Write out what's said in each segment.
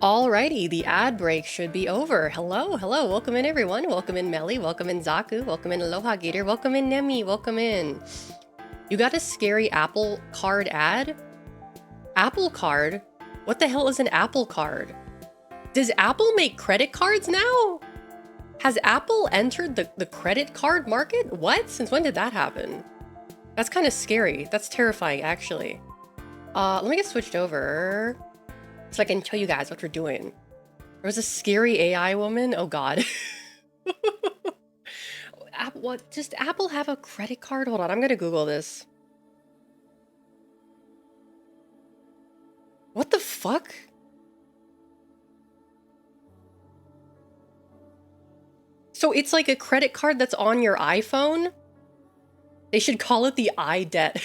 Alrighty, the ad break should be over. Hello, hello, welcome in everyone. Welcome in Melly, welcome in Zaku, welcome in Aloha Gator, welcome in Nemi, welcome in. You got a scary Apple Card ad? Apple Card? What the hell is an Apple Card? Does Apple make credit cards now? Has Apple entered the credit card market? What? Since when did that happen? That's kind of scary. That's terrifying, actually. Let me get switched over so I can tell you guys what we're doing. There was a scary AI woman. Oh God. What? Does Apple have a credit card? Hold on, I'm gonna Google this. What the fuck? So it's like a credit card that's on your iPhone? They should call it the iDebt.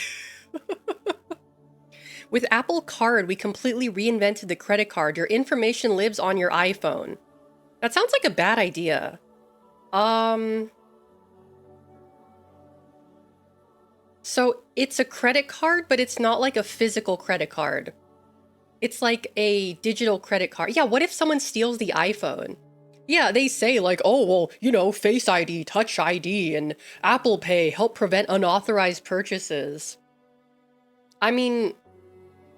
With Apple Card, we completely reinvented the credit card. Your information lives on your iPhone. That sounds like a bad idea. So it's a credit card, but it's not like a physical credit card. It's like a digital credit card. Yeah, what if someone steals the iPhone? Yeah, they say like, oh, well, you know, Face ID, Touch ID, and Apple Pay help prevent unauthorized purchases. I mean,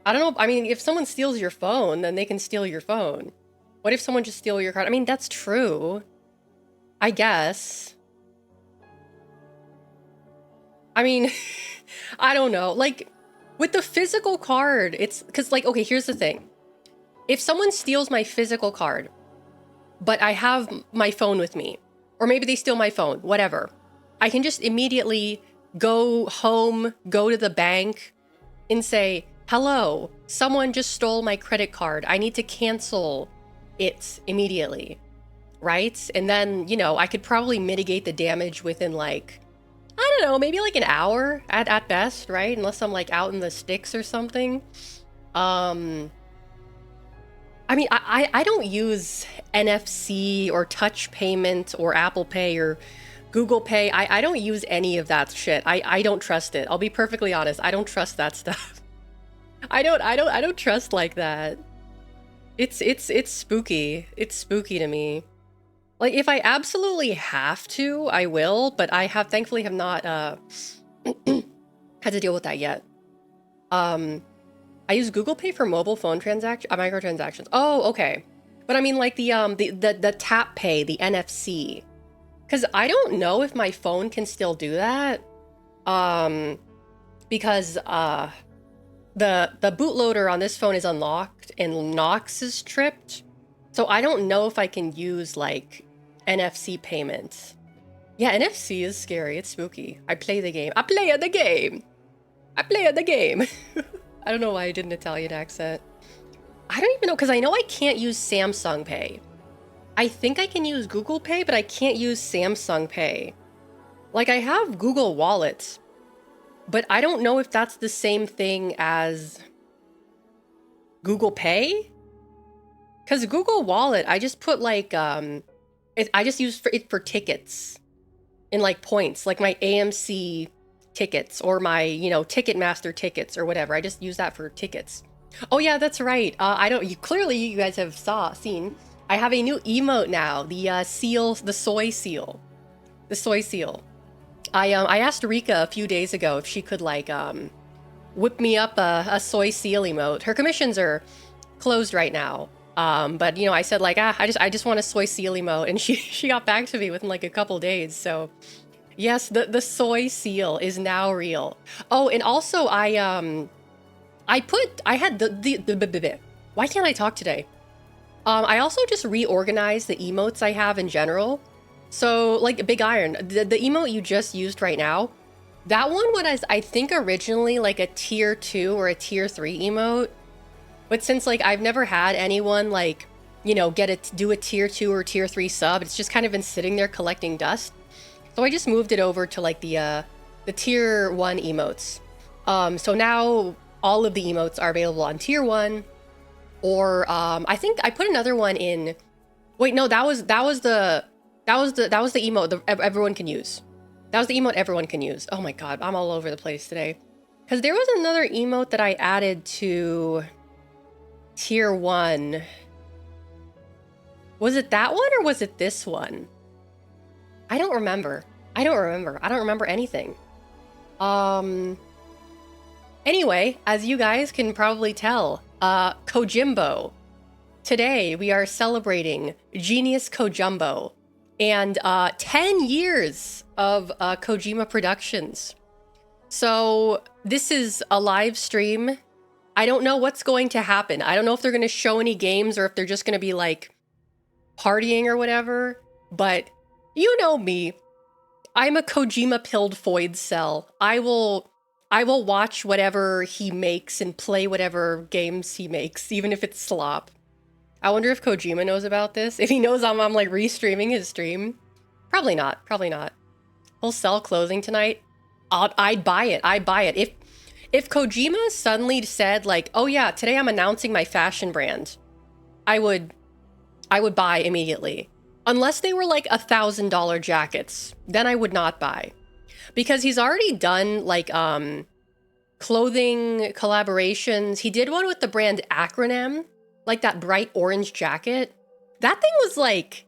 I don't know. I mean, if someone steals your phone, then they can steal your phone. What if someone just steal your card? I mean, that's true. I guess. I mean, I don't know. Like, with the physical card, it's... Because, like, okay, here's the thing. If someone steals my physical card, but I have my phone with me, or maybe they steal my phone, whatever, I can just immediately go home, go to the bank, and say, hello, someone just stole my credit card. I need to cancel it immediately, right? And then, you know, I could probably mitigate the damage within like, I don't know, maybe like an hour at best, right? Unless I'm like out in the sticks or something. I mean, I don't use NFC or touch payment or Apple Pay or Google Pay. I don't use any of that shit. I don't trust it. I'll be perfectly honest. I don't trust that stuff. I don't trust like that. It's spooky. It's spooky to me. Like if I absolutely have to, I will, but I thankfully have not had to deal with that yet. I use Google Pay for mobile phone microtransactions. Oh, okay. But I mean like the tap pay, the NFC. Cause I don't know if my phone can still do that. Because the bootloader on this phone is unlocked and Knox is tripped. So I don't know if I can use like NFC payments. Yeah, NFC is scary. It's spooky. I play the game. I play the game. I play the game. I don't know why I did an Italian accent. I don't even know, because I know I can't use Samsung Pay. I think I can use Google Pay, but I can't use Samsung Pay. Like, I have Google Wallet, but I don't know if that's the same thing as Google Pay. Because Google Wallet, I just put like, I just use it for tickets and like points, like my AMC tickets or my, you know, Ticketmaster tickets or whatever. I just use that for tickets. Oh yeah, that's right. Clearly you guys have seen, I have a new emote now, the seal, the soy seal. The soy seal. I asked Rika a few days ago if she could like whip me up a soy seal emote. Her commissions are closed right now. But you know, I said like, I just want a soy seal emote, and she got back to me within like a couple days. So yes, the soy seal is now real. Oh, and also I had the why can't I talk today? I also just reorganized the emotes I have in general. So like Big Iron, the emote you just used right now, that one was I think originally like a tier 2 or a tier 3 emote. But since like I've never had anyone like, you know, do a tier 2 or tier 3 sub, it's just kind of been sitting there collecting dust. So I just moved it over to like the tier 1 emotes. So now all of the emotes are available on tier 1, or I think I put another one in. Wait, no, that was the emote everyone can use. That was the emote everyone can use. Oh my God, I'm all over the place today. Because there was another emote that I added to tier 1 Was it that one or was it this one? I don't remember. I don't remember anything. Anyway, as you guys can probably tell, Kojimbo. Today we are celebrating Genius Kojumbo and 10 years of Kojima Productions. So this is a live stream. I don't know what's going to happen. I don't know if they're going to show any games or if they're just going to be like partying or whatever. But you know me. I'm a Kojima pilled Foid cell. I will watch whatever he makes and play whatever games he makes, even if it's slop. I wonder if Kojima knows about this. If he knows I'm like restreaming his stream. Probably not. Probably not. He'll sell clothing tonight. I'd buy it. I'd buy it. If Kojima suddenly said like, oh yeah, today I'm announcing my fashion brand, I would buy immediately. Unless they were like $1,000 jackets, then I would not buy. Because he's already done like clothing collaborations. He did one with the brand Acronym, like that bright orange jacket. That thing was like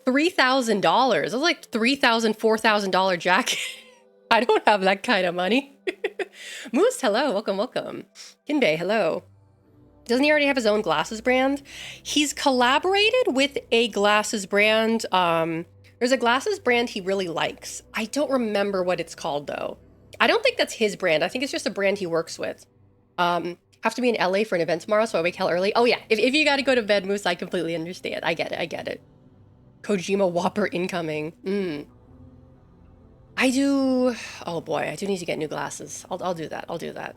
$3,000. It was like $3,000, $4,000 jacket. I don't have that kind of money. Moose, hello, welcome. Kinbei, hello. Doesn't he already have his own glasses brand? He's collaborated with a glasses brand. There's a glasses brand he really likes. I don't remember what it's called though. I don't think that's his brand. I think it's just a brand he works with. Have to be in LA for an event tomorrow, so I wake hell early. Oh yeah, if you gotta go to bed, Moose, I completely understand. I get it. Kojima Whopper incoming. I do, oh boy, I do need to get new glasses. I'll do that.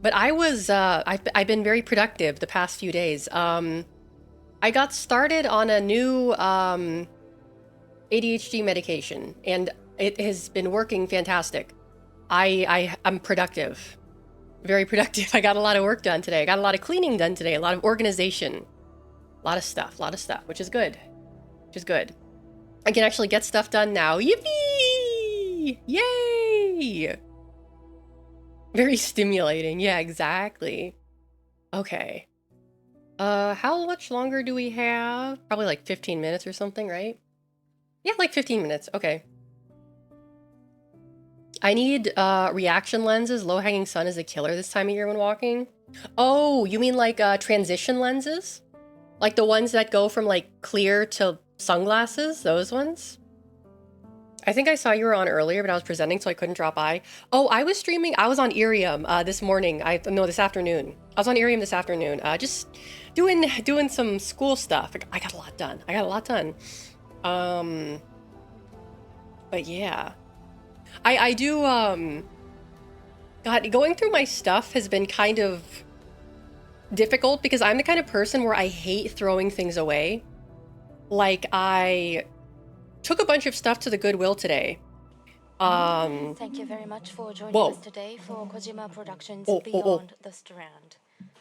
But I was, I've been very productive the past few days. I got started on a new ADHD medication, and it has been working fantastic. I'm productive, very productive. I got a lot of work done today. I got a lot of cleaning done today, a lot of organization, a lot of stuff, which is good, I can actually get stuff done now. Yippee! Yay! Very stimulating. Yeah, exactly. Okay. How much longer do we have? Probably like 15 minutes or something, right? Yeah, like 15 minutes. Okay. I need reaction lenses. Low-hanging sun is a killer this time of year when walking. Oh, you mean like transition lenses? Like the ones that go from like clear to sunglasses? Those ones? I think I saw you were on earlier, but I was presenting, so I couldn't drop by. Oh, I was streaming. I was on Irium this morning. This afternoon. I was on Irium this afternoon. Just doing some school stuff. I got a lot done. But yeah, I do. God, going through my stuff has been kind of difficult because I'm the kind of person where I hate throwing things away. Like I took a bunch of stuff to the Goodwill today. Thank you very much for joining us today for Kojima Productions Beyond the Strand.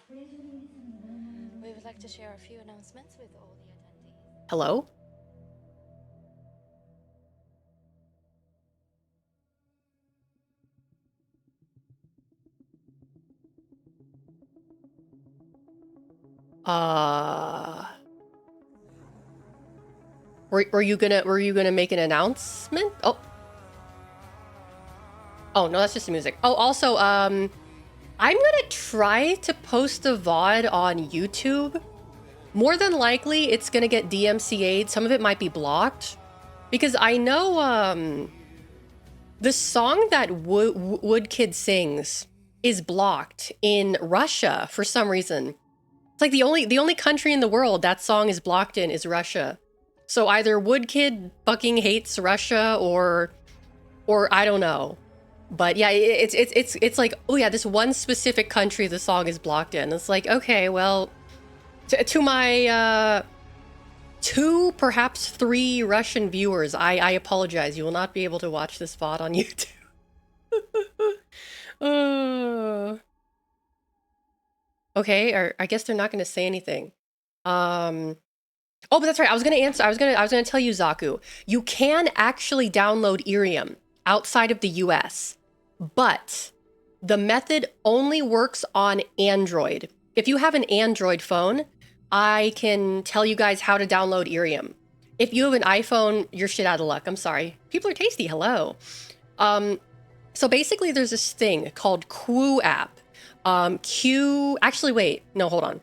We would like to share a few announcements with all the attendees. Hello? Were you gonna make an announcement? Oh no, that's just the music. Oh, also, I'm gonna try to post a VOD on YouTube. More than likely, it's gonna get DMCA'd. Some of it might be blocked. Because I know, the song that Woodkid sings is blocked in Russia for some reason. It's like the only country in the world that song is blocked in is Russia. So either Woodkid fucking hates Russia or I don't know. But yeah, it's like, oh yeah, this one specific country the song is blocked in. It's like, okay, well, to my 2, perhaps 3 Russian viewers, I apologize. You will not be able to watch this VOD on YouTube. Okay, or I guess they're not going to say anything. Oh, but that's right. I was gonna tell you, Zaku. You can actually download Irium outside of the US, but the method only works on Android. If you have an Android phone, I can tell you guys how to download Irium. If you have an iPhone, you're shit out of luck. I'm sorry. People are tasty. Hello. So basically, there's this thing called Qoo app. Actually, wait. No, hold on.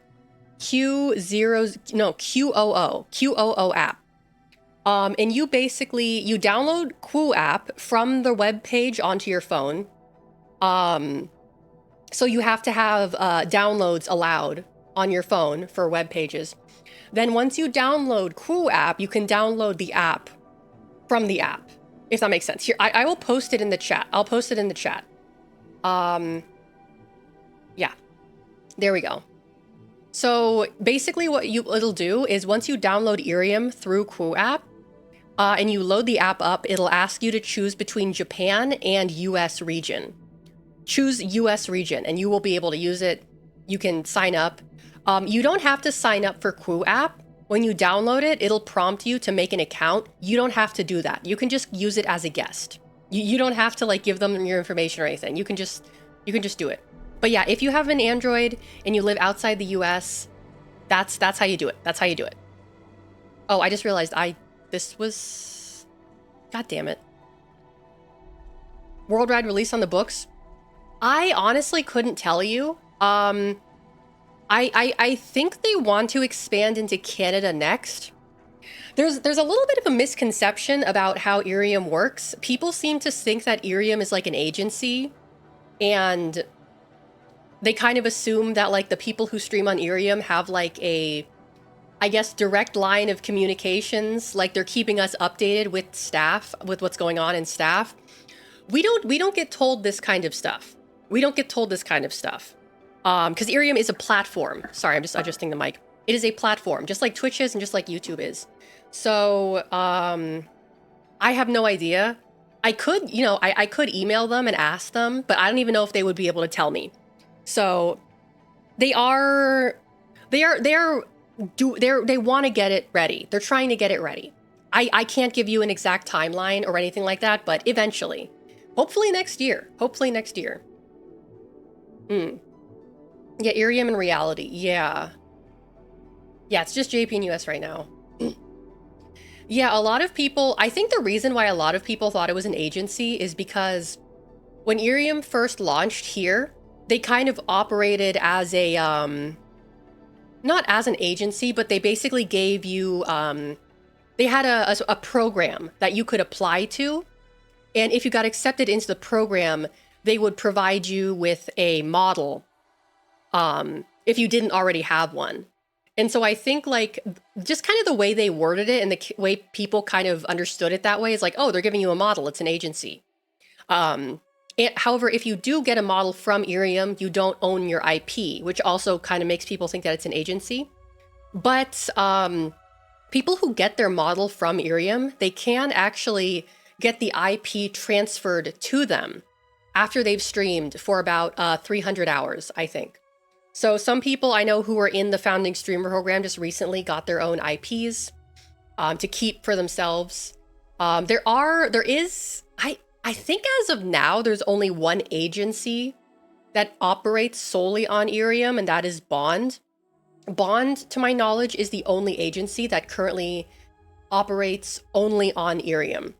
QOO app. And you download Qoo app from the web page onto your phone. So you have to have downloads allowed on your phone for web pages. Then once you download Qoo app, you can download the app from the app, if that makes sense. Here, I will post it in the chat. I'll post it in the chat. Yeah, there we go. So basically what it'll do is once you download Irium through Qoo app, and you load the app up, it'll ask you to choose between Japan and US region. Choose US region and you will be able to use it. You can sign up. You don't have to sign up for Qoo app. When you download it, it'll prompt you to make an account. You don't have to do that. You can just use it as a guest. You don't have to like give them your information or anything. You can just do it. But yeah, if you have an Android and you live outside the US, that's how you do it. That's how you do it. Oh, I just realized this was, god damn it. Worldwide release on the books. I honestly couldn't tell you. I think they want to expand into Canada next. There's a little bit of a misconception about how Irium works. People seem to think that Irium is like an agency, and they kind of assume that like the people who stream on Irium have like a, I guess, direct line of communications, like they're keeping us updated with staff, with what's going on in staff. We don't get told this kind of stuff. We don't get told this kind of stuff. Because Irium is a platform. Sorry, I'm just adjusting the mic. It is a platform, just like Twitch is and just like YouTube is. So, I have no idea. I could, I could email them and ask them, but I don't even know if they would be able to tell me. So, they want to get it ready. They're trying to get it ready. I can't give you an exact timeline or anything like that, but eventually. Hopefully next year. Hopefully next year. Yeah, Irium in reality. Yeah. Yeah, it's just JP and US right now. Yeah, a lot of people, I think the reason why a lot of people thought it was an agency is because when Irium first launched here, they kind of operated as a, not as an agency, but they basically gave you, they had a program that you could apply to. And if you got accepted into the program, they would provide you with a model if you didn't already have one. And so I think like just kind of the way they worded it and the way people kind of understood it that way is like, oh, they're giving you a model. It's an agency. However, if you do get a model from Irium, you don't own your IP, which also kind of makes people think that it's an agency. But people who get their model from Irium, they can actually get the IP transferred to them after they've streamed for about 300 hours, I think. So some people I know who were in the founding streamer program just recently got their own IPs to keep for themselves. There is, I think as of now, there's only one agency that operates solely on Irium, and that is Bond. Bond, to my knowledge, is the only agency that currently operates only on Irium.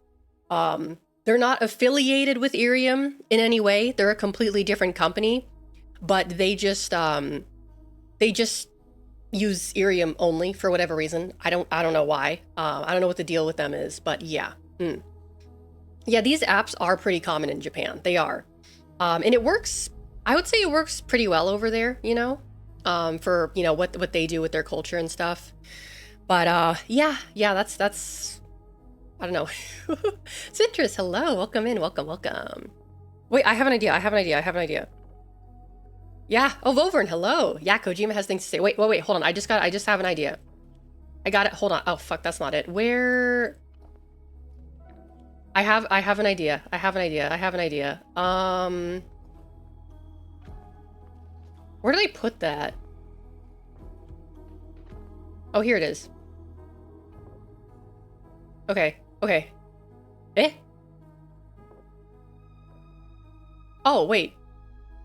They're not affiliated with Irium in any way. They're a completely different company, but they just use Irium only for whatever reason. I don't know why. I don't know what the deal with them is, but yeah. Yeah, these apps are pretty common in Japan. They are. And it works, I would say it works pretty well over there, for, what they do with their culture and stuff. But yeah, that's I don't know. Citrus, hello, welcome in, welcome. Wait, I have an idea. Yeah, oh, Vovern, hello. Yeah, Kojima has things to say. Wait, hold on. I just have an idea. I got it, hold on. Oh, fuck, that's not it. Where? I have an idea. Where did I put that? Oh, here it is. Okay. Eh? Oh, wait.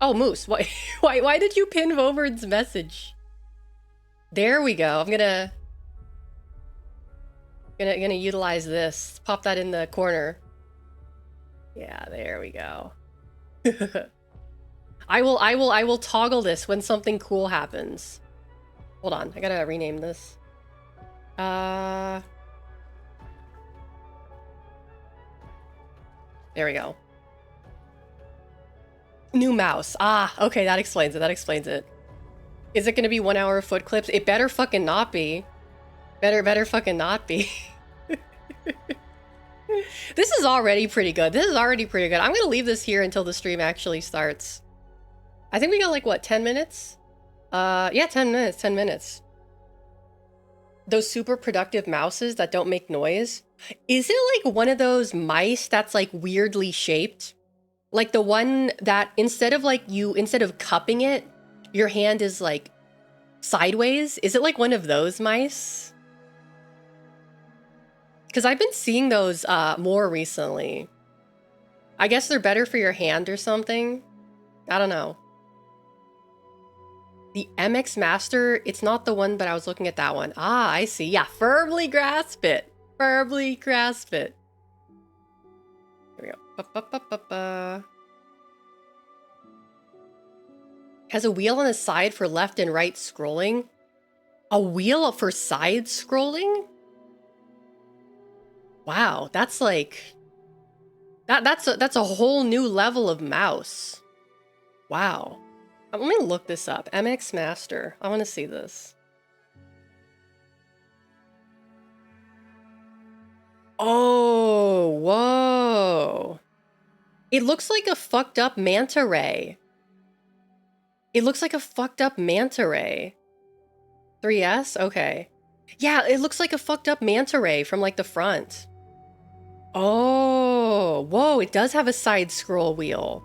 Oh, Moose, why did you pin Vovern's message? There we go. I'm gonna utilize this. Pop that in the corner. Yeah, there we go. I will toggle this when something cool happens. Hold on, I gotta rename this. There we go. New mouse. Ah, okay, that explains it. That explains it. Is it gonna be 1 hour of foot clips? It better fucking not be. Better fucking not be. This is already pretty good. This is already pretty good. I'm gonna leave this here until the stream actually starts. I think we got like, what, 10 minutes? Yeah, 10 minutes, 10 minutes. Those super productive mouses that don't make noise. Is it like one of those mice that's like weirdly shaped? Like the one that instead of cupping it, your hand is like sideways? Is it like one of those mice? Because I've been seeing those more recently. I guess they're better for your hand or something. I don't know. The MX Master, it's not the one, but I was looking at that one. Ah, I see. Yeah, firmly grasp it. Firmly grasp it. Here we go. Has a wheel on the side for left and right scrolling. A wheel for side scrolling? Wow, that's like... That's a whole new level of mouse. Wow. Let me look this up. MX Master. I want to see this. Oh, whoa. It looks like a fucked up manta ray. It looks like a fucked up manta ray. 3S? Okay. Yeah, it looks like a fucked up manta ray from like the front. Oh, whoa, it does have a side scroll wheel.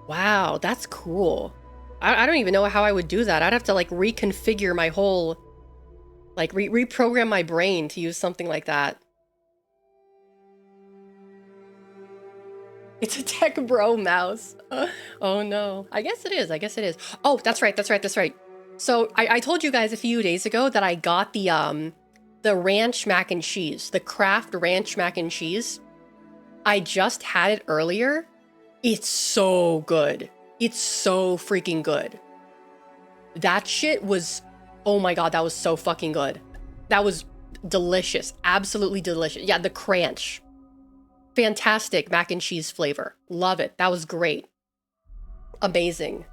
Wow, that's cool. I don't even know how I would do that. I'd have to like reconfigure my whole, like reprogram my brain to use something like that. It's a tech bro mouse. Oh no. I guess it is. I guess it is. Oh, that's right. That's right. That's right. So I told you guys a few days ago that I got the ranch mac and cheese, the Kraft ranch mac and cheese. I just had it earlier. It's so good. It's so freaking good. That shit was, oh my God, that was so fucking good. That was delicious. Absolutely delicious. Yeah, the crunch. Fantastic mac and cheese flavor. Love it. That was great. Amazing.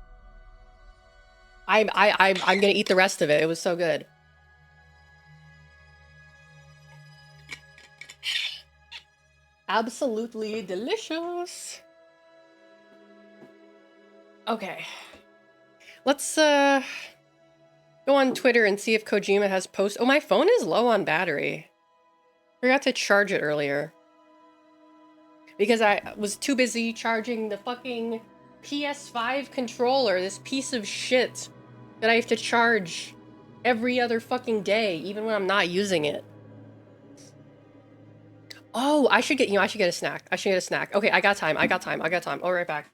I'm gonna eat the rest of it. It was so good. Absolutely delicious. Okay. Let's go on Twitter and see if Kojima has post. Oh, my phone is low on battery. Forgot to charge it earlier. Because I was too busy charging the fucking PS5 controller, this piece of shit that I have to charge every other fucking day, even when I'm not using it. Oh, I should get a snack. I should get a snack. Okay, I got time. I'll be right back.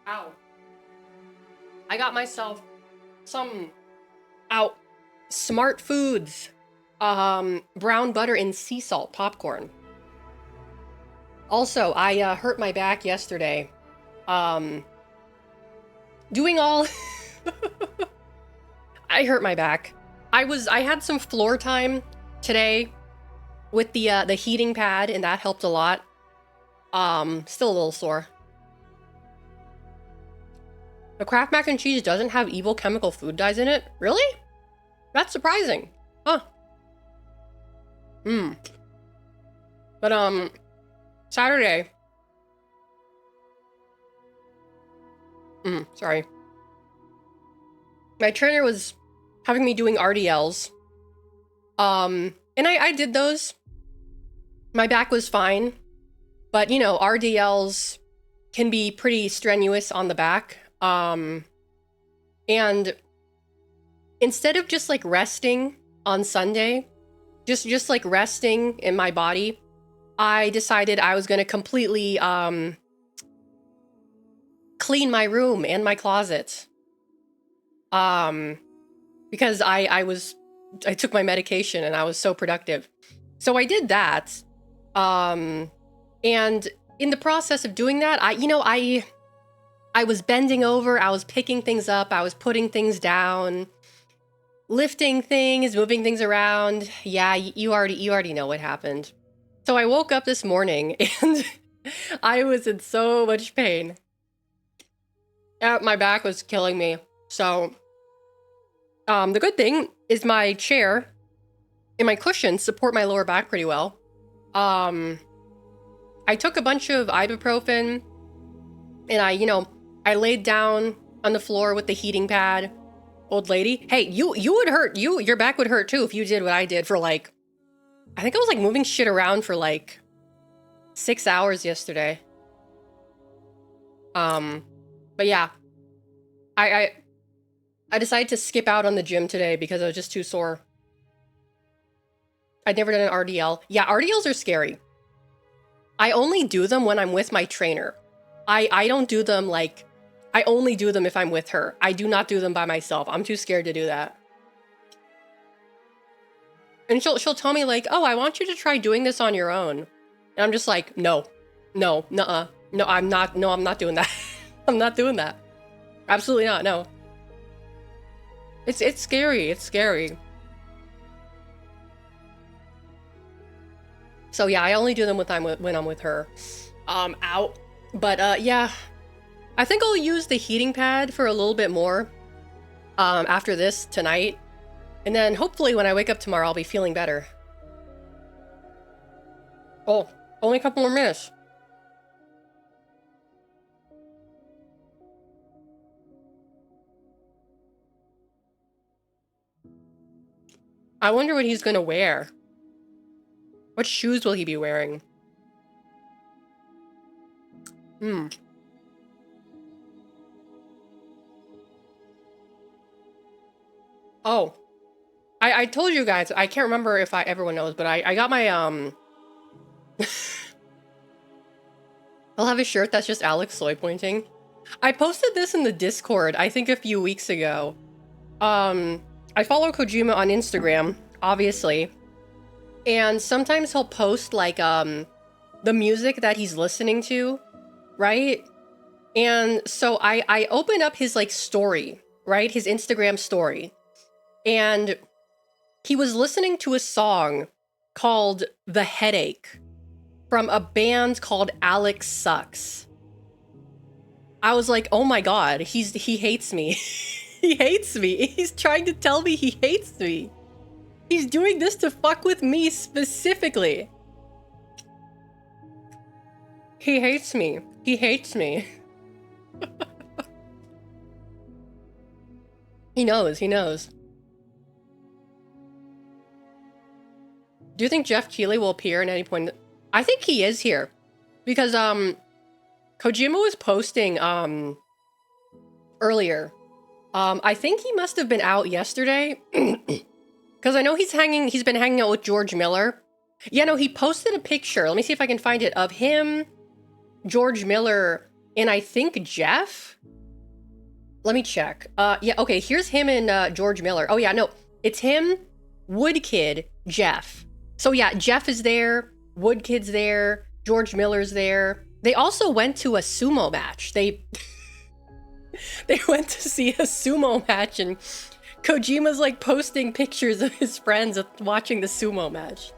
Ow. I got myself some Smart Foods brown butter and sea salt popcorn. Also, I hurt my back yesterday. Doing all I hurt my back. I had some floor time today with the heating pad, and that helped a lot. Still a little sore. The Kraft mac and cheese doesn't have evil chemical food dyes in it? Really? That's surprising. Huh. But Saturday. Sorry. My trainer was having me doing RDLs. And I did those. My back was fine. But, you know, RDLs can be pretty strenuous on the back. And instead of just like resting on Sunday, just like resting in my body, I decided I was going to completely clean my room and my closet. Because I took my medication and I was so productive. So I did that. And in the process of doing that, I was bending over, I was picking things up, I was putting things down, lifting things, moving things around. Yeah, you already know what happened. So I woke up this morning and I was in so much pain. My back was killing me. So the good thing is my chair and my cushions support my lower back pretty well. I took a bunch of ibuprofen and I laid down on the floor with the heating pad. Old lady, hey, you would hurt, your back would hurt too if you did what I did for like, I think I was like moving shit around for like 6 hours yesterday. But yeah, I decided to skip out on the gym today because I was just too sore. I'd never done an RDL. Yeah, RDLs are scary. I only do them when I'm with my trainer. I don't do them like, I only do them if I'm with her. I do not do them by myself. I'm too scared to do that. And she'll tell me like, oh, I want you to try doing this on your own. And I'm just like, no, nuh-uh. No, I'm not doing that. I'm not doing that. Absolutely not, no. It's scary, it's scary. So yeah, I only do them when I'm with her. Out. But yeah, I think I'll use the heating pad for a little bit more after this tonight. And then hopefully when I wake up tomorrow, I'll be feeling better. Oh, only a couple more minutes. I wonder what he's gonna wear. What shoes will he be wearing? Oh, I told you guys, I can't remember if everyone knows, but I got my, I'll have a shirt that's just Alex soy pointing. I posted this in the Discord, I think a few weeks ago. I follow Kojima on Instagram, obviously. And sometimes he'll post like, the music that he's listening to, right? And so I opened up his like story, right? His Instagram story. And he was listening to a song called The Headache from a band called Alex Sucks. I was like, oh my god, he hates me. He hates me. He's trying to tell me he hates me. He's doing this to fuck with me specifically. He hates me. He hates me. He knows, he knows. Do you think Jeff Keighley will appear at any point? I think he is here. Because, Kojima was posting, earlier. I think he must have been out yesterday. Because I know he's been hanging out with George Miller. Yeah, no, he posted a picture. Let me see if I can find it. Of him, George Miller, and I think Jeff? Let me check. Yeah, okay, here's him and George Miller. Oh yeah, no, it's him, Woodkid, Jeff. So yeah, Jeff is there, Woodkid's there, George Miller's there. They also went to a sumo match. They went to see a sumo match, and Kojima's like posting pictures of his friends watching the sumo match.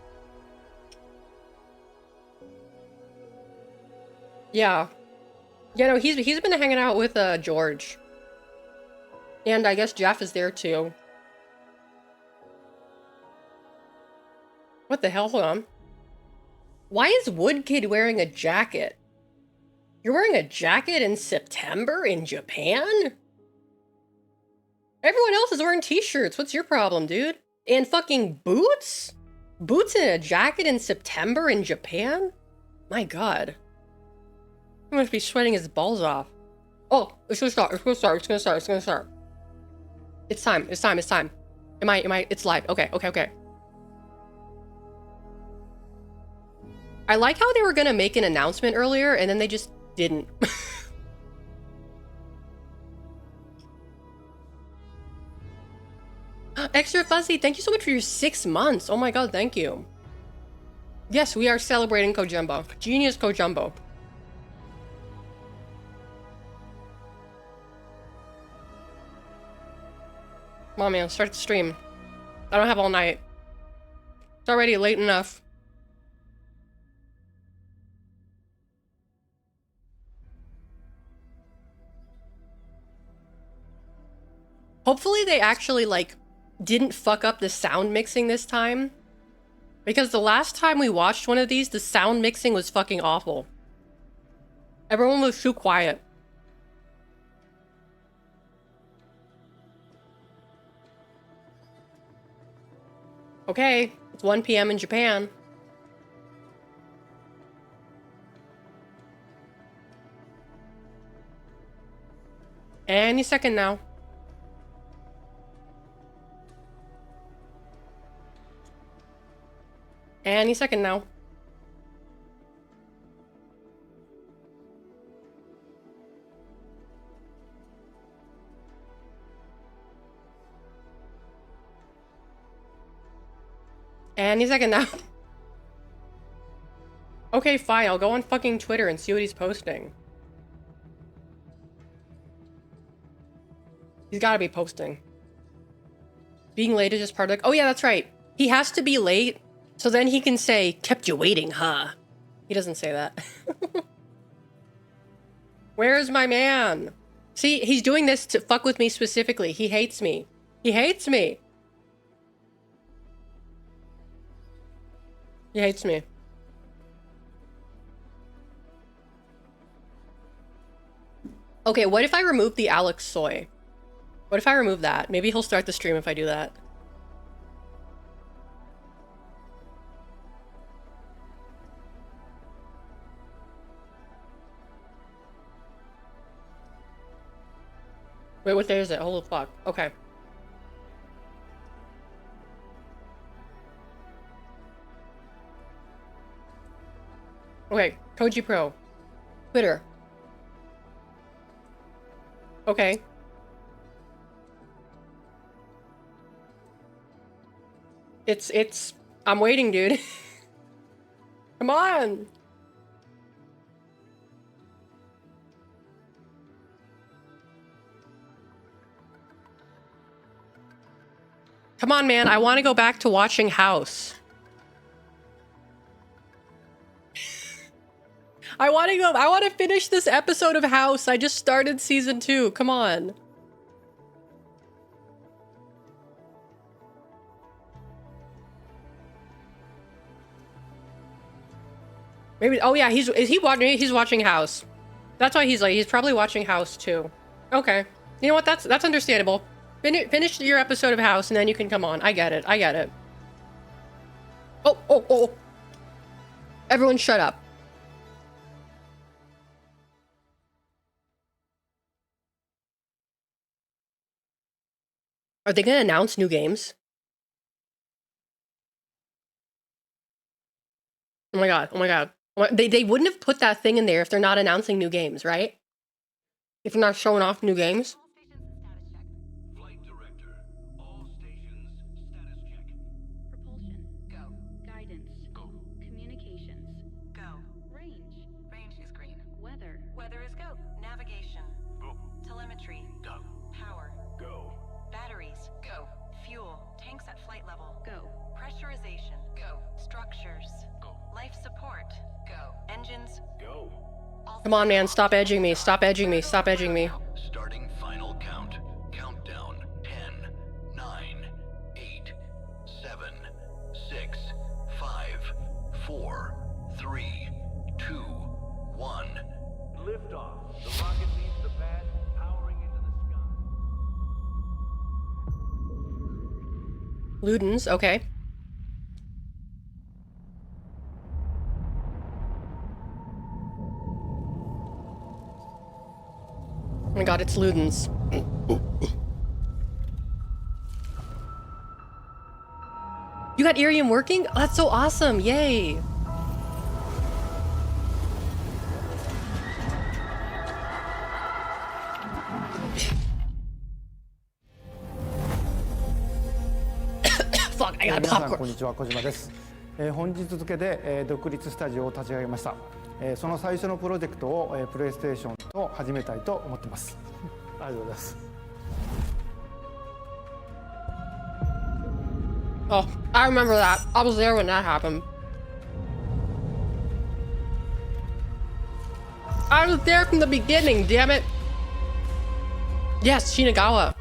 Yeah. Yeah, no, he's been hanging out with George. And I guess Jeff is there too. What the hell? Hold on. Why is Woodkid wearing a jacket? You're wearing a jacket in September in Japan? Everyone else is wearing t-shirts. What's your problem, dude? And fucking boots? Boots and a jacket in September in Japan? My god. He must be sweating his balls off. Oh, it's gonna start. It's gonna start. It's gonna start. It's gonna start. It's time. It's time. It's time. It's live. Okay. Okay. Okay. I like how they were gonna make an announcement earlier and then they just didn't. Extra Fuzzy, thank you so much for your 6 months. Oh my god, thank you. Yes, we are celebrating Kojumbo. Genius Kojumbo. Come on, man, start the stream. I don't have all night. It's already late enough. Hopefully they actually, like, didn't fuck up the sound mixing this time. Because the last time we watched one of these, the sound mixing was fucking awful. Everyone was too quiet. Okay, it's 1 p.m. in Japan. Any second now. Any second now. Any second now. Okay, fine. I'll go on fucking Twitter and see what he's posting. He's gotta be posting. Being late is just part of the... Oh yeah, that's right. He has to be late, so then he can say, kept you waiting, huh? He doesn't say that. Where's my man? See, he's doing this to fuck with me specifically. He hates me. He hates me. He hates me. Okay, what if I remove the Alex Soy? What if I remove that? Maybe he'll start the stream if I do that. Wait, what day is it? Holy fuck. Okay. Okay, Koji Pro. Twitter. Okay. I'm waiting, dude. Come on. Come on, man. I want to go back to watching House. I want to finish this episode of House. I just started season 2. Come on. Maybe, oh yeah, he's watching House. That's why he's like, he's probably watching House too. Okay. You know what, that's understandable. Finish your episode of House and then you can come on. I get it, I get it. Oh. Everyone shut up. Are they gonna announce new games? Oh my god, oh my god. They wouldn't have put that thing in there if they're not announcing new games, right? If they're not showing off new games. Flight director, all stations, status check. Propulsion, go. Guidance, Go. communications, Go. range, Range is green. weather, Weather is go. Navigation. Go. Telemetry. Go. Power. Go. Batteries. Go. Fuel. Tanks at flight level. go. Pressurization. Go. Structures. Go. Life support. Go. Engines. Go. All Come on, man, stop edging me, stop edging me, stop edging me. Starting final count. Countdown. 10, 9, 8, 7, 6, 5, 4, 3, Ludens, okay. Oh my god, it's Ludens. You got Irium working? Oh, that's so awesome, yay! Fuck, I got 皆さん popcorn. こんにちは、小島です。本日付で、独立スタジオを立ち上げました。その最初のプロジェクトを、プレイステーションと始めたいと思ってます。ありがとうございます。Oh, I remember that. I was there when that happened. I was there from the beginning, damn it. Yes, Shinagawa.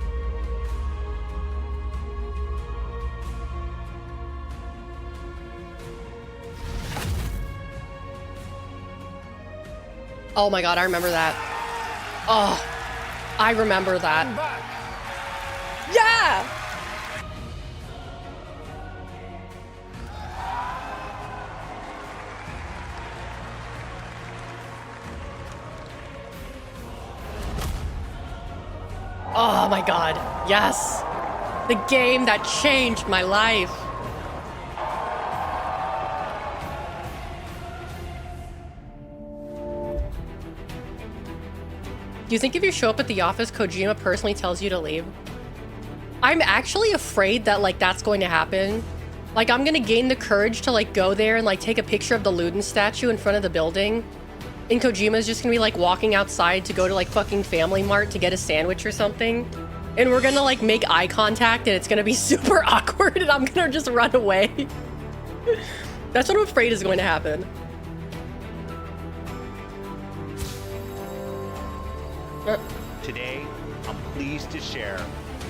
Oh my god, I remember that. Oh, I remember that. Yeah! Oh my god, yes! The game that changed my life. Do you think if you show up at the office, Kojima personally tells you to leave? I'm actually afraid that, like, that's going to happen. Like, I'm gonna gain the courage to, like, go there and, like, take a picture of the Luden statue in front of the building. And Kojima's just gonna be, like, walking outside to go to, like, fucking Family Mart to get a sandwich or something. And we're gonna, like, make eye contact and it's gonna be super awkward and I'm gonna just run away. That's what I'm afraid is going to happen. Today, I'm pleased to share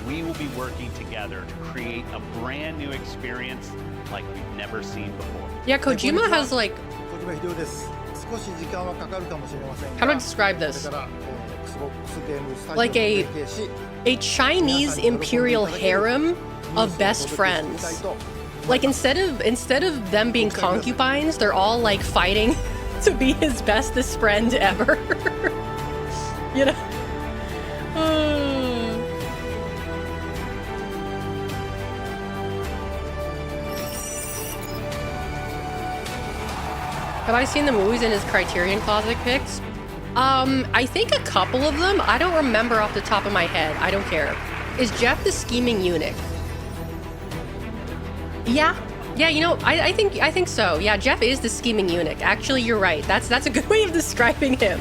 we will be working together to create a brand new experience like we've never seen before. Yeah, Kojima has, like... 小島秀夫です。少し時間はかかるかもしれませんが、 How do I describe this? これから、Xbox ゲームスタジオと Like 提携し、 a Chinese imperial harem of best friends. Like instead of them being concubines, they're all like fighting to be his bestest friend ever. You know? Have I seen the movies in his Criterion Closet picks? I think a couple of them. I don't remember off the top of my head. I don't care. Is Jeff the scheming eunuch? Yeah. Yeah, you know, I think so. Yeah, Jeff is the scheming eunuch. Actually, you're right. That's a good way of describing him.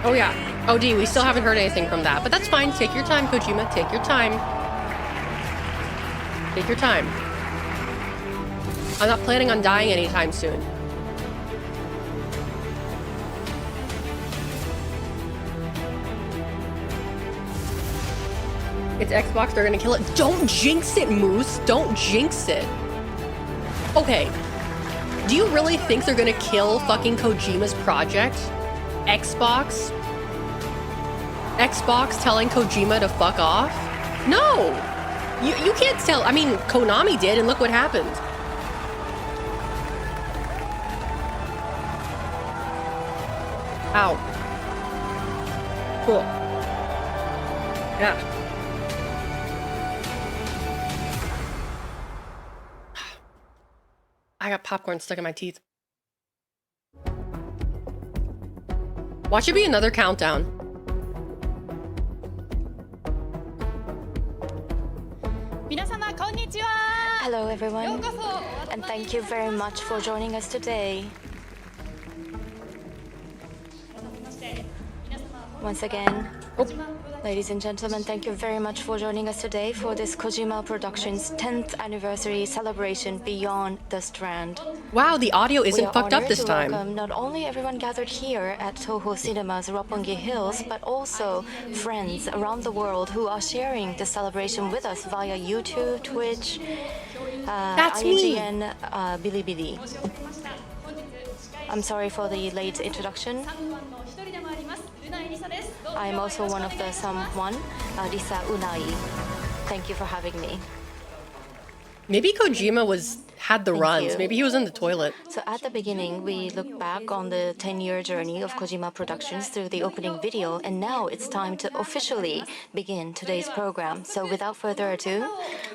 Oh yeah. OD, we still haven't heard anything from that. But that's fine. Take your time, Kojima. Take your time. Take your time. I'm not planning on dying anytime soon. It's Xbox, they're gonna kill it. Don't jinx it, Moose. Don't jinx it. Okay. Do you really think they're gonna kill fucking Kojima's project? Xbox? Xbox telling Kojima to fuck off? No! You can't tell. I mean, Konami did, and look what happened. Ow. Cool. Yeah. I got popcorn stuck in my teeth. Watch it be another countdown. Hello, everyone, and thank you very much for joining us today. Once again, ladies and gentlemen, thank you very much for joining us today for this Kojima Productions 10th anniversary celebration Beyond the Strand. Wow, the audio We isn't are fucked up honored this to time. welcome not only everyone gathered here at Toho Cinema's Roppongi Hills, but also friends around the world who are sharing the celebration with us via YouTube, Twitch, That's me. IGN, Bilibili. I'm sorry for the late introduction. I'm also one of the someone. Risa Unai. Thank you for having me. Maybe Kojima had the Thank runs. you. Maybe he was in the toilet. So at the beginning, we look back on the 10-year journey of Kojima Productions through the opening video, and now it's time to officially begin today's program. So without further ado,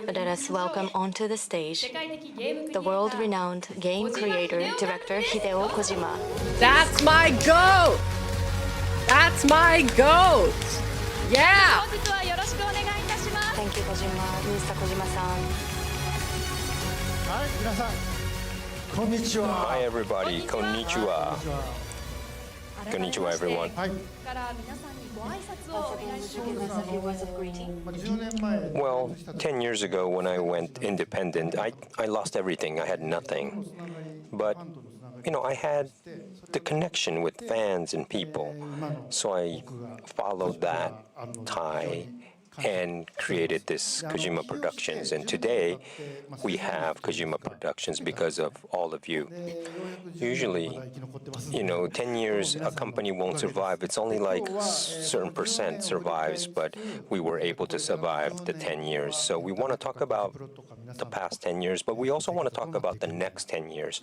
let us welcome onto the stage the world-renowned game creator, director Hideo Kojima. That's my goat! That's my goat! Yeah! Thank you, Kojima. Mr. Kojima-san. はい、皆さん、こんにちは。 Hi everybody, konnichiwa. Konnichiwa everyone. はい。 Well, 10 years ago when I went independent, I lost everything. I had nothing. But, I had the connection with fans and people. So I followed that tie and created this Kojima Productions. And today, we have Kojima Productions because of all of you. Usually, 10 years, a company won't survive. It's only like certain percent survives, but we were able to survive the 10 years. So we want to talk about the past 10 years, but we also want to talk about the next 10 years,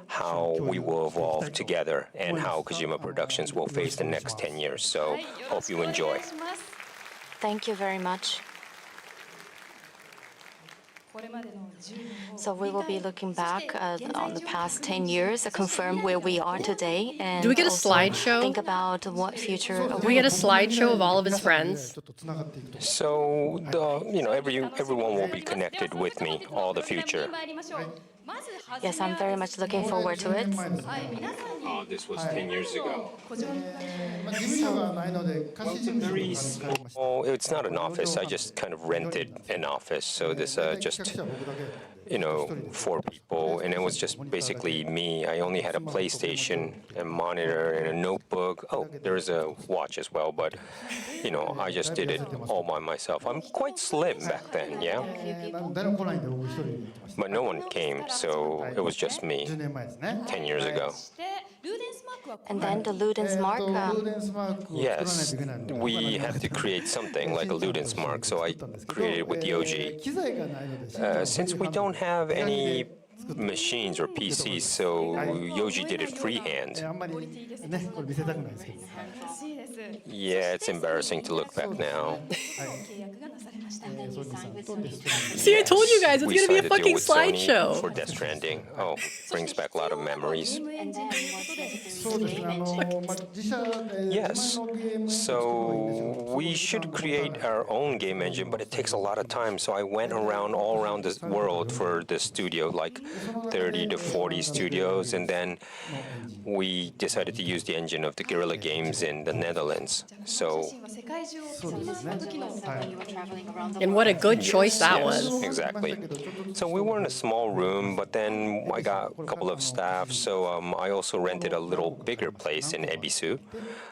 how we will evolve together and how Kojima Productions will face the next 10 years. So hope you enjoy. Thank you very much. So we will be looking back on the past 10 years, confirm where we are today, and Do we get a also slideshow? think about what future Do we get a slideshow of all of his friends? So everyone will be connected with me all the future. Yes, I'm very much looking forward to it. This was 10 years ago. 事務所がないので貸し事務所とかに Very 借りました。 small. It's not an office. I just kind of rented an office. So this 客 just 者は僕だけ。 4 people, and it was just basically me. I only had a PlayStation, a monitor, and a notebook. Oh, there's a watch as well, but I just did it all by myself. I'm quite slim back then, yeah. 誰も来ないんで僕一人で行ってました。 But no one came, so it was just me 10年前ですね。 10 years ago. And then the Ludens mark. ルーデンスマークを作らないと Yes, いけないので。 we had to create something like a Ludens mark, so I created it with Yoji. 機材がないので。 Since we don't have any machines or PCs, so Yoji did it freehand. あんまりね、これ見せたくないですけど。 Yeah, it's embarrassing to look back now. ソニーさんとデストロイ See, I told you guys it's We gonna be a signed a deal fucking with Sony for slideshow. Death Stranding. Oh, brings back a lot of memories. そうですね。自社で Yes. 自前のゲーム So we should create our own game engine, but it takes a lot of time. So I went all around the world for the studio, like 30 to 40 studios, and then we decided to use the engine of the Guerrilla Games in the Netherlands. So そうですね。はい。 And what a good choice that was. exactly. So we were in a small room, but then I got a couple of staff, so I also rented a little bigger place in Ebisu,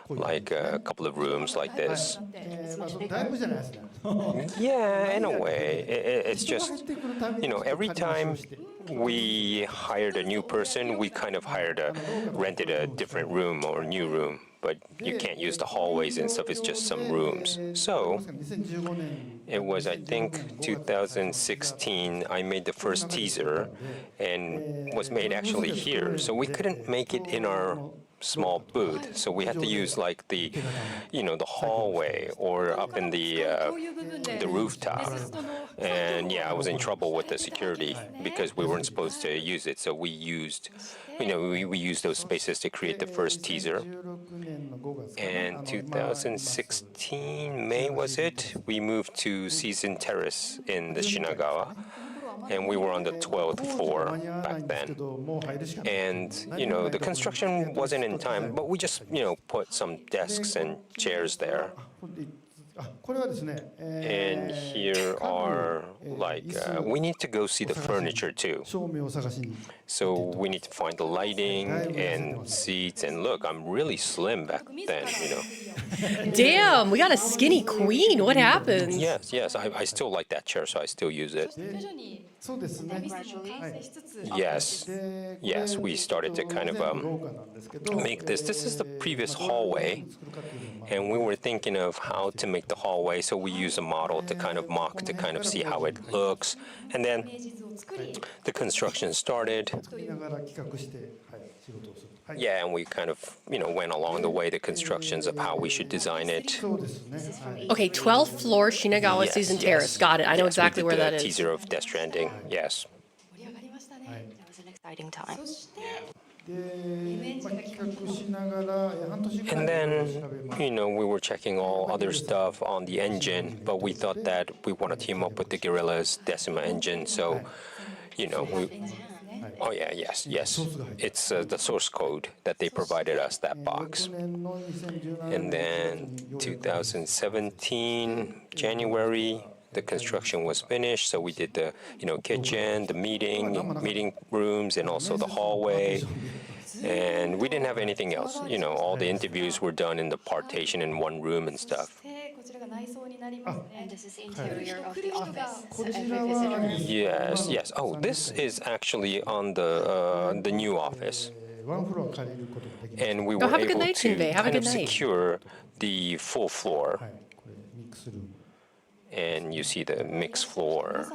like a couple of rooms like this. まあだいぶじゃないですね。 Yeah, in a way. It's just, every time we hired a new person, we kind of rented a different room or new room. But you can't use the hallways and stuff, it's just some rooms. So 2015年 it was, I think, 2016, I made the first teaser and was made actually here. So we couldn't make it in our small booth. So we had to use like the hallway or up in the rooftop. And yeah, I was in trouble with the security because we weren't supposed to use it. So we used, we used those spaces to create the first teaser. 16年の5月 And 2016, May was it? We moved to Season Terrace in the Shinagawa. And we were on the 12th floor back then. もう入るしかない And, the construction wasn't in time, but we just, put some desks and chairs there. あこれはですね And here are, like, we need to go see the furniture too. 照明を探しに So we need to find the lighting and seats. And look, I'm really slim back then, Damn, we got a skinny queen. What happened? Yes, I still like that chair, so I still use it. そうですねはい Yes, で yes, we started to kind of 廊下なんですけど make this. This is the previous hallway, and we were thinking of how to make the hallway, so we use a model to kind of mock to kind of see how it looks. And then the construction started. Yeah, and we kind of, went along the way, the constructions of how we should design it. Okay, 12th floor Shinagawa Yes, Season yes. Terrace. Got it. I know Yes, exactly we where did that the is. teaser of Death Stranding. Yes. That was an exciting time. And then, we were checking all other stuff on the engine, but we thought that we want to team up with the Guerrilla's Decima engine, so, Oh, yeah, yes. It's the source code that they provided us, that box. And then 2017, January, the construction was finished, so we did the, kitchen, the meeting rooms, and also the hallway. And we didn't have anything else. All the interviews were done in the partition in one room and stuff. And this is the interior of the office. Every visitor. Yes. Oh, this is actually on the new office. And we were have a good able night, to Shinbei. Have a kind of good night. secure the full floor. And you see the mixed floor.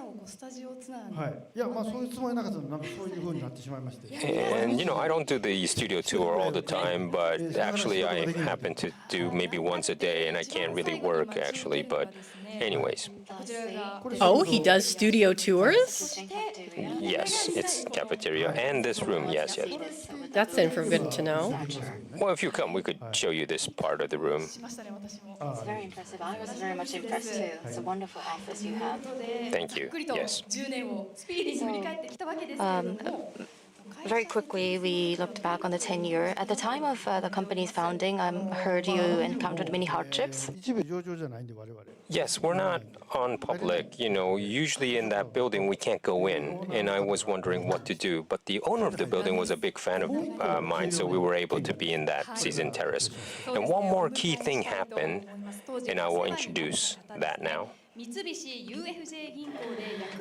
And I don't do the studio tour all the time, but actually I happen to do maybe once a day, and I can't really work actually, but anyways. Oh, he does studio tours? Yes, it's cafeteria and this room, yes. That's good to know. Well, if you come, we could show you this part of the room. It's very impressive. I was very much impressed too. It's a wonderful office you have. Thank you. Yes. Very quickly, we looked back on the 10-year. At the time of the company's founding, I heard you encountered many hardships. Yes, we're not on public. Usually in that building we can't go in, and I was wondering what to do. But the owner of the building was a big fan of mine, so we were able to be in that season terrace. And one more key thing happened, and I will introduce that now.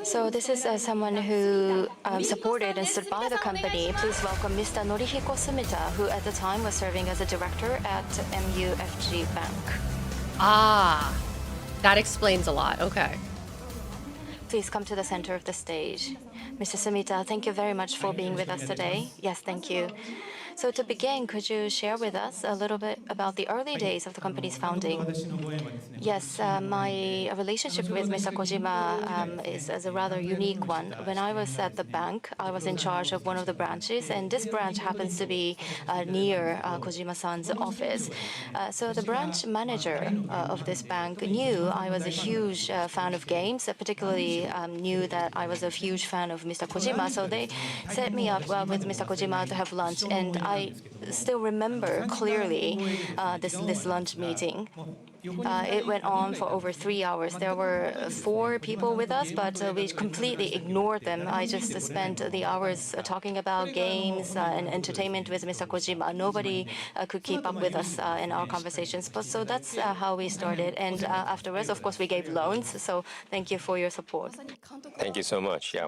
So this is someone who supported and stood by the company. Please welcome Mr. Norihiko Sumita, who at the time was serving as a director at MUFG Bank. Ah, that explains a lot. Okay. Please come to the center of the stage. Mr. Sumita, thank you very much for being with us today. Yes, thank you. So to begin, could you share with us a little bit about the early days of the company's founding? Yes, my relationship with Mr. Kojima is a rather unique one. When I was at the bank, I was in charge of one of the branches, and this branch happens to be near Kojima-san's office. So the branch manager of this bank knew I was a huge fan of games, particularly knew that I was a huge fan of Mr. Kojima. So they set me up with Mr. Kojima to have lunch, and I still remember clearly this lunch meeting. It went on for over 3 hours. There were 4 people with us, but we completely ignored them. I just spent the hours talking about games and entertainment with Mr. Kojima. Nobody could keep up with us in our conversations. But so that's how we started. And afterwards, of course, we gave loans. So thank you for your support. Thank you so much. Yeah.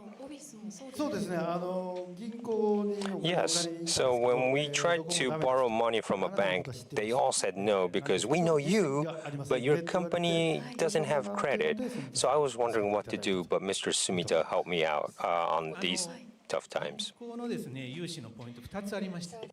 Yes. So when we tried to borrow money from a bank, they all said no because we know you, but your company doesn't have credit. So I was wondering what to do, but Mr. Sumita helped me out on these tough times. There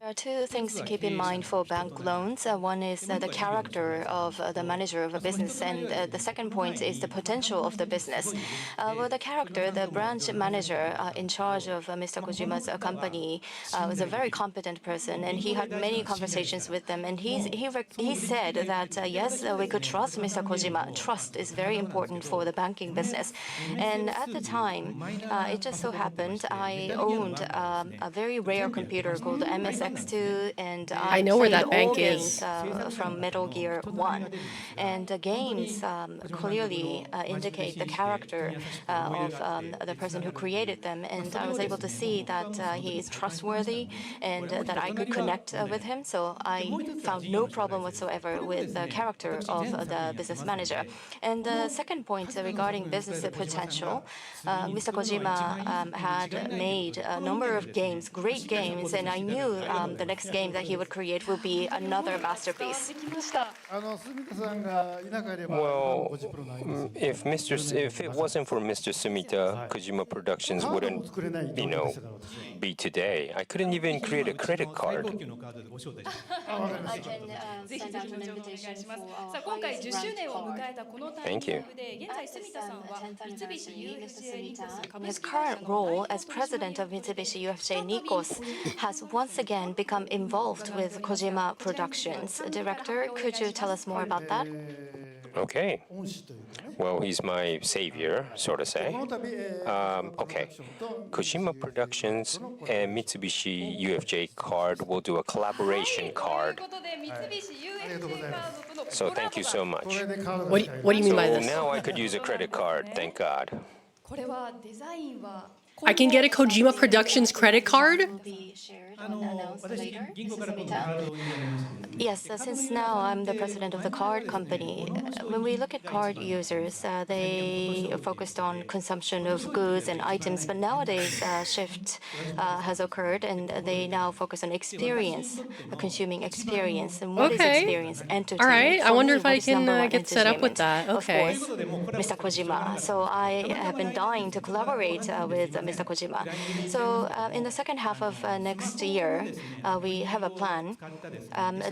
are 2 things to keep in mind for bank loans. One is the character of the manager of a business, and the second point is the potential of the business. Well, the character, the branch manager in charge of Mr. Kojima's company was a very competent person, and he had many conversations with them. And he said that yes, we could trust Mr. Kojima. Trust is very important for the banking business. And at the time, it just so happened I owned a very rare computer called the MSX2, and I know where that bank games from Metal Gear 1. And the games clearly indicate the character of the person who created them, and I was able to see that he is trustworthy and that I could connect with him. So I found no problem whatsoever with the character of the business manager. And the second point regarding business potential, Mr. Kojima had made a number of games, great games, and I knew the next game that he would create would be another masterpiece. Well, if it wasn't for Mr. Sumita, Kojima Productions wouldn't, be today. I couldn't even create a credit card. I can send out an invitation for our さあ今回 highest 10周 ranked 年を card. 迎えたこのタイ Thank ミ you. ングで現在住田さんは 10th 三菱 anniversary, Mr. UFJ ニコス Sumita, 株 his 式会社 current の role 代 as 表取締 president of 役 Mitsubishi UFJ Nikos has once again become involved with Kojima Productions. Director, could you tell us more about that? Okay. Well, he's my savior, so to say. Okay. Kojima Productions and Mitsubishi UFJ card will do a collaboration という card. ことで三菱 UFJ カードとの So コラ thank you ボ so が much. What do you mean by So this? now I could use a credit card, thank God. これはデザインは I can get a Kojima Productions credit card? Will be shared or announced later, Mr. Sumita? Yes, since now I'm the president of the card company, when we look at card users, they focused on consumption of goods and items, but nowadays a shift has occurred and they now focus on experience, consuming experience. And what is Okay. experience? Entertainment. All right. I For wonder me, if what I is can number one? get set up with Entertainment. that. Okay. Of course, Mr. Kojima. So I have been dying to collaborate with Mr. Kojima. So in the second half of next year, we have a plan.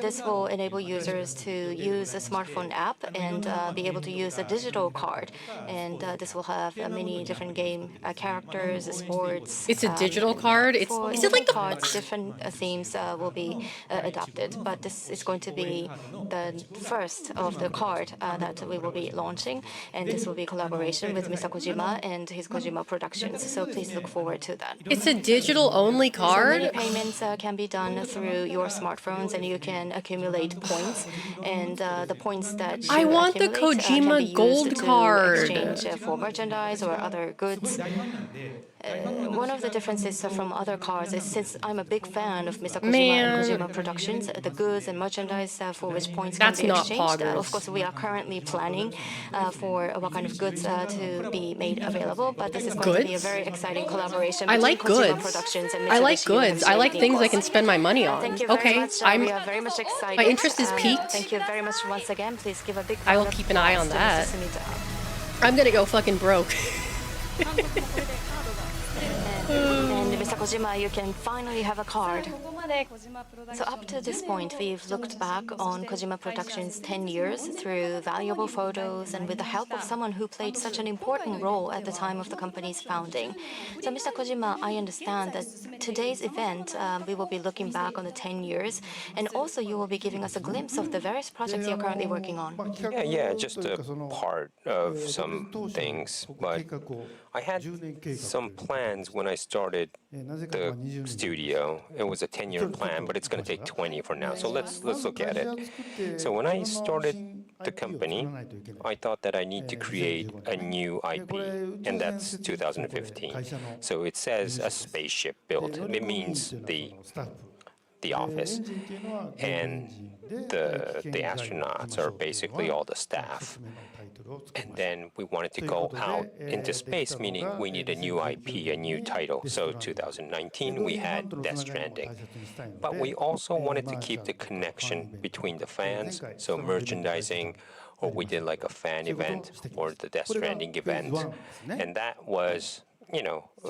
This will enable users to use a smartphone app and be able to use a digital card. And this will have many different game characters, sports. It's a digital card? For Is it like the cards, different themes will be adopted. But this is going to be the first of the card that we will be launching. And this will be collaboration with Mr. Kojima and his Kojima Productions. So please look forward to that. It's a digital only So many card? payments can be done through your smartphones, and you can accumulate points. And the points that you I want the accumulate can Kojima be used Gold to card. exchange for merchandise or other goods. One of the differences from other cards is since I'm a big fan of Mr. Kojima Man. and Kojima Productions, the goods and merchandise for which points That's can be not exchanged. poggers. Of course, we are currently planning for what kind of goods to be made available, but this is going to be a Goods? very exciting collaboration I between like Kojima goods. Productions and I like Mitsubishi goods. I UFJ like things I Nikos. can spend my money on. Thank you very Okay, much. We are very much excited. my interest is piqued. Thank you very much once again. Please give a big I will round of keep an eye on applause to that. Mr. Sumita. I'm gonna go fucking broke. And Mr. Kojima, you can finally have a card. ここまで小島プロダクシ So ョン up to this point, we've looked back on Kojima Productions' 10 years through valuable photos and with the help of someone who played such an important role at the time of the company's founding. So Mr. Kojima, I understand that today's event, we will be looking back on the 10 years, and also you will be giving us a glimpse of the various projects you're currently working on. Yeah, just a part of some things, but I had some plans when I started the studio. It was a 10-year plan, but it's going to take 20 for now. So let's look at it. So when I started the company, I thought that I need to create a new IP, and that's 2015. So it says a spaceship built. It means the office, and the astronauts are basically all the staff. And then we wanted to go out into space, meaning we need a new IP, a new title. So 2019, we had Death Stranding. But we also wanted to keep the connection between the fans, so merchandising, or we did like a fan event or the Death Stranding event. And that was,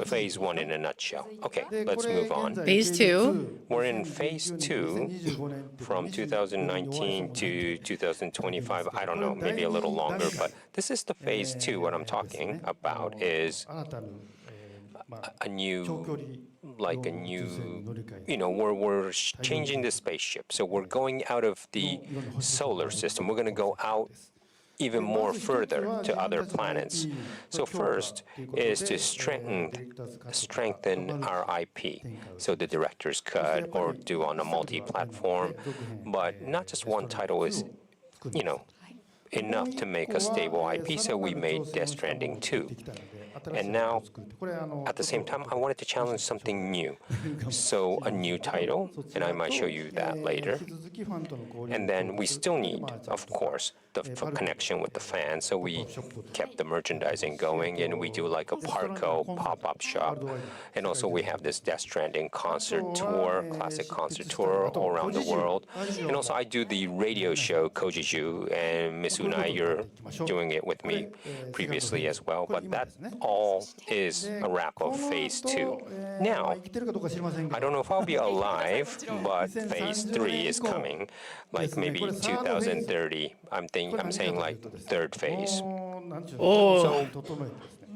phase one in a nutshell. Okay, let's move on. Phase 2. We're in phase 2 from 2019 to 2025. I don't know, maybe a little longer, but this is the phase 2. What I'm talking about is a new, we're changing the spaceship. So we're going out of the solar system. We're going to go out even more further to other planets. So first is to strengthen our IP, so the director's cut or do on a multi-platform. But not just one title is, enough to make a stable IP, so we made Death Stranding 2. And now, at the same time, I wanted to challenge something new. So a new title, and I might show you that later. And then we still need, of course, the connection with the fans. So we kept the merchandising going, and we do like a Parco pop-up shop. And also we have this Death Stranding concert tour, classic concert tour all around the world. And also I do the radio show Kojumbo, and Miss Unai, you're doing it with me previously as well. But that all is a wrap of phase 2. Now, I don't know if I'll be alive, but phase 3 is coming, like maybe 2030. I'm saying like third phase. So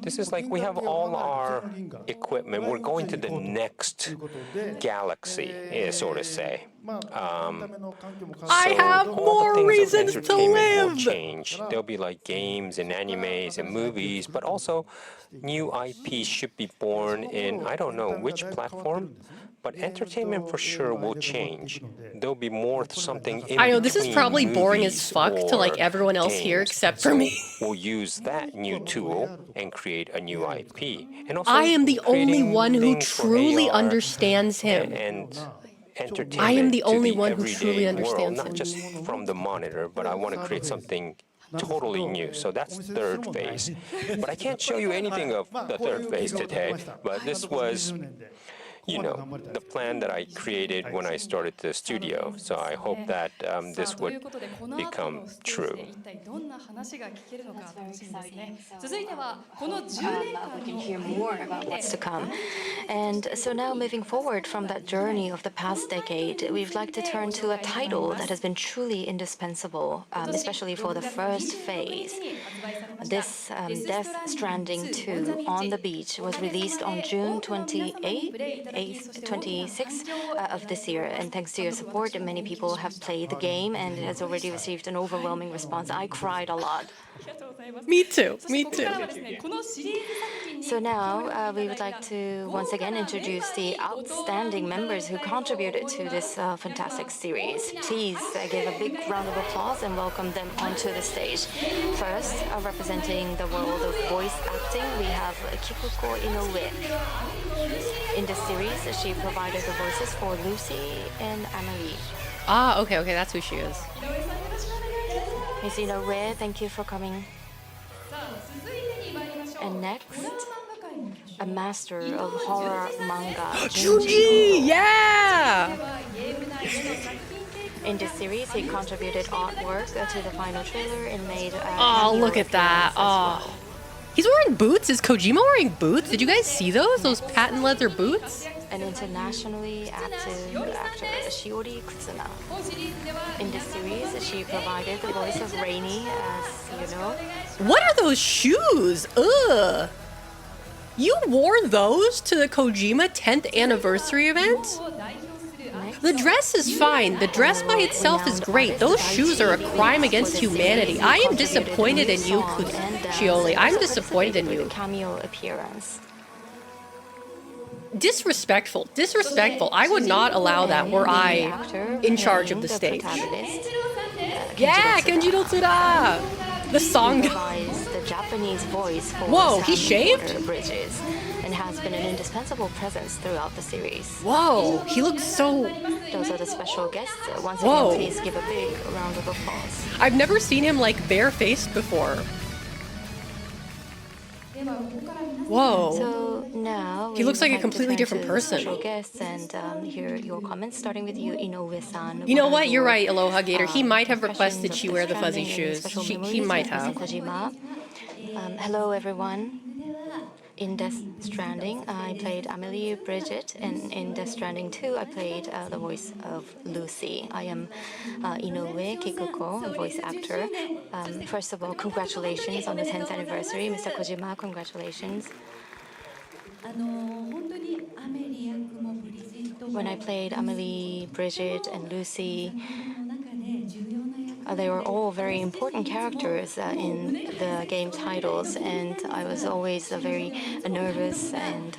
this is like we have all our equipment. We're going to the next galaxy, so to say. I have more reasons to Entertainment will live. change. There'll be like games and animes and movies, but also new IPs should be born in I don't know which platform. But entertainment for sure will change. There'll be more something in I know this is between probably boring as movies fuck to like or everyone else here games. except for So me. we'll use that new tool and create a new IP. And also I am the only creating one who things for truly AR understands him. and entertainment I am the to only the one who everyday truly world, understands not him. just from the monitor, but I want to create something totally new. So that's third phase. But I can't show you anything of the third phase today. But this was, you know, the plan that I created when I started the studio. So I hope that this would become true. We can hear more about what's to come. And so now moving forward from that journey of the past decade, we'd like to turn to a title that has been truly indispensable, especially for the first phase. This Death Stranding 2 on the Beach was released on June 26th of this year. And thanks to your support, many people have played the game and it has already received an overwhelming response. I cried a lot. Me too. Me too. So now we would like to once again introduce the outstanding members who contributed to this fantastic series. Please give a big round of applause and welcome them onto the stage. First, representing the world of voice acting, we have Kikuko Inoue. In this series, she provided the voices for Lucy and Amelie. Ah, okay, that's who she is. Miss Inoue, thank you for coming. And next, a master of horror manga, Junji, yeah! In this series, he contributed artwork to the final trailer and made Oh, look at that. Oh. He's wearing boots? Is Kojima wearing boots? Did you guys see those? Those patent leather boots? An internationally active actor, Shiori Kutsuna. In this series, she provided the voice of Rainy, as you know. What are those shoes? Ugh. You wore those to the Kojima 10th anniversary event? The dress is fine. The dress by itself is great. Those shoes are a crime against humanity. I am disappointed in you, Shioli. I'm disappointed in you. Cameo appearance. Disrespectful. Disrespectful. I would not allow that were I in charge of the stage. Yeah, Kenjiro Tsura! The song. The Japanese voice for Whoa, he shaved? Bridges, and has been an indispensable presence throughout the series. Whoa, he looks so... Those are the special guests. Once Whoa. again, please give a big round of applause. I've never seen him like barefaced before. Whoa. So now He looks like a to completely turn different to person. Special guests and hear your comments, starting with you, Inoue-san. You know are what? You're your, right, Aloha Gator. He might have impressions requested of she Death wear the fuzzy Stranding and shoes. special He memories might with have. Mr. Kojima. Hello, everyone. In Death Stranding, I played Amelie Bridget, and in Death Stranding 2, I played the voice of Lucy. I am Inoue Kikuko, a voice actor. First of all, congratulations on the 10th anniversary. Mr. Kojima, congratulations. When I played Amelie, Bridget, and Lucy, they were all very important characters in the game titles, and I was always very nervous and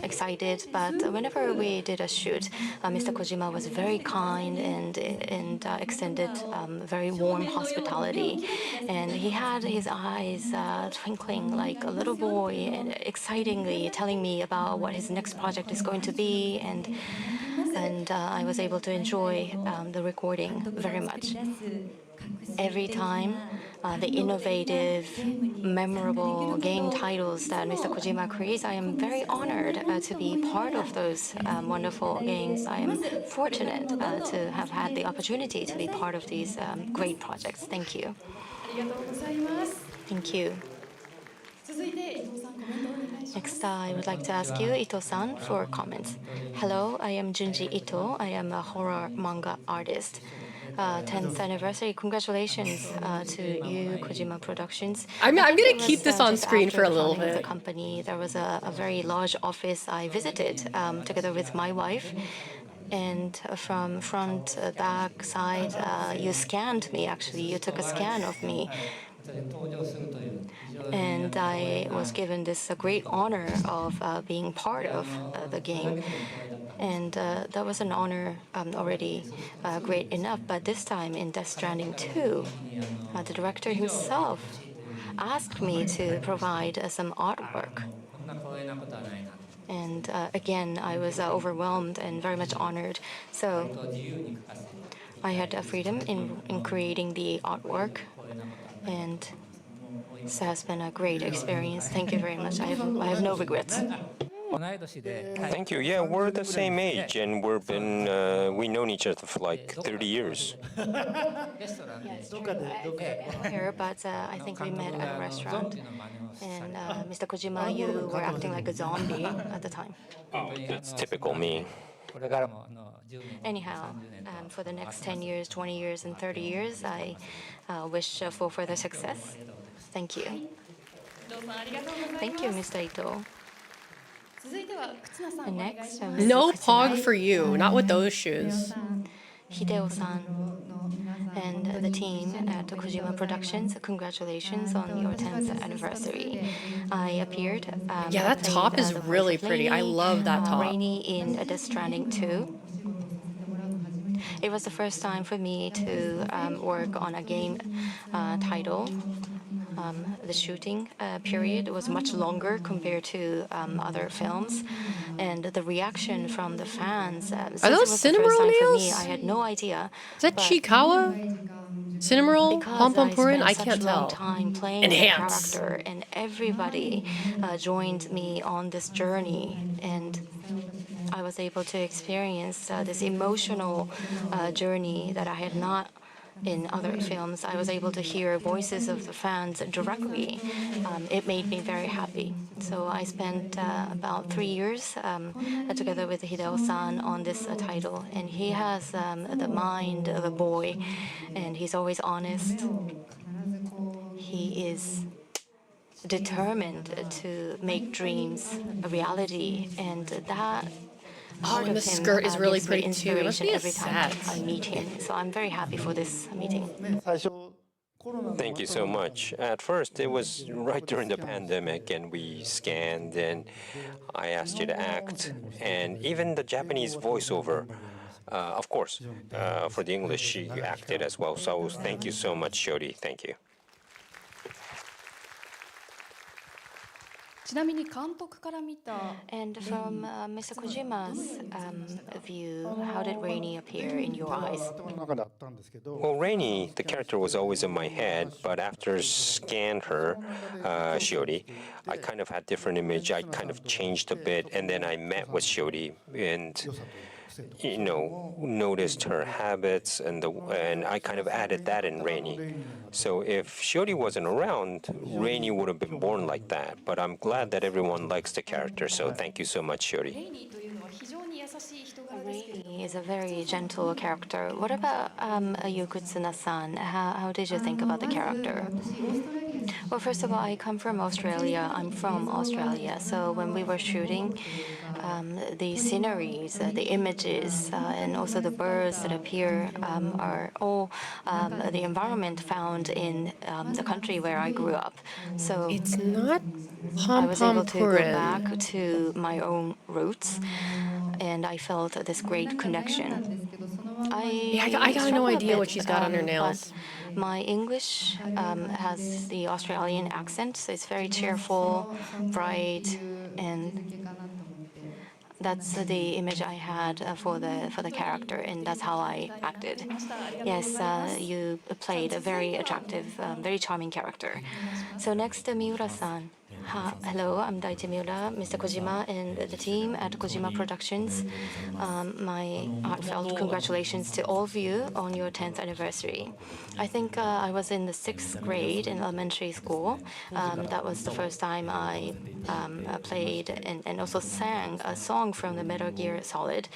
excited. But whenever we did a shoot, Mr. Kojima was very kind and extended very warm hospitality, and he had his eyes twinkling like a little boy, and excitingly telling me about what his next project is going to be, and I was able to enjoy the recording very much. Every time, the innovative, memorable game titles that Mr. Kojima creates, I am very honored to be part of those wonderful games. I am fortunate to have had the opportunity to be part of these great projects. Thank you. ありがとうございます。 Thank you. 続いて伊藤さんコメントお願いします。 Next, I would like to ask you, Ito-san, for comments. Hello, I am Junji Ito. I am a horror manga artist. 10th anniversary. Congratulations to you, Kojima Productions. I'm I going think to it keep was, this on just screen after for a the little founding of bit. The company, there was a very large office I visited together with my wife. And from front, back, side, you scanned me, actually. You took a scan of me. And I was given this great honor of being part of the game. And that was an honor already great enough. But this time in Death Stranding 2, the director himself asked me to provide some artwork. And again, I was overwhelmed and very much honored. So I had freedom in creating the artwork. And this has been a great experience. Thank you very much. I have no regrets. Thank you. Yeah, we're the same age, and we've known each other for like 30 years. Here, but I think we met at a restaurant. And Mr. Kojima, you were acting like a zombie at the time. Oh, that's typical me. Anyhow, for the next 10 years, 20 years, and 30 years, I wish for further success. Thank you. 伊藤さんありがとうございます。 Thank you, Mr. Ito. 続いては忽那さんお願い Next, します。 No pog for you, not with those shoes. Hideo-san and the team at Kojima Productions, congratulations on your 10th anniversary. I appeared. Yeah, that played, top is the voice really of pretty. I love that top. Rainy in Death Stranding 2. It was the first time for me to work on a game title. The shooting period was much longer compared to other films, and the reaction from the fans. Since those it was the first Cinnamoroll time for me, nails? I had no idea. Is that but Chikawa? Cinnamoroll? because Pom Pom I Purin? spent I such can't a long tell. time playing Enhance. the character, and everybody joined me on this journey, and I was able to experience this emotional journey that I had not in other films. I was able to hear voices of the fans directly. It made me very happy. So I spent about 3 years together with Hideo-san on this title, and he has the mind of a boy, and he's always honest. He is determined to make dreams a reality, and that part and of the him skirt is really gives me pretty too. It must inspiration be a every time set. I meet him. So I'm very happy for this meeting. Thank you so much. At first, it was right during the pandemic, and we scanned, and I asked you to act, and even the Japanese voiceover. Of course, for the English, you acted as well. So thank you so much, Shodi. Thank you. ちなみに監督から見た And from Mr. Kojima's view, how did Rainy appear in your eyes? Well, Rainy, the character was always in my head, but after scanned her, Shiori, I kind of had different image. I kind of changed a bit, and then I met with Shiori and noticed her habits, and I kind of added that in Rainy. So if Shiori wasn't around, Rainy would have been born like that. But I'm glad that everyone likes the character. So thank you so much, Shiori. レイニーというのは非常に優しい人柄です He is a very gentle character. What about you, Kutsuna-san? How did you think about the character? Well, first of all, I come from Australia. I'm from Australia. So when we were shooting, the sceneries, the images, and also the birds that appear are all the environment found in the country where I grew up. So It's not I Pom was Pom able to go Purin. back to my own roots, and I felt this great connection. Yeah, I got no struggle a idea what bit, she's got on her but nails. my English has the Australian accent, so it's very cheerful, bright, and that's the image I had for the character, and that's how I acted. Yes, you played a very attractive, very charming character. So next, Miura-san. Hello, I'm Daichi Miura, Mr. Kojima, and the team at Kojima Productions. My heartfelt congratulations to all of you on your 10th anniversary. I think I was in the 6th grade in elementary school. That was the first time I played and also sang a song from the Metal Gear Solid.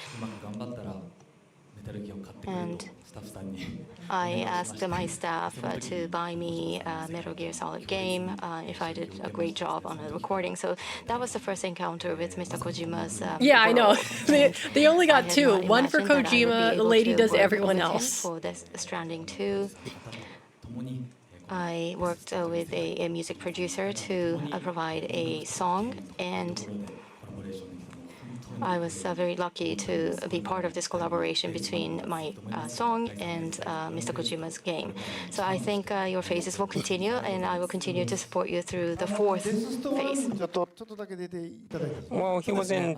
And I asked my staff to buy me a Metal Gear Solid game if I did a great job on the recording. So that was the first encounter with Mr. Kojima's Yeah, I know. world. They only I got had two. not One for imagined that I would be Kojima, the able lady to does work everyone with him else. for this Stranding 2. I worked with a music producer to provide a song, and I was very lucky to be part of this collaboration between my song and Mr. Kojima's game. So I think your phases will continue, and I will continue to support you through the fourth phase. Well, he was in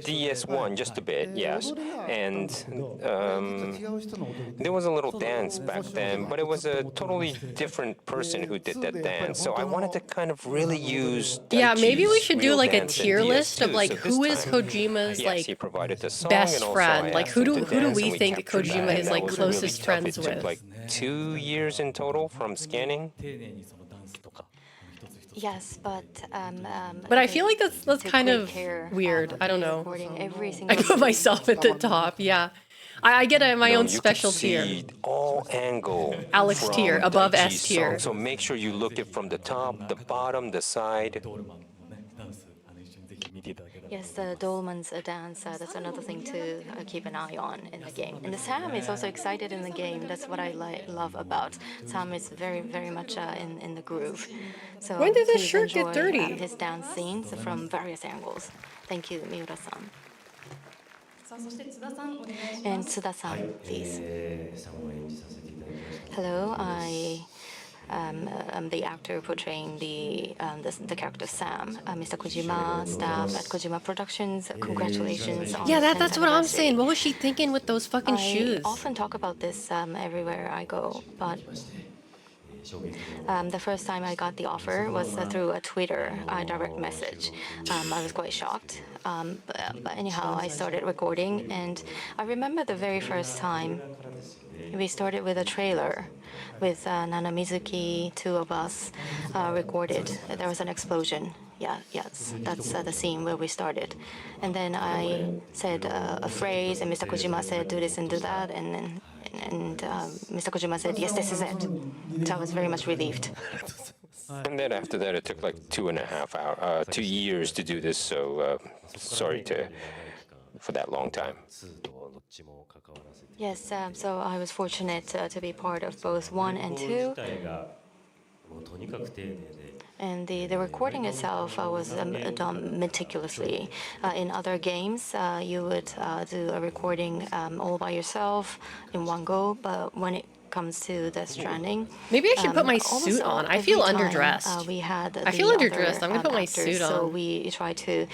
DS1 just a bit, yes. And there was a little dance back then, but it was a totally different person who did that dance. So I wanted to kind of really use Yeah, maybe we Daichi's should do real like a dance in tier list of DS2. like So this who is time, Kojima's yes, he like provided the song, best and also friend. I Like asked who him do to who do dance, we and we think captured that, Kojima and is that like was really closest tough. friends It took with? like 2 years in total from scanning. Yes, but But I feel like that's took kind great of care weird. I don't in know. recording every I single put move. myself at the top. Yeah, I get my No, own you could special tier. see all angle Alex tier, from above S Daichi's tier. song. So make sure you look it from the top, the bottom, the side. Yes, the Dolman's dance, that's another thing to keep an eye on in the game. And Sam is also excited in the game. That's what I love about Sam. Is very, very much in the groove. So When did this please shirt get enjoy dirty? his dance scenes from various angles. Thank you, Miura-san. さあそして津田さんお願いします。 And Tsuda-san, please. Hello, I'm the actor portraying the character Sam. Mr. Kojima, staff at Kojima Productions, congratulations on Yeah, the 10th that's what I'm anniversary. saying. What was she thinking with those fucking I shoes? often talk about this everywhere I go, but the first time I got the offer was through a Twitter direct message. I was quite shocked. But anyhow, I started recording, and I remember the very first time we started with a trailer with Nana Mizuki, two of us recorded. There was an explosion. Yes, that's the scene where we started. And then I said a phrase, and Mr. Kojima said, do this and do that, and Mr. Kojima said, yes, this is it. So I was very much relieved. And then after that, it took like 2 years to do this. So sorry for that long time. Yes, so I was fortunate to be part of both 1 and 2. And the recording itself was done meticulously. In other games, you would do a recording all by yourself in one go, but when it comes to the Stranding, Maybe I should put my almost suit on. I every feel time, underdressed. we had I feel the underdressed. other, I'm gonna put my actors, suit so on. we try to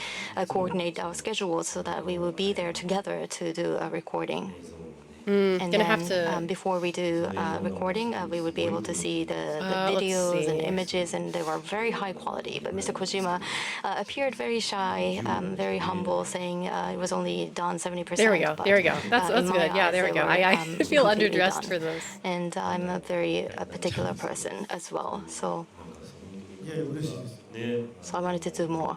coordinate our schedules so that we will be there together to do a recording. And Gonna then have to. before we do recording, we would be able to see the Let's videos and see. images, and they were very high quality. But Mr. Kojima appeared very shy, very humble, saying it was only done 70%. There we go. but, There we go. That's in my good. Yeah, eyes, there we they go. were, I feel completely underdressed done. for this. And I'm a very particular person as well. So I wanted to do more.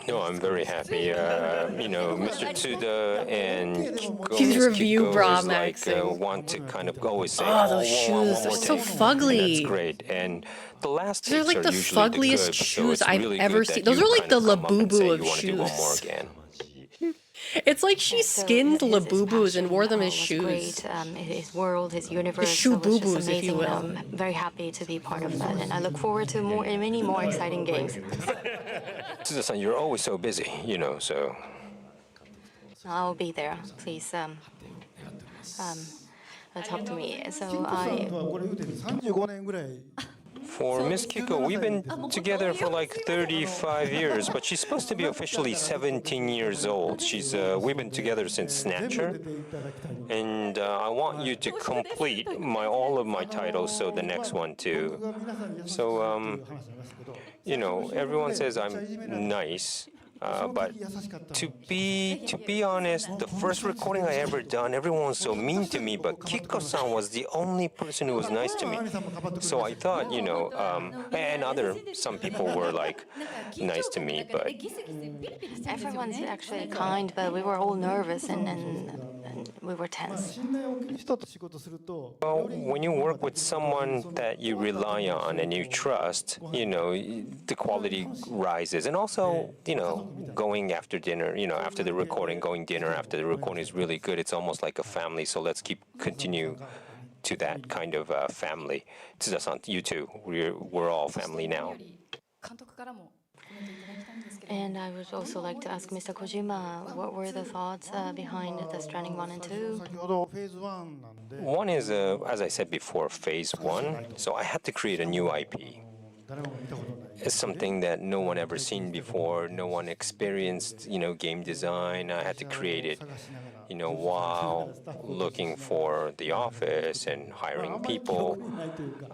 No, I'm very happy. Mr. Tsuda and Kiko, These Miss review Kiko bra is like maxing. want to kind of always say, Oh, "Oh, those shoes, they're more so take." And that's fugly. great. And the last They're takes like are the usually the fuggliest good, so shoes it's I've really ever good seen. that Those you are like kind the of come up and Labubu say of you want to do one more shoes. again. It's like she So skinned his Labubus and wore them as passion, shoes. Was great. His world, his universe shoe was just boo-boos, if you amazing. will. I'm very happy to be part of that, and I look forward to many more exciting games. Tsuda-san, you're always so busy, so. I'll be there. Please talk to me. So For Miss Kiko, we've been together for like 35 years, but she's supposed to be officially 17 years old. We've been together since Snatcher, and I want you to complete all of my titles, so the next one too. So, everyone says I'm nice. But to be honest, the first recording I ever done, everyone was so mean to me. But Kiko-san was the only person who was nice to me. So I thought, and some people were like nice to me, but everyone's actually kind, but we were all nervous and we were tense. well, when you work with someone that you rely on and you trust, the quality rises, and also, going after dinner, after the recording, going dinner after the recording is really good. It's almost like a family. So let's continue to that kind of family. Tsuda-san, you too. We're all family now. And I would also like to ask Mr. Kojima, what were the thoughts behind the Stranding 1 and 2? One is, as I said before, phase 1. So I had to create a new IP. It's something that no one ever seen before. No one experienced, game design. I had to create it, while looking for the office and hiring people.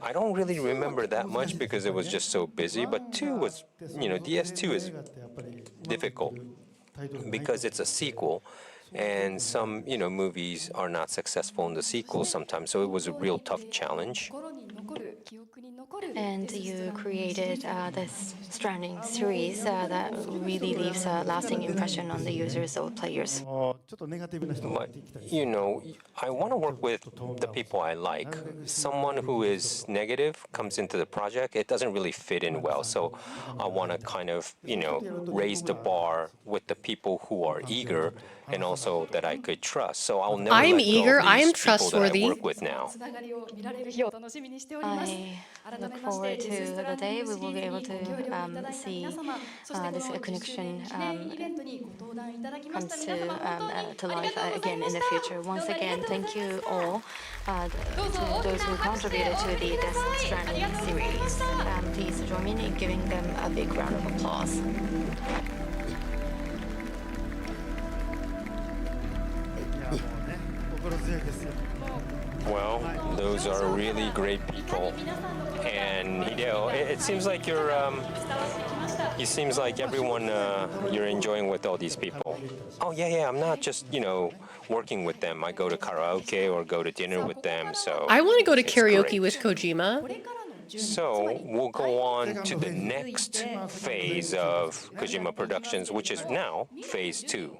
I don't really remember that much because it was just so busy. But 2 was, DS2 is difficult because it's a sequel. And some, movies are not successful in the sequel sometimes. So it was a real tough challenge. And you created this Stranding series that really leaves a lasting impression on the users or players. But, I want to work with the people I like. Someone who is negative comes into the project, it doesn't really fit in well. So I want to kind of, raise the bar with the people who are eager and also that I could trust. So I'll never I'm let go eager, of I am these people that I trustworthy. work with now. I look forward to the day we will be able to see this connection comes to life again in the future. Once again, thank you all to those who contributed to the Death Stranding series. Please join me in giving them a big round of applause. Well, those are really great people. And Hideo, it seems like it seems like everyone you're enjoying with all these people. Oh yeah, I'm not just, working with them. I go to karaoke or go to dinner with them, so I want to go to it's karaoke great. with Kojima. So we'll go on to the next phase of Kojima Productions, which is now phase 2.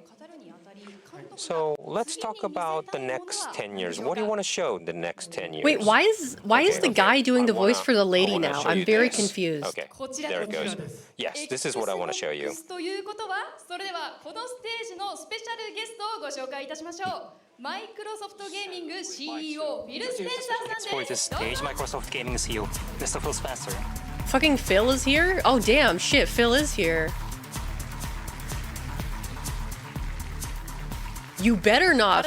So let's talk about the next 10 years. What do you want to show the next 10 years? Wait, why is the guy doing the voice for the lady now? I'm very confused. Okay, there it goes. Yes, this is what I want to show you. ということは、それではこのステージのスペシャルゲストをご紹介いたしましょう。マイクロソフトゲーミング CEO フィル・スペンサーさんです。 stage Microsoft Gaming CEO, Mr. Phil Spencer. Fucking Phil is here? Oh damn, shit, Phil is here. You better not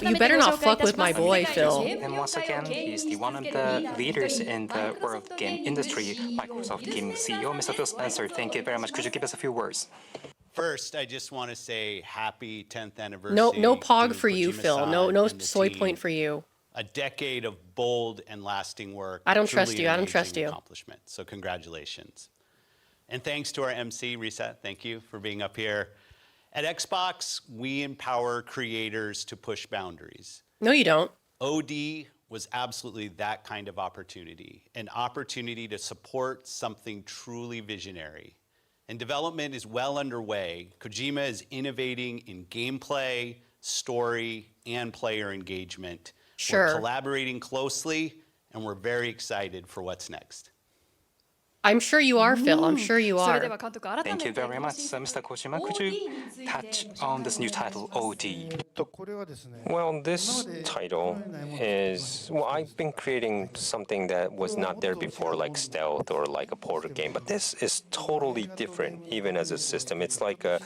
fuck with my boy, Phil. And once again, he's one of the leaders in the world game industry, Microsoft Gaming CEO, Mr. Phil Spencer. Thank you very much. Could you give us a few words? First, I just want to say happy 10th anniversary. No pog to for you, Phil. Kojima-san No and the soy team. point for you. A decade of bold and lasting work. I don't Truly trust you. I an don't trust amazing you. accomplishment. So congratulations. And thanks to our MC, Risa. Thank you for being up here. At Xbox, we empower creators to push boundaries. No, you don't. OD was absolutely that kind of opportunity, an opportunity to support something truly visionary. and development is well underway. Kojima is innovating in gameplay, story, and player engagement. Sure. We're collaborating closely, and we're very excited for what's next. I'm sure you are, Phil. I'm sure you それ are. では監督改めて Thank you very much. So, Mr. Kojima, could you touch on this new title, OD? これはですね Well, this title is, well, I've been creating something that was not there before, like stealth or like a portal game, but this is totally different, even as a system. It's like I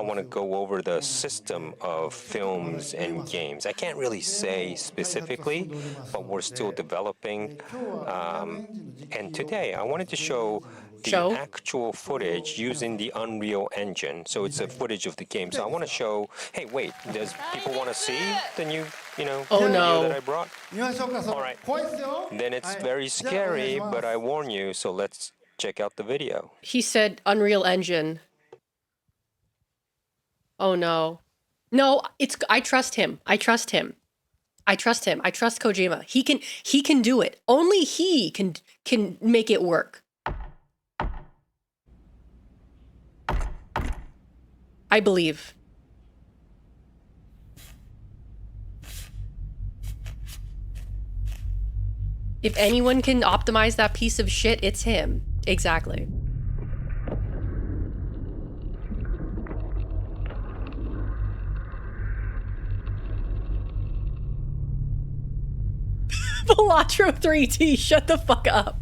want to go over the system of films and games. I can't really say specifically, but we're still developing. And today I wanted to show the actual footage using the Unreal Engine. So it's a footage of the game. So I want to show, hey, wait, does people want to see the new, Oh, video no. that I brought? All right. Then it's very scary, but I warn you, so let's check out the video. He said Unreal Engine. Oh no. No, I trust him. I trust him. I trust him. I trust Kojima. He can do it. Only he can make it work. I believe. If anyone can optimize that piece of shit, it's him. Exactly. Velatro 3D, shut the fuck up.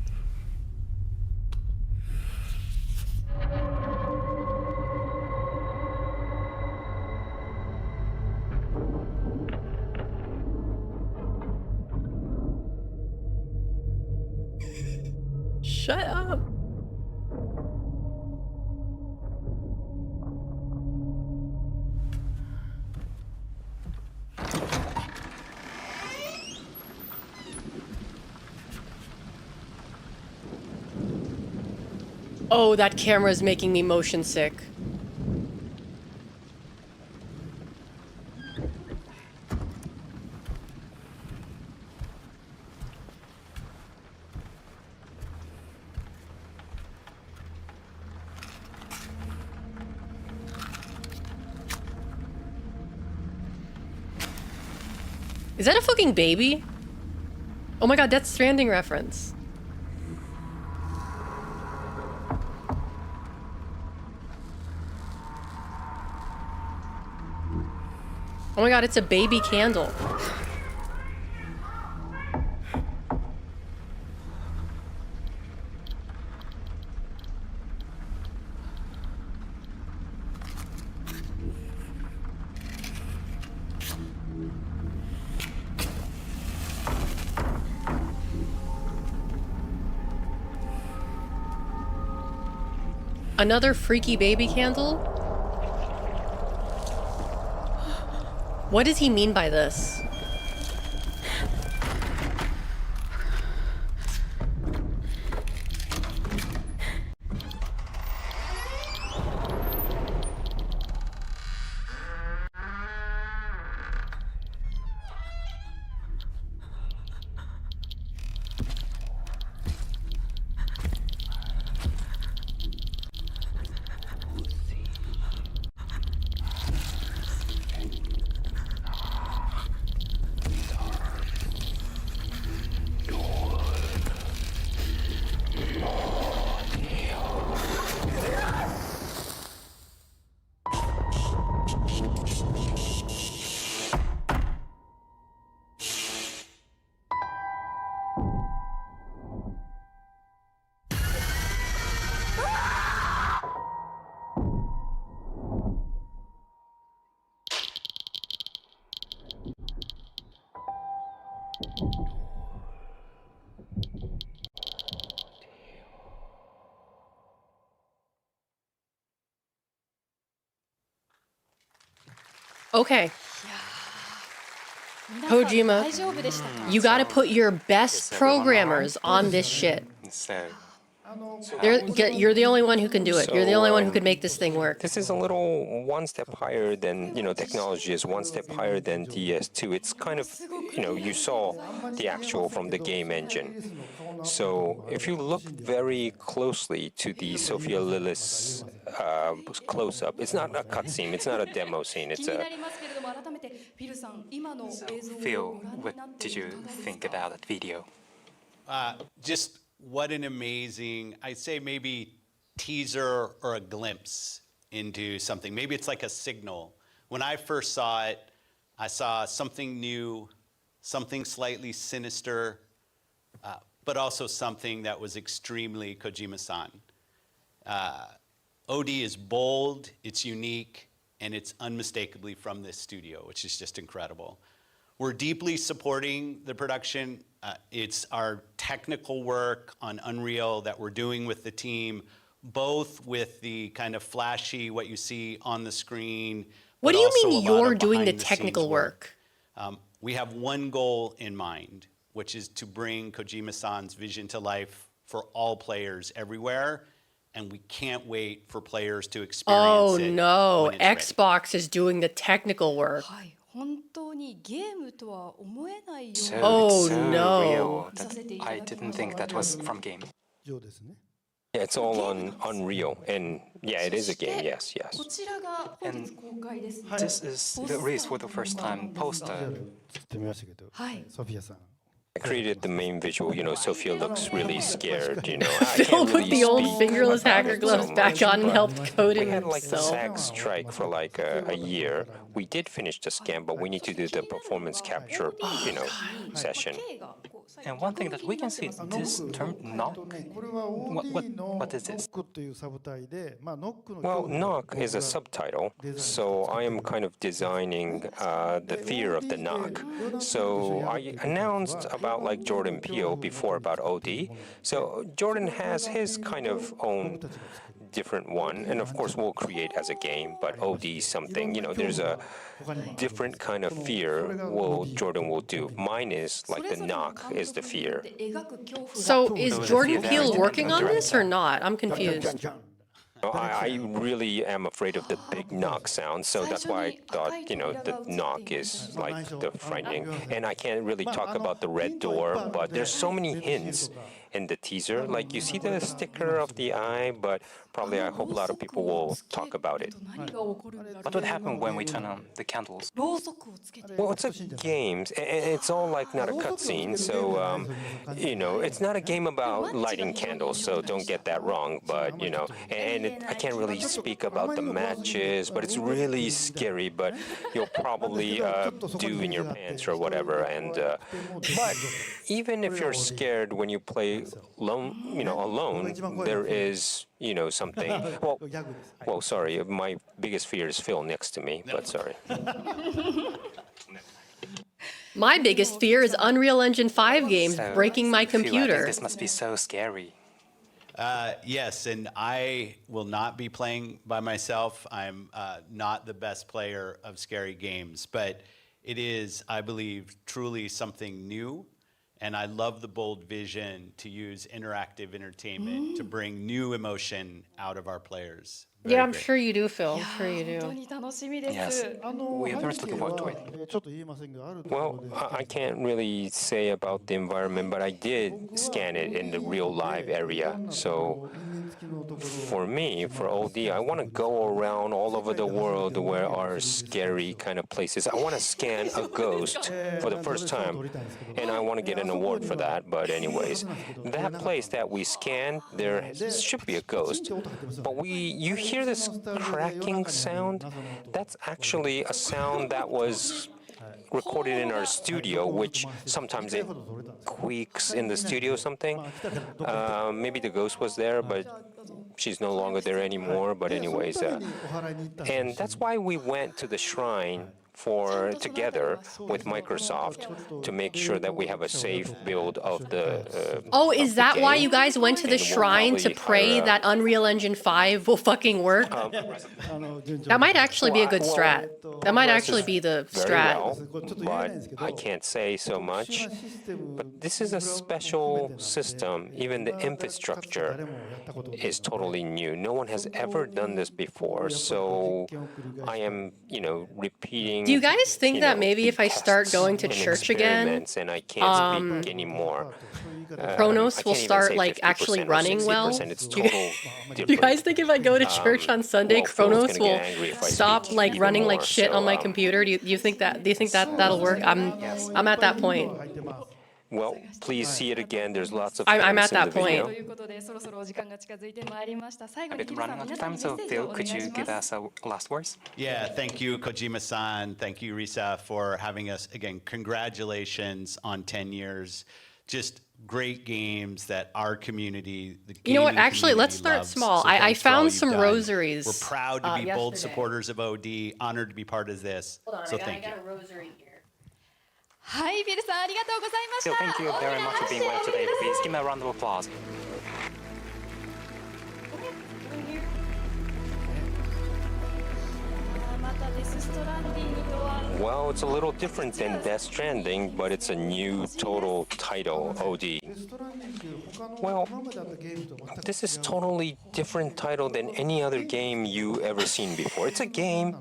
Shut up. Oh, that camera is making me motion sick. Is that a fucking baby? Oh my god, Death Stranding reference. Oh my god, it's a baby candle. Another freaky baby candle? What does he mean by this? Okay. Kojima, you gotta put your best programmers on this shit. So, You're the only one who can do it. You're the only one who could make this thing work. This is a little one step higher than, technology is one step higher than DS2. It's kind of, you saw the actual from the game engine. So if you look very closely to the Sophia Lillis close-up, it's not a cutscene, it's not a demo scene, it's a... Phil, what did you think about that video? Just what an amazing, I'd say maybe teaser or a glimpse into something. Maybe it's like a signal. When I first saw it, I saw something new, something slightly sinister, but also something that was extremely Kojima-san. OD is bold, it's unique, and it's unmistakably from this studio, which is just incredible. We're deeply supporting the production. It's our technical work on Unreal that we're doing with the team, both with the kind of flashy, what you see on the screen. What do you mean you're doing the technical work? We have one goal in mind, which is to bring Kojima-san's vision to life for all players everywhere. And we can't wait for players to experience it. Oh no, when it's Xbox is doing the technical work. So Oh, it's so no. real that I didn't think that was from game. Yeah, it's all on Unreal, and yeah, it is a game, yes. And this is released for the first time poster. I created the main visual, Sophia looks really scared, I Phil can't put really the old speak fingerless hacker gloves so back much, on and but helped code we had like the himself. SAG strike for like a year. We did finish the scan, but we need to do the performance capture, session. And one thing that we can see, this term knock, what is this? Well, knock is a subtitle, so I am kind of designing the fear of the knock. So I announced about like Jordan Peele before about OD. So Jordan has his kind of own different one, and of course we'll create as a game, but OD something, there's a different kind of fear Jordan will do. Mine is like the knock is the fear. So is Jordan Peele working on this or not? I'm confused. I really am afraid of the big knock sound, so that's why I thought, the knock is like the frightening. And I can't really talk about the red door, but there's so many hints in the teaser. Like you see the sticker of the eye, but probably I hope a lot of people will talk about it. What would happen when we turn on the candles? Well, it's a game, and it's all like not a cutscene, so, it's not a game about lighting candles, so don't get that wrong, but, I can't really speak about the matches, but it's really scary, but you'll probably do in your pants or whatever, and, but even if you're scared when you play alone, there is, something. Well, sorry, my biggest fear is Phil next to me, but sorry. My biggest fear is Unreal Engine 5 games So, breaking my Phil, I think computer. this must be so scary. Yes, and I will not be playing by myself. I'm not the best player of scary games, but it is, I believe, truly something new. And I love the bold vision to use interactive entertainment to bring new emotion out of our players. Very Yeah, I'm great. sure you do, Phil. I'm sure you do. Yes, we are very much looking forward to it. Well, I can't really say about the environment, but I did scan it in the real live area. So for me, for OD, I want to go around all over the world where are scary kind of places. I want to scan a ghost for the first time, and I want to get an award for that. But anyways, that place that we scanned, there should be a ghost. But you hear this cracking sound? That's actually a sound that was recorded in our studio, which sometimes it squeaks in the studio or something. Maybe the ghost was there, but she's no longer there anymore. But anyways, and that's why we went to the shrine together with Microsoft to make sure that we have a safe build of the. Oh, is that why you guys went to the And we'll shrine to probably pray hire a- that Unreal Engine 5 will fucking work? That might actually be a good strat. That might actually be the very strat. well, but I can't say so much. But this is a special system. Even the infrastructure is totally new. No one has ever done this before. So I am, repeating. Do you guys think that maybe if I start tests going to and church again, experiments, and I can't speak anymore. Chronos I will can't even start say like 50% actually or running well? 60%. It's Do you, total do you different. guys think if I go to church on Sunday, well, Phil's Chronos gonna will get angry if I stop speak like even running like more, shit so, on my computer? Do you think that? Do you think that that'll work? I'm at that point. Well, please see it again. There's lots of I'm hints at in the that point. video. ということで、そろそろお時間が近づいてまいりました。最後 A に bit ヒデさん、 running out 皆 of さん time, にメッ so セージを Phil, お願い could し you ま give す。 us last words? Yeah, thank you, Kojima-san. Thank you, Risa, for having us. Again, congratulations on 10 years. Just great games that our community, the You know what? gaming Actually, let's community start loves. small. So I thanks for all found you've some done. rosaries. We're proud to be bold yesterday. supporters of OD, honored to be part of this. Hold on, So I thank you. got a rosary here. はい、フィルさんありがとうございまし Phil, た。 thank you very much for being with today. Please give me a round of applause. Well, it's a little different than Death Stranding, but it's a new total title, OD. Well, this is totally different title than any other game you ever seen before. It's a game,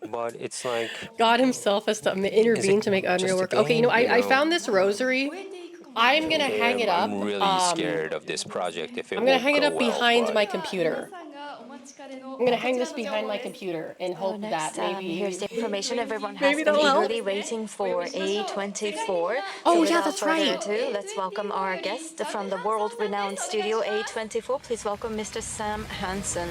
but it's like God himself has to intervene to make just Unreal a work. Okay, game, I found this rosary. I'm gonna hang it up. I'm really scared of this project if it I'm gonna won't hang it go up well, behind but- my computer. I'm gonna hang this behind my computer and hope that maybe. Here's the information everyone has Maybe been that'll help. eagerly waiting for, A24. Oh, So yeah, without that's further right. ado, let's welcome our guest from the world-renowned studio A24. Please welcome Mr. Sam Hansen.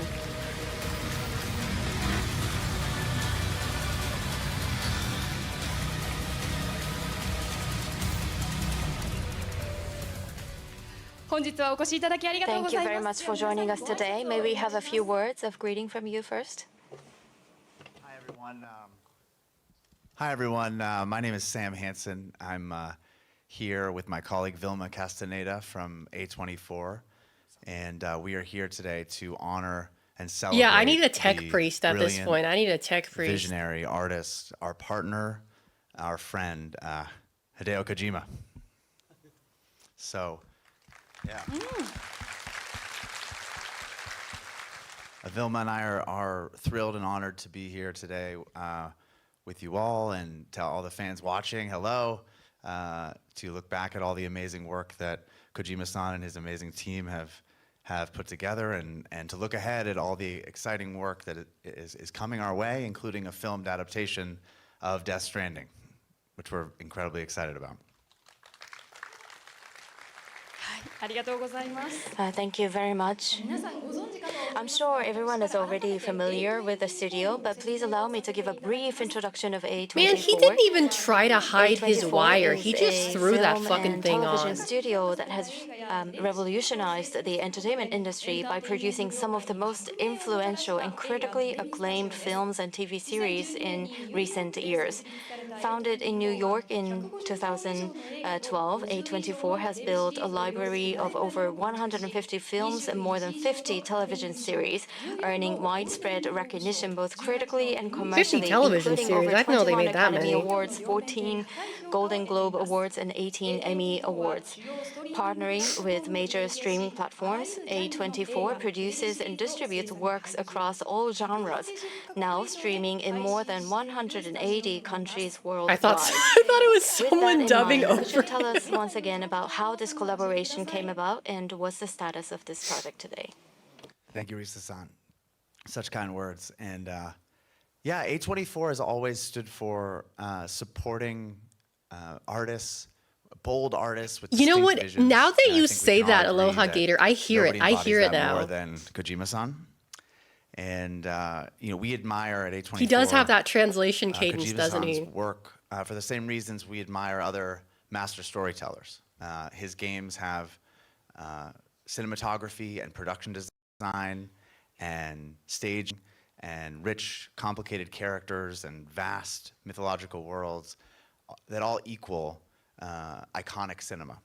Thank Thank you very much for joining us today. May we have a few words of greeting from you first? Hi, everyone. My name is Sam Hansen. I'm here with my colleague Vilma Castaneda from A24, and we are here today to honor and celebrate. Yeah, I need a tech the priest at this brilliant, point. I need a tech priest. visionary artist, our partner, our friend, Hideo Kojima. So, yeah. Vilma and I are thrilled and honored to be here today with you all and tell all the fans watching hello, to look back at all the amazing work that Kojima-san and his amazing team have put together, and to look ahead at all the exciting work that is coming our way, including a filmed adaptation of Death Stranding, which we're incredibly excited about. Thank you very much. I'm sure everyone is already familiar with the studio, but please allow me to give a brief introduction of A24. Man, he didn't even try to hide his wire. He just threw that fucking thing television on. studio that has revolutionized the entertainment industry by producing some of the most influential and critically acclaimed films and TV series in recent years. Founded in New York in 2012, A24 has built a library of over 150 films and more than 50 television series, earning widespread recognition both critically and commercially, 50 television including series. over I didn't know they 21 made that Academy many. Awards, 14 Golden Globe Awards, and 18 Emmy Awards. Partnering with major streaming platforms, A24 produces and distributes works across all genres, now streaming in more than 180 countries worldwide. I thought it was someone dubbing Could over you tell us once again about how this collaboration came about and what's the status of this project today? Thank you, Risa-san. Such kind words. And yeah, A24 has always stood for supporting artists, bold artists with You know distinct what? visions. Now that And I you think we say can all that, agree Aloha that Gator, I hear it. nobody I hear embodies it that now. more than Kojima-san. And we admire at A24. He does have that translation cadence, doesn't Kojima-san's he? work for the same reasons we admire other master storytellers. His games have cinematography and production design and staging and rich, complicated characters and vast mythological worlds that all equal iconic cinema.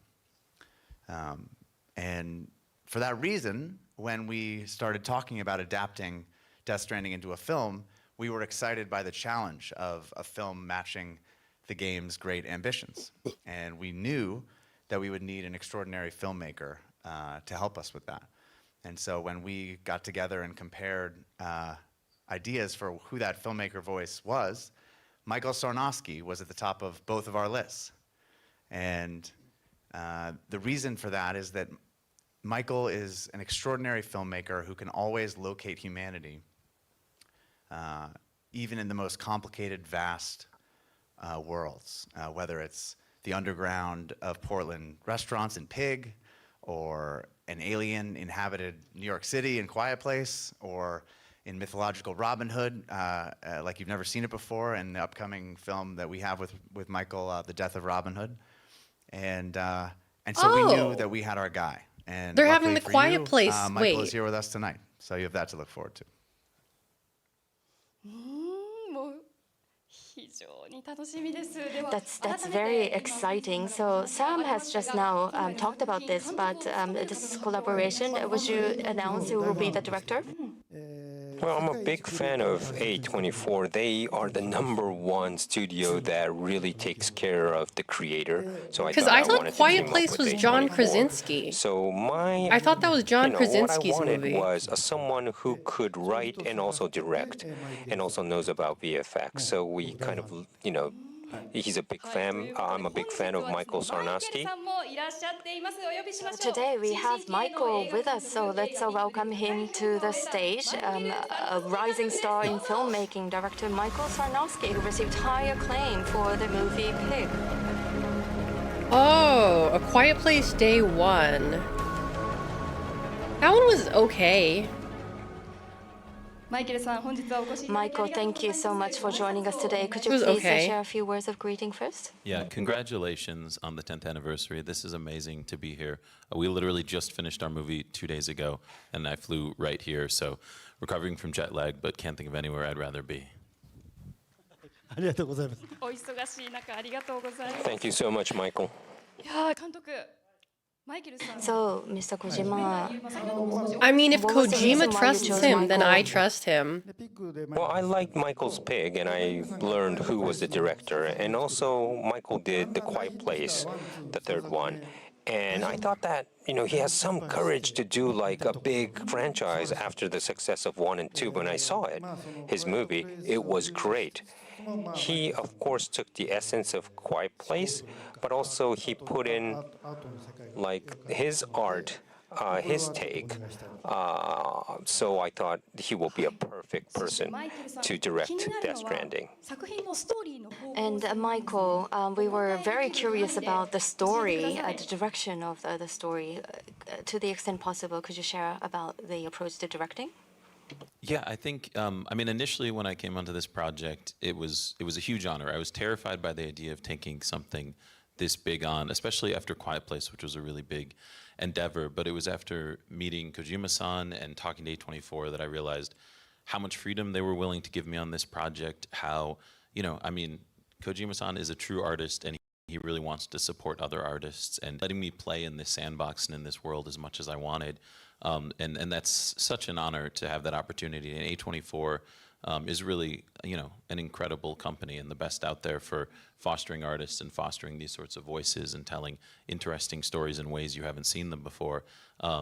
And for that reason, when we started talking about adapting Death Stranding into a film, we were excited by the challenge of a film matching the game's great ambitions. And we knew that we would need an extraordinary filmmaker to help us with that. And so when we got together and compared ideas for who that filmmaker voice was, Michael Sarnowski was at the top of both of our lists. And the reason for that is that Michael is an extraordinary filmmaker who can always locate humanity, even in the most complicated, vast worlds, whether it's the underground of Portland restaurants in Pig, or an alien inhabited New York City in Quiet Place, or in mythological Robin Hood, like you've never seen it before, in the upcoming film that we have with Michael, The Death of Robin Hood. And so we knew that we had our guy. And they're having luckily the for Quiet you, Place. Michael is here with us tonight, so you have that to look forward to. もう非常に楽しみです。では That's very exciting. So Sam has just now talked about this, but this collaboration, would you announce who will be the director? Well, I'm a big fan of A24. They are the #1 studio that really takes care of the creator. So Because I I thought wanted to Quiet team up Place with was John A24. Krasinski. So I thought that was John what I Krasinski's wanted movie. was someone who could write and also direct, and also knows about VFX. So we kind of, he's a big fan. I'm a big fan of Michael Sarnowski. さんもいらっしゃっています。お呼びしましょう。 Today we have Michael with us, so let's welcome him to the stage. A rising star in filmmaking, director Michael Sarnowski, who received high acclaim for the movie Pig. Oh, A Quiet Place Day 1. That one was okay. Michael, thank you so much for joining us today. Could you It was please okay. share a few words of greeting first? Yeah, congratulations on the 10th anniversary. This is amazing to be here. We literally just finished our movie 2 days ago, and I flew right here, so recovering from jet lag, but can't think of anywhere I'd rather be. お忙しい中ありがとうございます。 Thank you so much, Michael. いやー監督、マイケルさん。 So, Mr. Kojima, I mean, if What was the reason Kojima why you trusts chose him, then I Michael? trust him. Well, I liked Michael's Pig, and I learned who was the director. And also, Michael did The Quiet Place, the third one. And I thought that, he has some courage to do like a big franchise after the success of 1 and 2. When I saw it, his movie, it was great. He, of course, took the essence of Quiet Place, but also he put in like his art, his take. So I thought he will be a perfect person to direct Death Stranding. 作品のストーリーの方向 and Michael, we were very curious about the story, the direction of the story. To the extent possible, could you share about the approach to directing? Yeah, I think, initially when I came onto this project, it was a huge honor. I was terrified by the idea of taking something this big on, especially after Quiet Place, which was a really big endeavor. But it was after meeting Kojima-san and talking to A24 that I realized how much freedom they were willing to give me on this project, how, Kojima-san is a true artist, and he really wants to support other artists, and letting me play in this sandbox and in this world as much as I wanted. And that's such an honor to have that opportunity. And A24 is really, an incredible company and the best out there for fostering artists and fostering these sorts of voices and telling interesting stories in ways you haven't seen them before.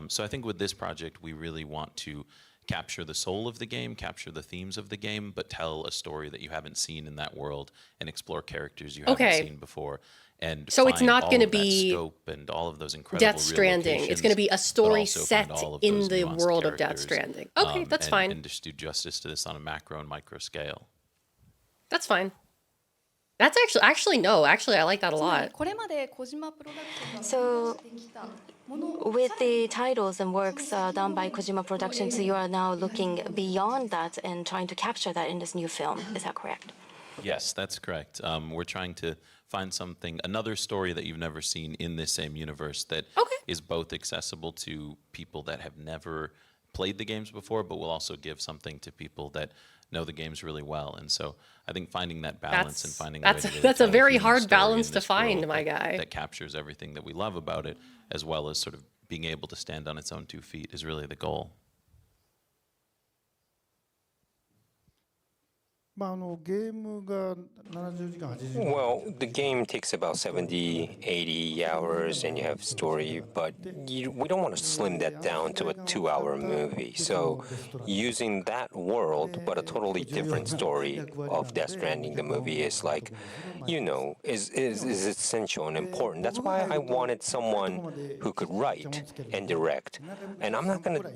So I think with this project, we really want to capture the soul of the game, capture the themes of the game, but tell a story that you haven't seen in that world and explore characters you haven't seen before. And so it's not going to be scope and all of those incredible Death Stranding. It's going to be a story set in the world of Death Stranding. Okay, that's fine. And just do justice to this on a macro and micro scale. That's fine. That's actually no. Actually, I like that a lot. これまで小島プロダクションが So, できたもの with the titles and works done by Kojima Productions, you are now looking beyond that and trying to capture that in this new film. Is that correct? Yes, that's correct. We're trying to find another story that you've never seen in this same universe that is both accessible to people that have never played the games before, but we'll also give something to people that know the games really well. And so I think finding that balance and finding a way to really that's a tell very human hard story balance in to this find, world my guy. that captures everything that we love about it, as well as sort of being able to stand on its own 2 feet is really the goal. ゲームが70時間、80時間。 Well, the game takes about 70, 80 hours, and you have story, but we don't want to slim that down to a 2-hour movie. So using that world, but a totally different story of Death Stranding, the movie is like, is essential and important. That's why I wanted someone who could write and direct. And I'm not going to,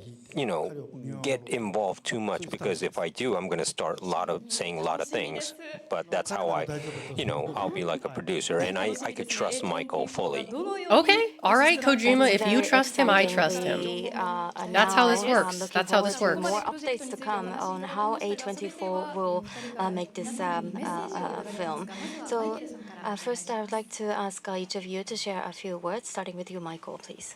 get involved too much, because if I do, I'm going to start saying a lot of things. But that's how I'll be like a producer, and I could trust Michael fully. Okay, all right, Kojima. It's If you very trust him, I trust excitingly, him. That's how this now works. I'm looking That's how this forward to works. more updates to come on how A24 will make this film. So first, I would like to ask each of you to share a few words, starting with you, Michael, please.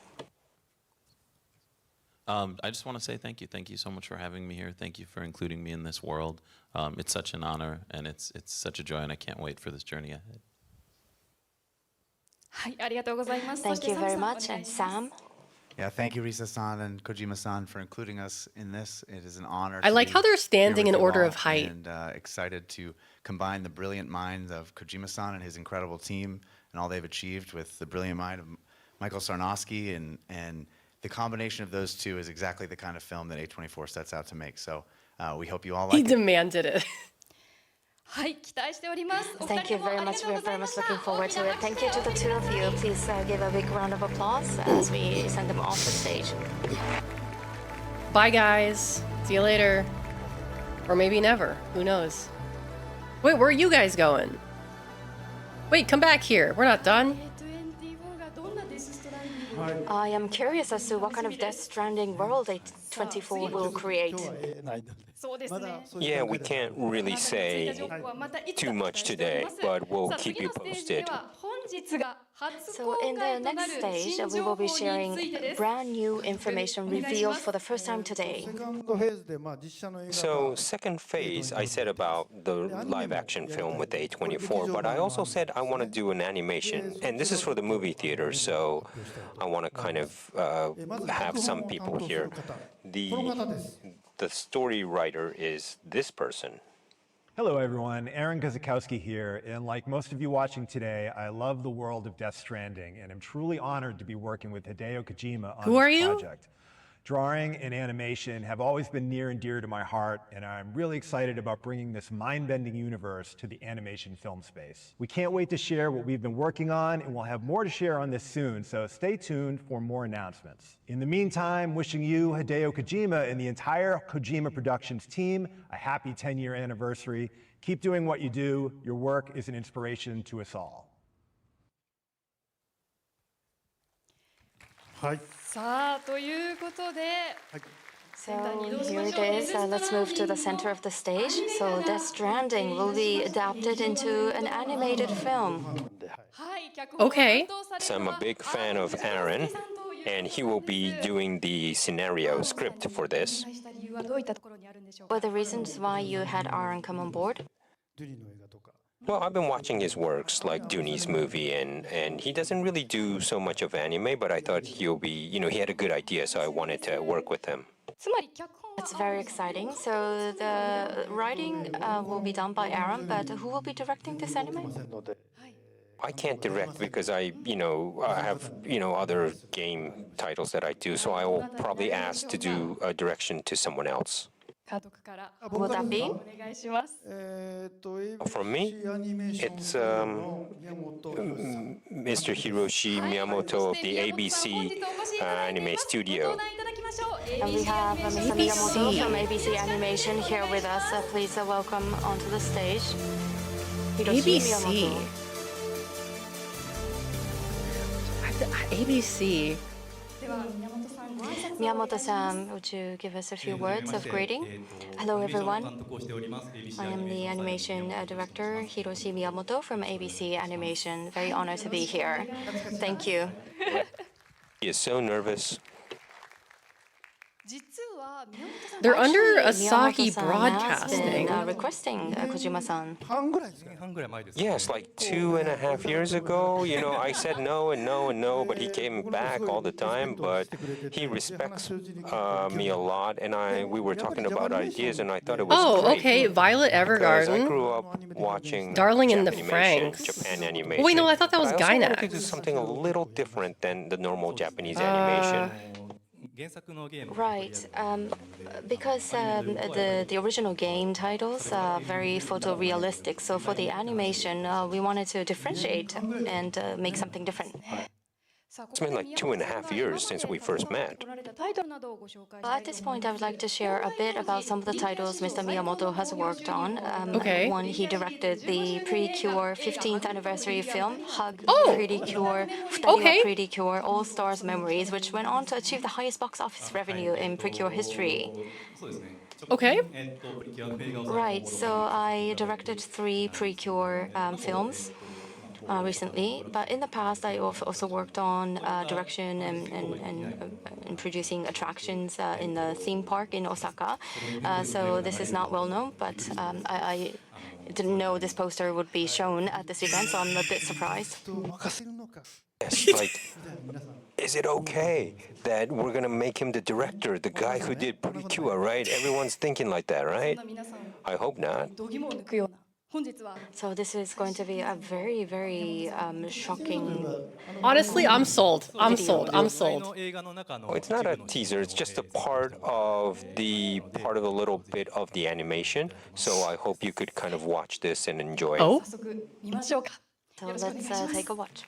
I just want to say thank you. Thank you so much for having me here. Thank you for including me in this world. It's such an honor, and it's such a joy, and I can't wait for this journey ahead. Thank you very much. And Sam? Yeah, thank you, Risa-san and Kojima-san, for including us in this. It is an honor. I like how they're standing in order of height. And excited to combine the brilliant minds of Kojima-san and his incredible team and all they've achieved with the brilliant mind of Michael Sarnowski, and the combination of those two is exactly the kind of film that A24 sets out to make. So we hope you all like He it. demanded it. Thank you very much. We're very much looking forward to it. Thank you to the two of you. Please give a big round of applause as we send them off the stage. Bye, guys. See you later. Or maybe never. Who knows? Wait, where are you guys going? Wait, come back here. We're not done. I am curious as to what kind of Death Stranding world A24 will create. Yeah, we can't really say too much today, but we'll keep you posted. So in the next stage, we will be sharing brand new information revealed for the first time today. So second phase, I said about the live action film with A24, but I also said I want to do an animation. And this is for the movie theater, so I want to kind of have some people here. The story writer is this person. Hello, everyone. Aaron Guzikowski here. And like most of you watching today, I love the world of Death Stranding, and I'm truly honored to be working with Hideo Kojima on this project. Drawing and animation have always been near and dear to my heart, and I'm really excited about bringing this mind-bending universe to the animation film space. We can't wait to share what we've been working on, and we'll have more to share on this soon, so stay tuned for more announcements. In the meantime, wishing you, Hideo Kojima, and the entire Kojima Productions team a happy 10-year anniversary. Keep doing what you do. Your work is an inspiration to us all. So here it is. Let's move to the center of the stage. So Death Stranding will be adapted into an animated film. Okay. So I'm a big fan of Aaron, and he will be doing the scenario script for this. What are the reasons why you had Aaron come on board? Well, I've been watching his works, like Dooney's movie, and he doesn't really do so much of anime, but I thought he'll be, he had a good idea, so I wanted to work with him. That's very exciting. So the writing will be done by Aaron, but who will be directing this anime? I can't direct because I have, other game titles that I do, so I will probably ask to do a direction to someone else. Will that be? From me, it's Mr. Hiroshi Miyamoto of the ABC Anime Studio. And we have Mr. Miyamoto from ABC Animation here with us. Please welcome onto the stage. Hiroshi ABC. ABC. Miyamoto-san, would you give us a few words of greeting? Hello, everyone. I am the animation director, Hiroshi Miyamoto from ABC Animation. Very honored to be here. Thank you. He is so nervous. They're under Actually, Asahi Broadcasting. Miyamoto-san has been requesting Kojima-san. Yes, like 2.5 years ago, you know, I said no and no and no, but he came back all the time. But he respects me a lot, and we were talking about ideas, and I thought it was great. Okay, Violet Because I Evergarden. grew up watching Darling in the Japanimation, Franxx. Japan animation. Wait, no, I thought that was but I also wanted to do Gainax. something a little different than the normal Japanese animation. Right, because the original game titles are very photorealistic, so for the animation, we wanted to differentiate and make something different. It's been like 2.5 years since we first met. At this point, I would like to share a bit about some of the titles Mr. Miyamoto has worked on. Okay. One, he directed the Pretty-Cure 15th anniversary film, Hug, Pretty-Cure, Futari wa Pretty-Cure, All Stars Memories, which went on to achieve the highest box office revenue in Pretty-Cure history. Okay. Right, so I directed 3 Pretty-Cure films. Recently, but in the past I also worked on direction and producing attractions in the theme park in Osaka. So this is not well known, but I didn't know this poster would be shown at this event, so I'm a bit surprised. Yes, like, is it okay that we're gonna make him the director, the guy who did Pretty-Cure, right? Everyone's thinking like that, right? I hope not. So this is going to be a very, very shocking. Honestly, I'm sold. I'm sold. I'm sold. Well, it's not a teaser. It's just a part of the little bit of the animation. So I hope you could kind of watch this and enjoy it. Oh. So let's take a watch.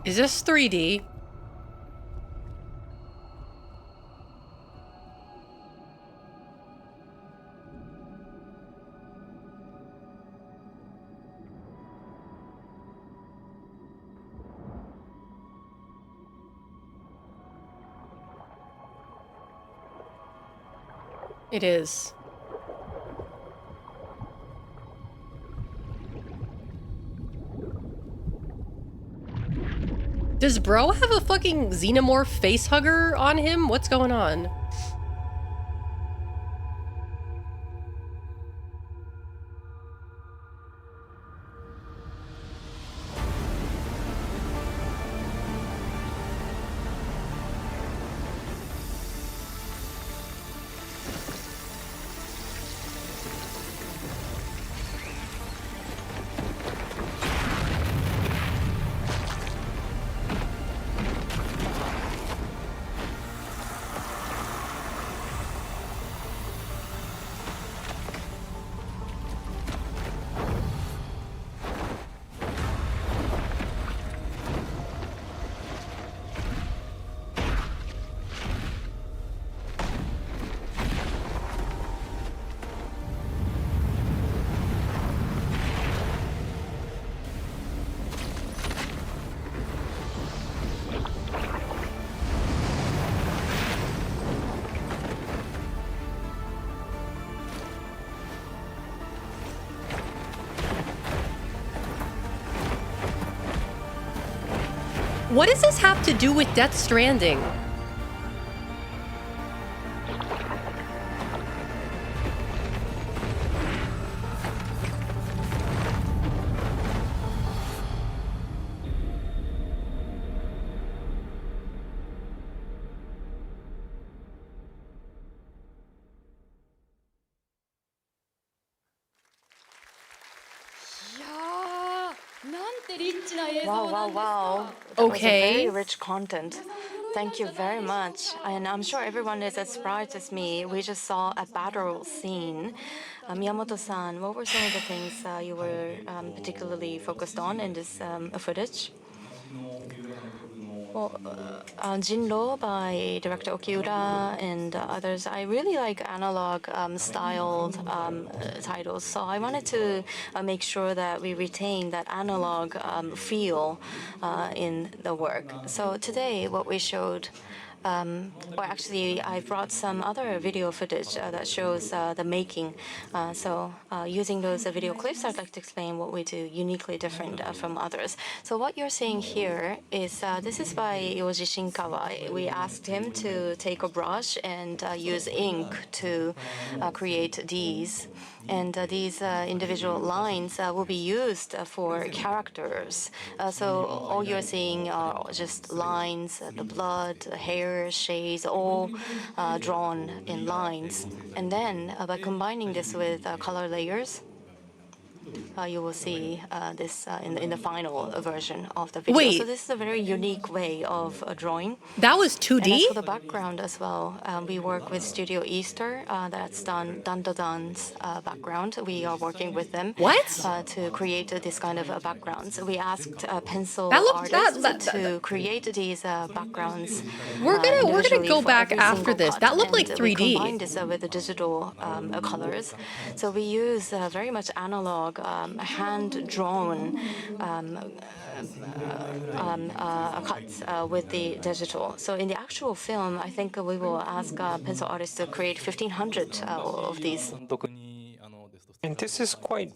Is this 3D? It is. Does bro have a fucking xenomorph face hugger on him? What's going on? What does this have to do with Death Stranding? Wow, wow, wow. That was a very rich content. Thank you very much. And I'm sure everyone is as surprised as me. We just saw a battle scene. Miyamoto-san, what were some of the things you were particularly focused on in this footage? Well, Jinro by director Okiura and others, I really like analog styled titles, so I wanted to make sure that we retain that analog feel in the work. So today what we showed or actually, I brought some other video footage that shows the making. Using those video clips, I'd like to explain what we do uniquely different from others. So what you're seeing here is this is by Yoji Shinkawa. We asked him to take a brush and use ink to create these. And these individual lines will be used for characters. So all you're seeing are just lines, the blood, the hair, shades, all drawn in lines. And then by combining this with color layers, you will see this in the final version of the video. Wait. So this is a very unique way of drawing. That was 2D? And as for the background as well, we work with Studio Easter. That's done Dan's background. We are working with them. What? To create this kind of backgrounds. We asked pencil artists to create these backgrounds. We're gonna go back after this. That looked like 3D. We combine this with the digital colors. So we use very much analog, hand-drawn cuts with the digital. So in the actual film, I think we will ask pencil artists to create 1,500 of these. And this is quite,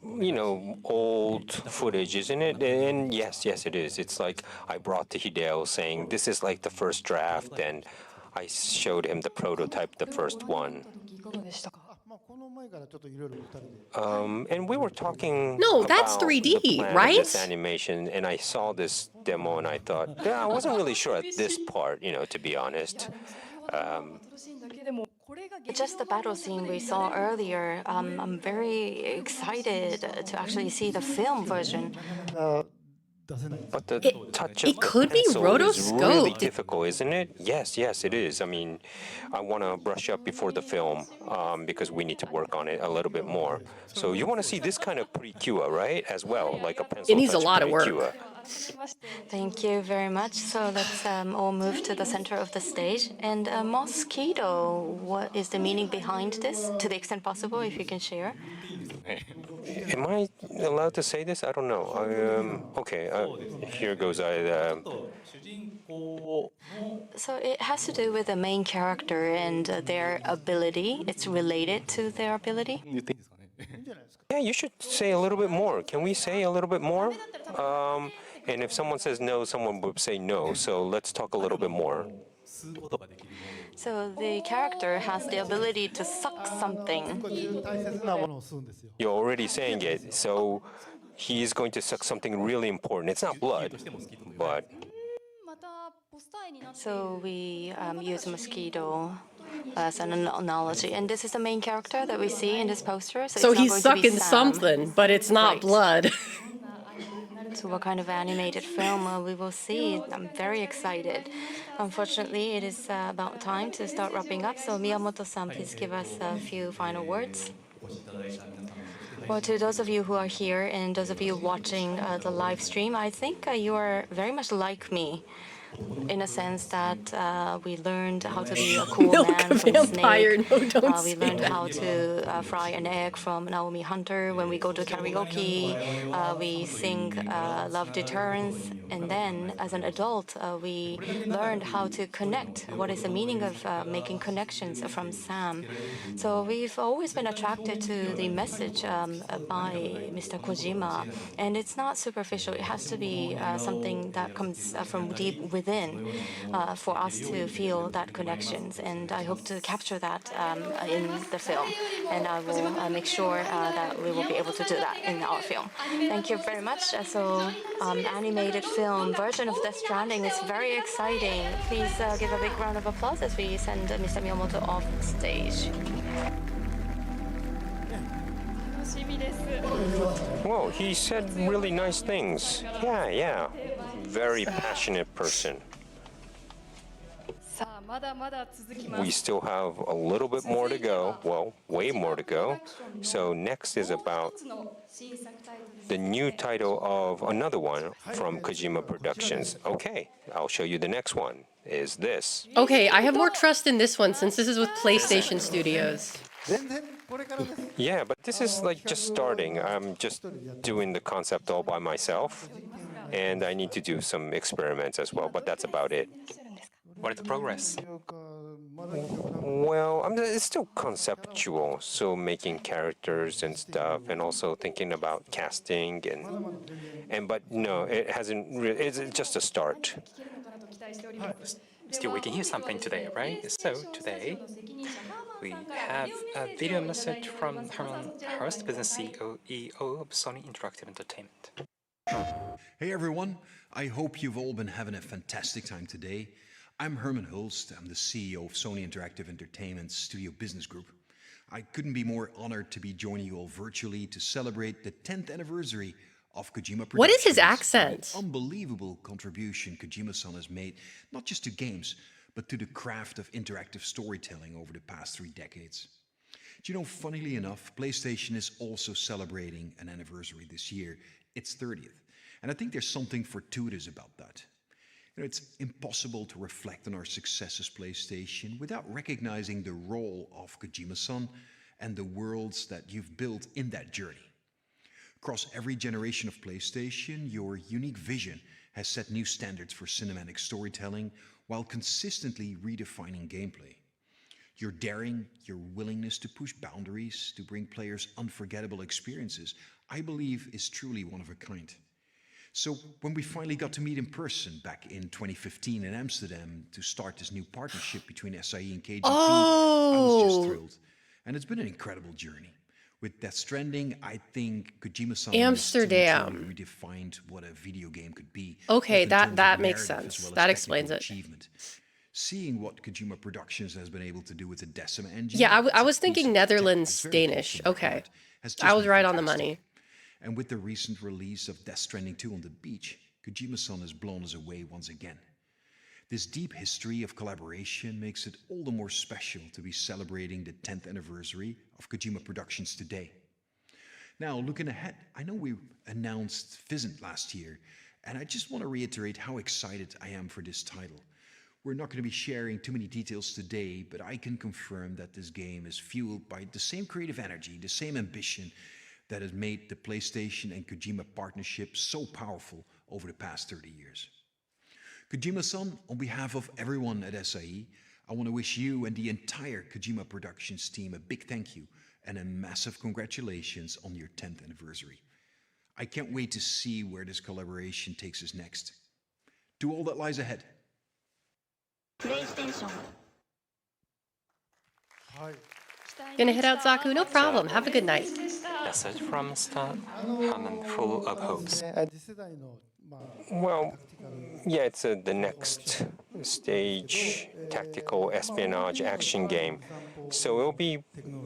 old footage, isn't it? And yes, it is. It's like I brought to Hideo saying, this is like the first draft, and I showed him the prototype, the first one. And we were talking. No, that's about 3D, the plan of right? This animation, and I saw this demo, and I thought, I wasn't really sure at this part, to be honest. Just the battle scene we saw earlier, I'm very excited to actually see the film version. But the touch of it could be pencil is really rotoscoped. difficult, isn't it? Yes, it is. I mean, I want to brush up before the film because we need to work on it a little bit more. So you want to see this kind of pre-cure, right? As well, like a pencil. It needs a touch lot of work. pre-cure. Thank you very much. So let's all move to the center of the stage. And mosquito, what is the meaning behind this? To the extent possible, if you can share. Am I allowed to say this? I don't know. Okay, here goes. So it has to do with the main character and their ability. It's related to their ability. Yeah, you should say a little bit more. Can we say a little bit more? And if someone says no, someone would say no. So let's talk a little bit more. So the character has the ability to suck something. You're already saying it. So he's going to suck something really important. It's not blood, but. So we use mosquito as an analogy. And this is the main character that we see in this poster. So it's he's not going to be sucking Sam. something, but it's not Right. blood. So what kind of animated film we will see? I'm very excited. Unfortunately, it is about time to start wrapping up. So Miyamoto-san, please give us a few final words. Well, to those of you who are here and those of you watching the live stream, I think you are very much like me. In a sense that we learned how to be a cool Milk man a from vampire. Snake. No, don't We say learned that. how to fry an egg from Naomi Hunter. When we go to karaoke, we sing Love Deterrence. And then, as an adult, we learned how to connect. What is the meaning of making connections from Sam? So we've always been attracted to the message by Mr. Kojima. And it's not superficial. It has to be something that comes from deep within for us to feel that connections. And I hope to capture that in the film. And I will make sure that we will be able to do that in our film. Thank you very much. So animated film version of Death Stranding is very exciting. Please give a big round of applause as we send Mr. Miyamoto off stage. Well, he said really nice things. Yeah. Very passionate person. We still have a little bit more to go. Well, way more to go. So next is about the new title of another one from Kojima Productions. Okay, I'll show you the next one. Is this. Okay, I have more trust in this one since this is with PlayStation Studios. Yeah, but this is like just starting. I'm just doing the concept all by myself. And I need to do some experiments as well, but that's about it. What is the progress? Well, it's still conceptual, so making characters and stuff, and also thinking about casting but no, it hasn't. It's just a start. Still, we can hear something today, right? So today, we have a video message from Herman Hurst, Business CEO of Sony Interactive Entertainment. Hey everyone, I hope you've all been having a fantastic time today. I'm Herman Hulst, I'm the CEO of Sony Interactive Entertainment Studio Business Group. I couldn't be more honored to be joining you all virtually to celebrate the 10th anniversary of Kojima Productions. What is his accent? An unbelievable contribution Kojima-san has made, not just to games, but to the craft of interactive storytelling over the past 3 decades. Do you know, funnily enough, PlayStation is also celebrating an anniversary this year, its 30th. And I think there's something fortuitous about that. You know, it's impossible to reflect on our success as PlayStation without recognizing the role of Kojima-san and the worlds that you've built in that journey. Across every generation of PlayStation, your unique vision has set new standards for cinematic storytelling while consistently redefining gameplay. Your daring, your willingness to push boundaries, to bring players unforgettable experiences, I believe is truly one of a kind. So when we finally got to meet in person back in 2015 in Amsterdam to start this new partnership between SIE and KGP, I was just thrilled. And it's been an incredible journey. With Death Stranding, I think Kojima-san Amsterdam redefined what a video game could be. Okay, that makes sense. That explains it. Achievement. Seeing what Kojima Productions has been able to do with the Decima engine. Yeah, I was thinking Netherlands, Danish. Okay. I was right on the money. And with the recent release of Death Stranding 2 on the beach, Kojima-san has blown us away once again. This deep history of collaboration makes it all the more special to be celebrating the 10th anniversary of Kojima Productions today. Now, looking ahead, I know we announced Physant last year, and I just want to reiterate how excited I am for this title. We're not going to be sharing too many details today, but I can confirm that this game is fueled by the same creative energy, the same ambition, that has made the PlayStation and Kojima partnership so powerful over the past 30 years. Kojima-san, on behalf of everyone at SIE, I want to wish you and the entire Kojima Productions team a big thank you and a massive congratulations on your 10th anniversary. I can't wait to see where this collaboration takes us next. To all that lies ahead. PlayStation. Gonna hit out Zaku? No problem. Have a good night. Message from Stan, Hammond, full of hopes. Well, yeah, it's the next stage tactical espionage action game. So it'll be,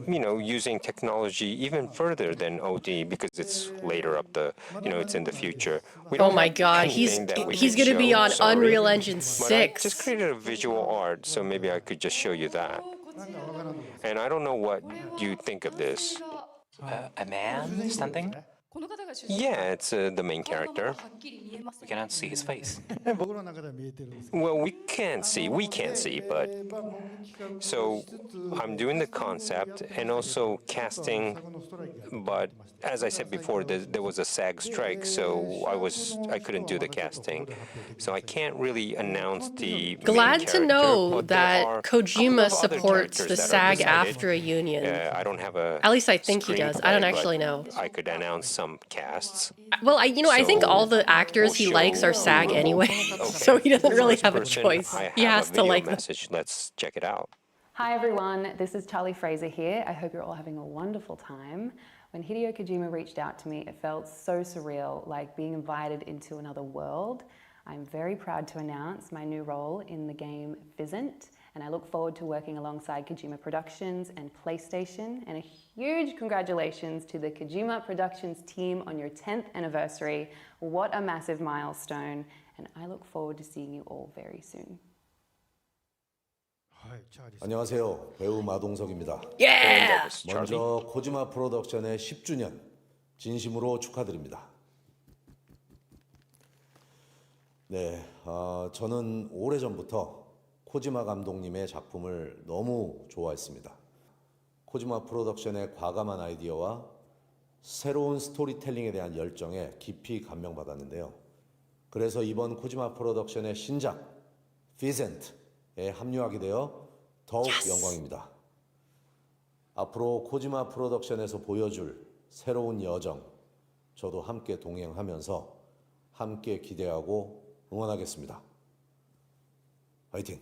using technology even further than OD because it's later up it's in the future. Oh my God, he's gonna be on Unreal Engine 6. But I just created a visual art, so maybe I could just show you that. And I don't know what you think of this. A man standing? Yeah, it's the main character. We cannot see his face. Well, we can't see, but... So, I'm doing the concept and also casting, but as I said before, there was a SAG strike, so I couldn't do the casting. So I can't really announce the Glad to know that Kojima supports the SAG-AFTRA union. I don't have a... At least I think he does. I don't actually know. I could announce some casts. Well, I think all the actors he likes are SAG anyway, so he doesn't really have a choice. He has to like them. Let's check it out. Hi everyone, this is Charlie Fraser here. I hope you're all having a wonderful time. When Hideo Kojima reached out to me, it felt so surreal, like being invited into another world. I'm very proud to announce my new role in the game Physant, and I look forward to working alongside Kojima Productions and PlayStation, and a huge congratulations to the Kojima Productions team on your 10th anniversary. What a massive milestone, and I look forward to seeing you all very soon. 안녕하세요. 배우 마동석입니다. Yeah! 먼저 코지마 프로덕션의 10주년 진심으로 축하드립니다. 네, 저는 오래전부터 코지마 감독님의 작품을 너무 좋아했습니다. 코지마 프로덕션의 과감한 아이디어와 새로운 스토리텔링에 대한 열정에 깊이 감명받았는데요. 그래서 이번 코지마 프로덕션의 신작 피센트 합류하게 되어 더욱 영광입니다. 앞으로 코지마 프로덕션에서 보여줄 새로운 여정, 저도 함께 동행하면서 함께 기대하고 응원하겠습니다. 화이팅!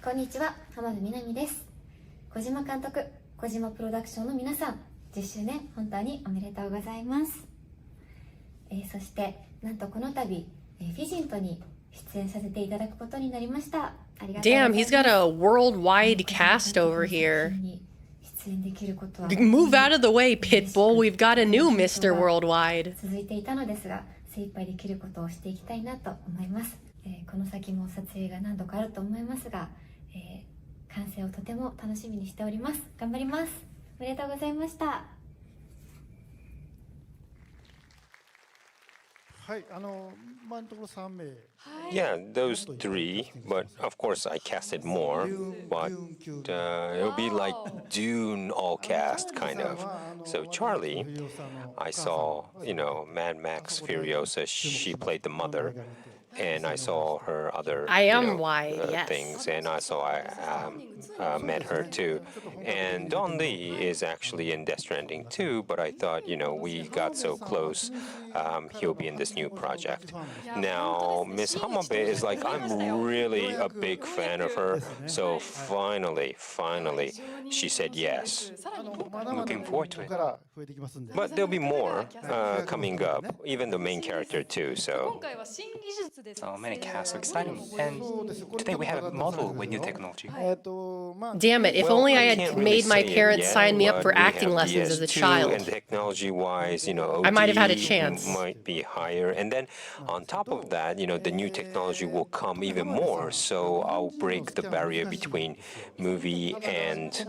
こんにちは、浜辺美波です。小島監督、小島プロダクションの皆さん、10周年本当におめでとうございます。そしてなんとこの度、フィジントに出演させていただくことになりました。ありがとうございます。Damn, he's got a worldwide cast over here. Move out of the way, Pitbull. We've got a new Mr. Worldwide. 続いていたのですが、精一杯できることをしていきたいなと思います。この先も撮影が何度かあると思いますが、完成をとても楽しみにしております。頑張ります。おめでとうございました。Yeah, those three, but of course I casted more, but it'll be like Dune all cast, kind of. So Charlie, I saw, Mad Max Furiosa, she played the mother. And I saw her other things, and also I met her too. And Don Lee is actually in Death Stranding too, but I thought, we got so close, he'll be in this new project. Now, Miss Hamabe is like, I'm really a big fan of her, so finally, she said yes. Looking forward to it. But there'll be more coming up, even the main character too, so... So many casts, so exciting. And today we have a model with new technology. Damn it, if only I had made my parents sign me up for acting lessons as a child. And technology-wise, OD I might have had a chance. Might be higher. And then on top of that, the new technology will come even more. So I'll break the barrier between movie and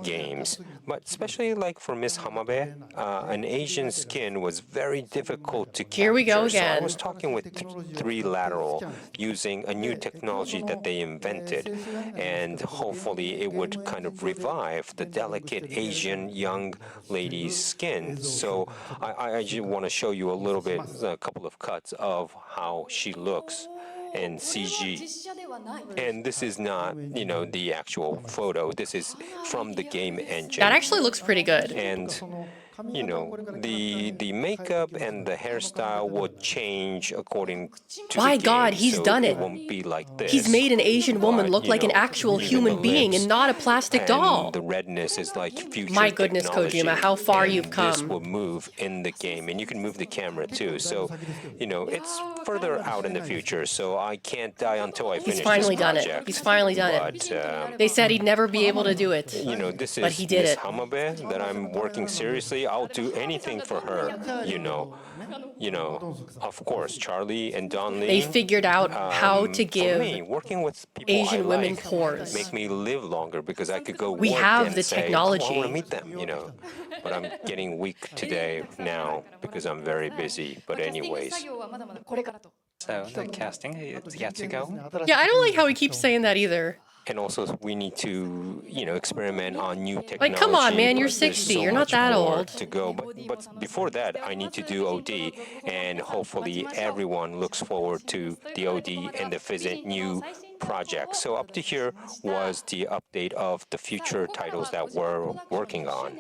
games. But especially like for Miss Hamabe, an Asian skin was very difficult to capture. Here we go So I again. was talking with Three Lateral using a new technology that they invented, and hopefully it would kind of revive the delicate Asian young lady's skin. So I just want to show you a couple of cuts of how she looks in CG. And this is not, the actual photo. This is from the game engine. That actually looks pretty good. And the makeup and the hairstyle would change according to My the God, game, he's so done it. It won't be like this. He's made an Asian woman But, look like an actual even human the being lips and not a plastic and doll. The redness is like future My goodness, technology, Kojima, how far and you've This come. will move in the game, and you can move the camera too. So, it's further out in the future. So I can't die until I finish He's finally this done project. it. He's finally done but, it. They said he'd never be able to do it. This but is he did Miss it. Hamabe that I'm working seriously. I'll do anything for her. Of course, Charlie and Don Lee. They figured out how to give for me, working with people Asian I women like pores. Make me live longer because I could go We work have and the say, technology. Oh, I want to meet them, But I'm getting weak today now because I'm very busy. But anyways. So the casting is yet to go. Yeah, I don't like how he keeps saying that either. And also, we need to, experiment on new technology. Like, come on, man, you're There's 60. so You're not much that more old. to go. But before that, I need to do OD, and hopefully everyone looks forward to the OD and the Fizzit new project. So up to here was the update of the future titles that we're working on.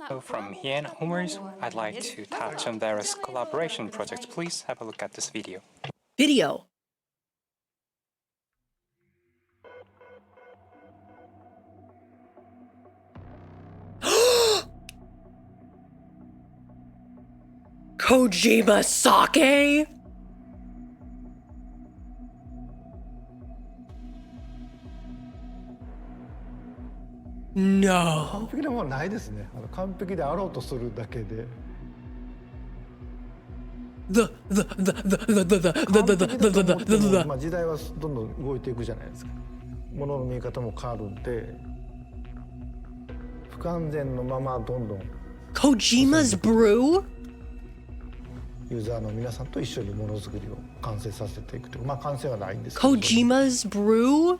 So from here and onwards, I'd like to touch on various collaboration projects. Please have a look at this video. Video. Kojima sake? No. 完璧なものはないですね。完璧であろうとするだけで。まあ時代はどんどん動いていくじゃないですか。ものの見え方も変わるんで、不完全のままどんどん。Kojima's brew? ユーザーの皆さんと一緒にものづくりを完成させていくという、まあ完成はないんですけど。Kojima's brew?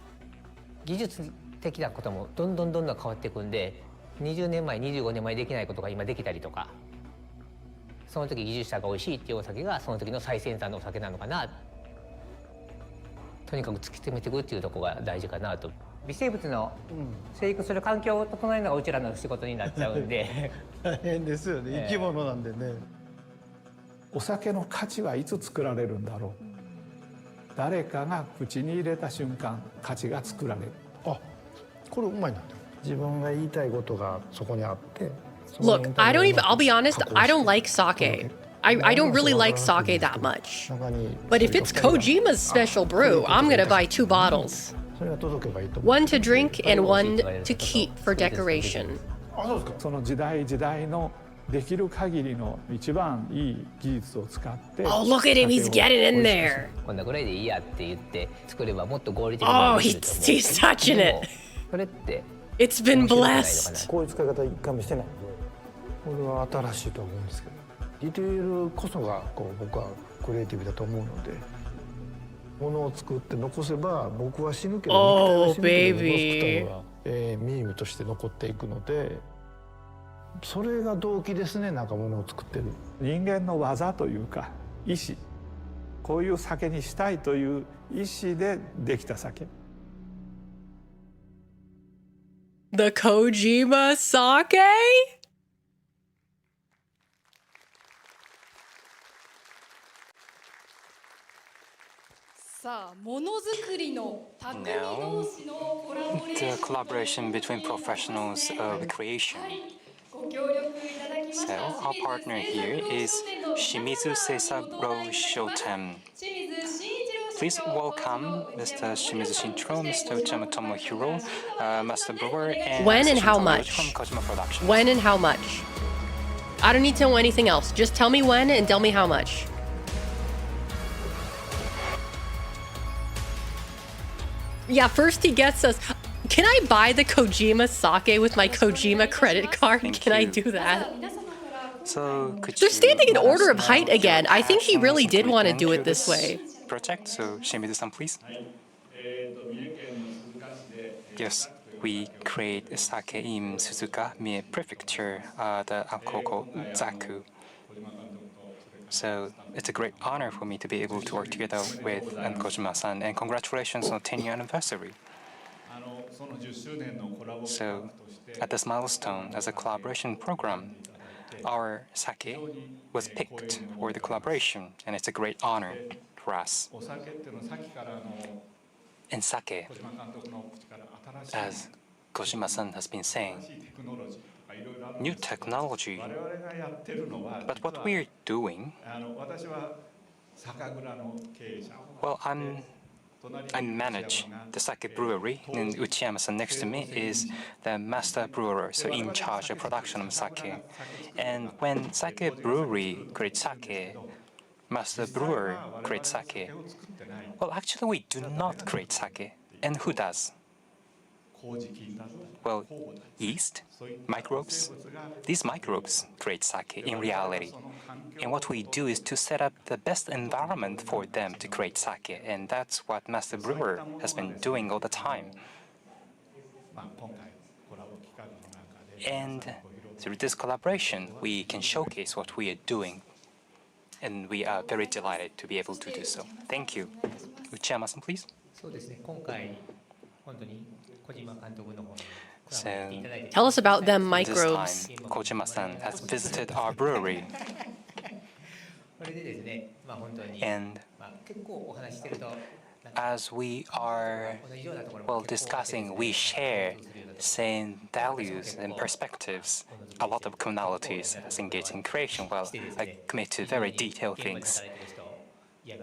技術的なこともどんどん変わっていくんで、20年前25年前できないことが今できたりとか、その時技術者が美味しいっていうお酒がその時の最先端のお酒なのかなとにかく突き詰めていくっていうところが大事かなと。微生物の生育する環境を整えるのがうちらの仕事になっちゃうんで大変ですよね、生き物なんでね。お酒の価値はいつ作られるんだろう。誰かが口に入れた瞬間、価値が作られる。あ、これうまいな。自分が言いたいことがそこにあって。Look, I'll be honest, I don't like sake. I don't really like sake that much. But if it's Kojima's special brew, I'm gonna buy 2 bottles. 1 to drink and 1 to keep for decoration. その時代時代のできる限りの一番いい技術を使って。Oh, look at him, he's getting in there. こんなぐらいでいいやって言って作ればもっと合理的に。Oh, he's touching it. それって。It's been blessed. こういう使い方一回もしてないので、これは新しいと思うんですけど、ディテールこそが僕はクリエイティブだと思うので、ものを作って残せば僕は死ぬけど、肉体は死ぬけど残すことがミームとして残っていくので、それが動機ですね。なんかものを作ってる人間の技というか意志、こういう酒にしたいという意志でできた酒。The Kojima sake? さあ、ものづくりの匠同士のコラボレーション。The collaboration between professionals of creation. So our partner here is Shimizu Seisaro Shoten. Please welcome Mr. Shimizu Shintaro, Mr. Uchiyama Tomohiro, Master Brewer, and When and Mr. how Shintaro much? From Kojima Productions. When and how much? I don't need to know anything else. Just tell me when and tell me how much. Yeah, first he gets us. Can I buy the Kojima sake with my Kojima credit card? Can I do that? So They're standing in order of height again. I think he really did want to do it this way. Project. So Shimizu-san, please. Yes, we create sake in Suzuka, Mie Prefecture, the Ankoko Zaku. So it's a great honor for me to be able to work together with Kojima-san, and congratulations on 10-year anniversary. So at this milestone, as a collaboration program, our sake was picked for the collaboration, and it's a great honor for us. In sake, as Kojima-san has been saying, new technology. But what we're doing, well, I manage the sake brewery, and Uchiyama-san next to me is the master brewer, so in charge of production of sake. And when sake brewery creates sake, master brewer creates sake. Well, actually, we do not create sake. And who does? Well, yeast, microbes. These microbes create sake in reality. And what we do is to set up the best environment for them to create sake. And that's what Master Brewer has been doing all the time. And through this collaboration, we can showcase what we are doing. And we are very delighted to be able to do so. Thank you. Uchiyama-san, please. So, tell us about them microbes. This time, Kojima-san has visited our brewery. And as we are discussing, we share same values and perspectives, a lot of commonalities as engaged in creation. Well, I commit to very detailed things.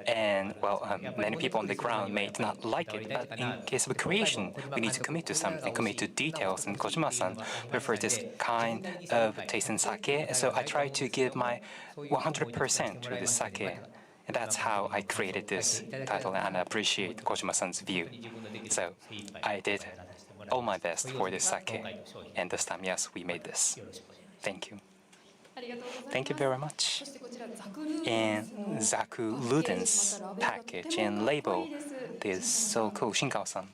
And, many people on the ground may not like it, but in case of creation, we need to commit to something, commit to details, and Kojima-san prefers this kind of taste in sake, so I try to give my 100% to this sake. And that's how I created this title, and I appreciate Kojima-san's view. So I did all my best for this sake, and this time, yes, we made this. Thank you. Thank you very much. And Zaku Luden's package and label is so cool. Shinkao-san.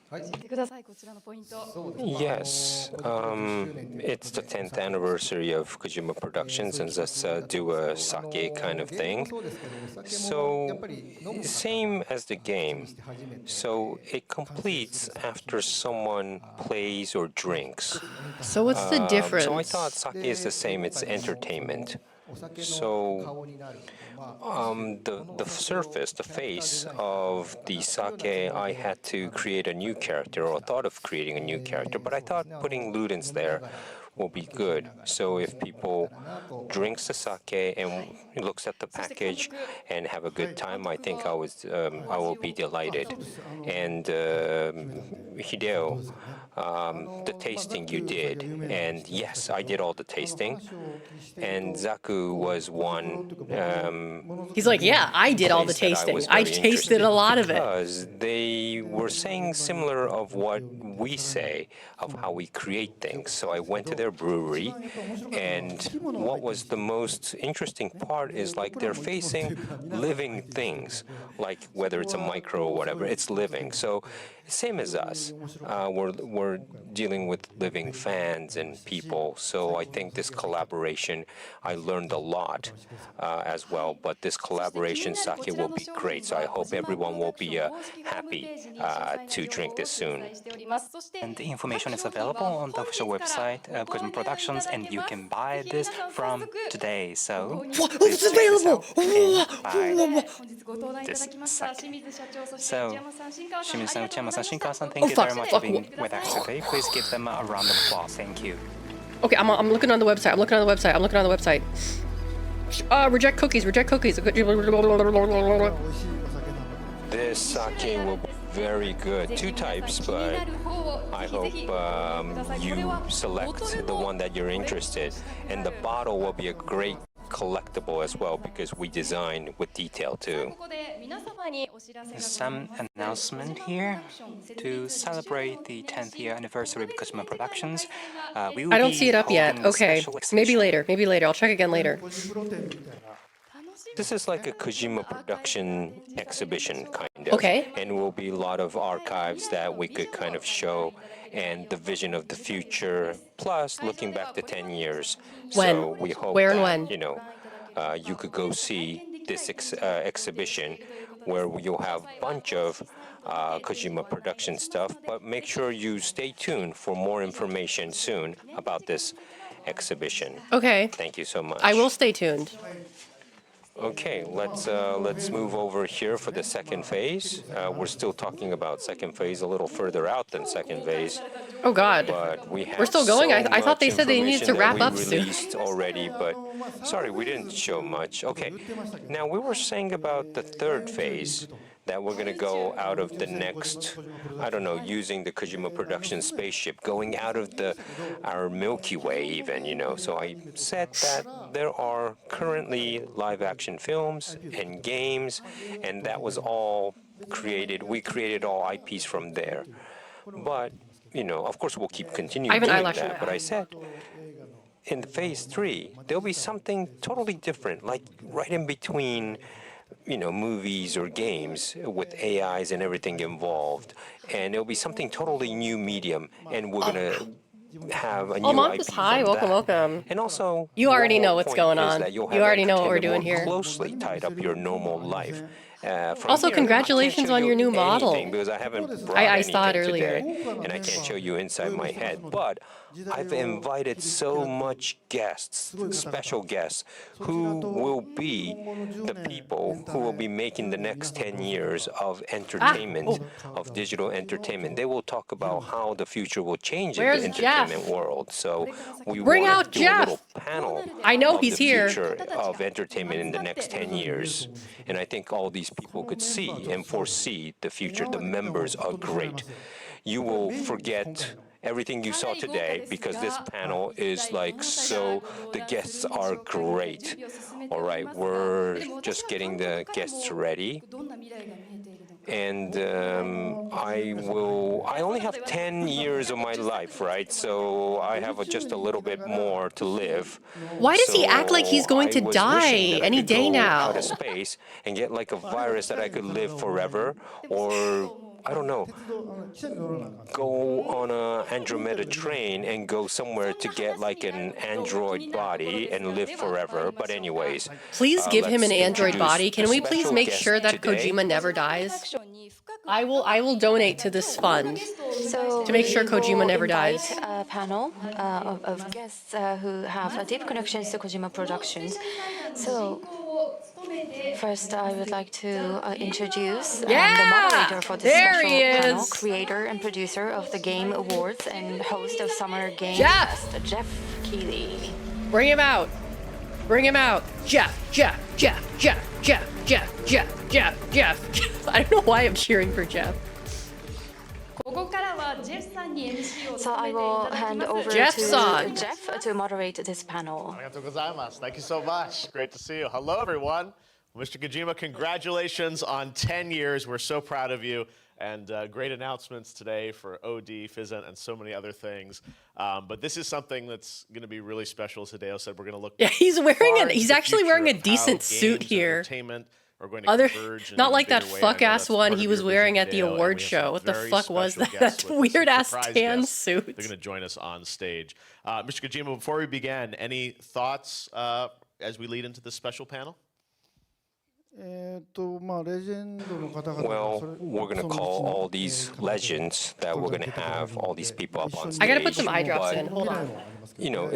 Yes, it's the 10th anniversary of Kojima Productions, and let's do a sake kind of thing. So, same as the game. So, it completes after someone plays or drinks. So what's the difference? So I thought sake is the same, it's entertainment. So the surface, the face of the sake, I had to create a new character, or thought of creating a new character, but I thought putting Ludens there will be good. So if people drinks the sake and looks at the package and have a good time, I think I will be delighted. And Hideo, the tasting you did, and yes, I did all the tasting. And Zaku was one. He's like, yeah, I did all the tasting. I tasted a lot of it. Because they were saying similar of what we say of how we create things. So I went to their brewery, and what was the most interesting part is like they're facing living things, like whether it's a micro or whatever, it's living. So same as us, we're dealing with living fans and people. So I think this collaboration, I learned a lot as well. But this collaboration sake will be great. So I hope everyone will be happy to drink this soon. And the information is available on the official website of Kojima Productions, and you can buy this from today. So it's available. This sake. So, Shimizu-san, Uchiyama-san, Shinkawa-san, thank you very much for being with us today. Please give them a round of applause. Thank you. Okay, I'm looking on the website. I'm looking on the website. Reject cookies. This sake will be very good. Two types, but I hope you select the one that you're interested. And the bottle will be a great collectible as well, because we design with detail too. Some announcement here to celebrate the 10th year anniversary of Kojima Productions. I don't see it up yet. Okay, maybe later. I'll check again later. This is like a Kojima production exhibition, kind of. Okay. And will be a lot of archives that we could kind of show, and the vision of the future, plus looking back to 10 years. When? So we hope Where and that, when? you know, you could go see this exhibition where you'll have a bunch of Kojima production stuff, but make sure you stay tuned for more information soon about this exhibition. Okay. Thank you so much. I will stay tuned. Okay, let's move over here for the second phase. We're still talking about second phase a little further out than second phase. Oh God. But we're still going. I thought they said they needed to wrap up soon. Released already, but sorry, we didn't show much. Okay, now we were saying about the third phase, that we're going to go out of the next, I don't know, using the Kojima production spaceship, going out of our Milky Way even, you know. So I said that there are currently live action films and games, and that was all created. We created all IPs from there. But, you know, of course we'll keep continuing doing that. But I said, in phase 3, there'll be something totally different, like right in between, you know, movies or games with AIs and everything involved. And it'll be something totally new medium, and we're going to have a new IP from hi, welcome. And also, you already know what's going on. You already know what we're doing here. Closely tied up your normal life. Also, congratulations on your new model. Because I haven't brought I saw it earlier. today, and I can't show you inside my head. But I've invited so much guests, special guests, who will be the people who will be making the next 10 years of entertainment, of digital entertainment. They will talk about how the future will change in the entertainment world. So we want to do a little panel of the future of entertainment in the next 10 years. And I think all these people could see and foresee the future. The members are great. You will forget everything you saw today, because this panel is like, so the guests are great. All right, we're just getting the guests ready. And I only have 10 years of my life, right? So I have just a little bit more to live. Why does he act like he's going to die any day now? Out of space and get like a virus that I could live forever, or I don't know, go on a Andromeda train and go somewhere to get like an android body and live forever. But anyways, Please give him an let's android introduce body. Can the we please special make guest sure that today. Kojima never dies? I will donate to this fund So to make sure we Kojima will never invite dies. a panel of guests who have deep connections to Kojima Productions. So first, I would like to introduce the moderator for this there special he panel, is. creator and producer of the Game Awards and host of Summer Game Jeff! Fest, Jeff Keighley. Bring him out. Bring him out. Jeff. I don't know why I'm cheering for Jeff. So I will hand over Jeff's to on. Jeff to moderate this panel. Thank you so much. Great to see you. Hello, everyone. Mr. Kojima, congratulations on 10 years. We're so proud of you. And great announcements today for OD, Fizzent, and so many other things. But this is something that's going to be really special. As Hideo said, we're going to look. Yeah, he's actually wearing a decent suit here. Not like that fuck ass one he was wearing at the award show. What the fuck was that? That weird ass tan suit. They're going to join us on stage. Mr. Kojima, before we begin, any thoughts as we lead into this special panel? Well, we're going to call all these legends that we're going to have, all these people up on stage. I gotta put some eye drops in. Hold on. You know,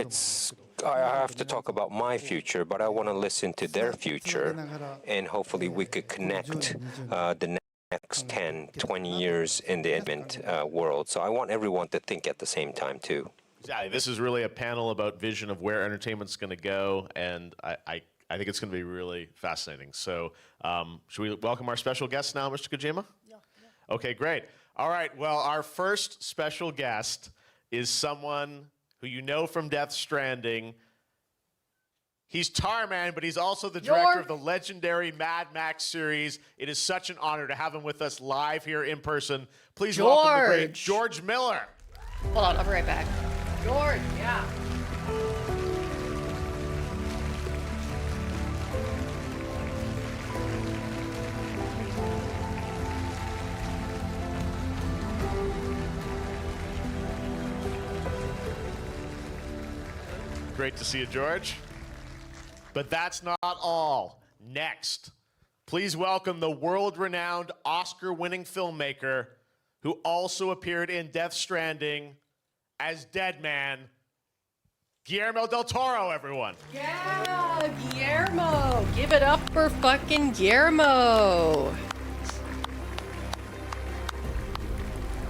I have to talk about my future, but I want to listen to their future, and hopefully we could connect the next 10, 20 years in the event world. So I want everyone to think at the same time, too. Exactly. This is really a panel about vision of where entertainment's going to go, and I think it's going to be really fascinating. So should we welcome our special guest now, Mr. Kojima? Yeah. Okay, great. All right, well, our first special guest is someone who you know from Death Stranding. He's Tarman, but he's also the director of the legendary Mad Max series. It is such an honor to have him with us live here in person. Please welcome the great George Miller. Hold on, I'll be right back. George, yeah. Great to see you, George. But that's not all. Next, please welcome the world-renowned Oscar-winning filmmaker who also appeared in Death Stranding as Deadman, Guillermo del Toro, everyone. Yeah, Guillermo. Give it up for fucking Guillermo.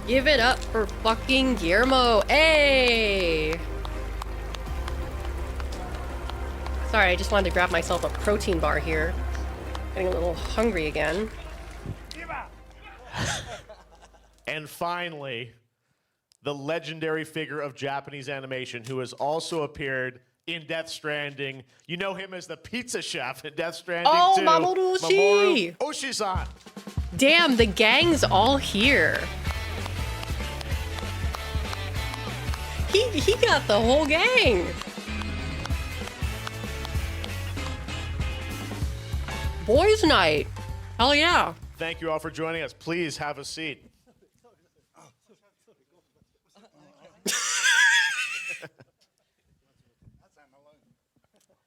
Give it up for fucking Guillermo. Hey. Sorry, I just wanted to grab myself a protein bar here. Getting a little hungry again. And finally, the legendary figure of Japanese animation who has also appeared in Death Stranding. You know him as the pizza chef in Death Stranding 2. Oh, Mamoru Oshii! Mamoru Oshii-san. Damn, the gang's all here. He got the whole gang. Boys' night. Hell yeah. Thank you all for joining us. Please have a seat.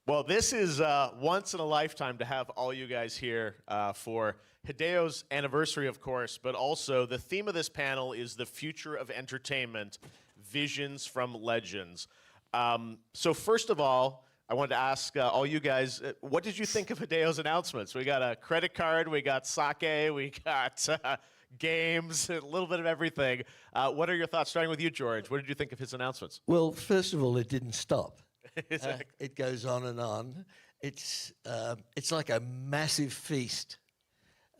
Well, this is once in a lifetime to have all you guys here for Hideo's anniversary, of course, but also the theme of this panel is the future of entertainment, visions from legends. So first of all, I wanted to ask all you guys, what did you think of Hideo's announcements? We got a credit card, we got sake, we got games, a little bit of everything. What are your thoughts? Starting with you, George. What did you think of his announcements? Well, first of all, it didn't stop. It goes on and on. It's like a massive feast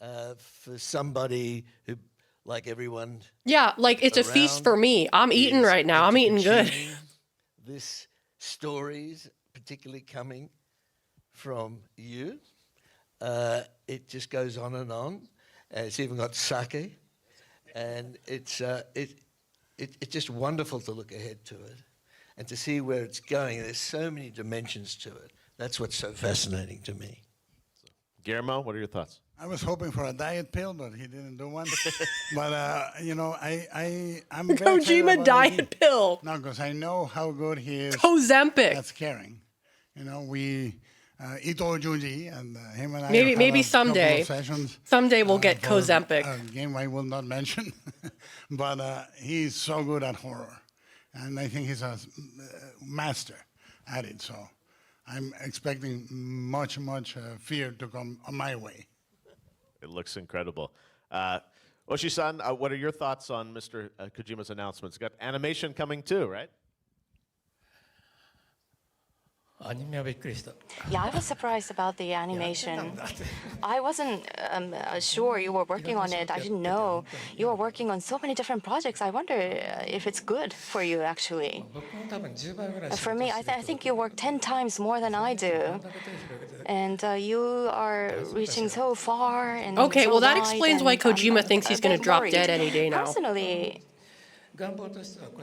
for somebody who, like everyone. Yeah, like it's a feast for me. I'm eating right now. I'm eating good. This stories, particularly coming from you, it just goes on and on. It's even got sake, and it's just wonderful to look ahead to it. And to see where it's going, there's so many dimensions to it. That's what's so fascinating to me. Guillermo, what are your thoughts? I was hoping for a diet pill, but he didn't do one. But I'm very Kojima excited about diet pill. No, because I know how good he is. Kozempic. At scaring. We Ito Juji and him and I. Maybe have had a couple someday. of sessions, Someday we'll get for Kozempic. A game I will not mention, but he's so good at horror, and I think he's a master at it. So I'm expecting much fear to come on my way. It looks incredible. Oshi-san, what are your thoughts on Mr. Kojima's announcements? Got animation coming too, right? Yeah, I was surprised about the animation. I wasn't sure you were working on it. I didn't know you were working on so many different projects. I wonder if it's good for you, actually. For me, I think you work 10 times more than I do. And you are reaching so far. And Okay, so well, that wide, explains why and Kojima I'm thinks he's a going to bit drop worried. dead any day now. Personally,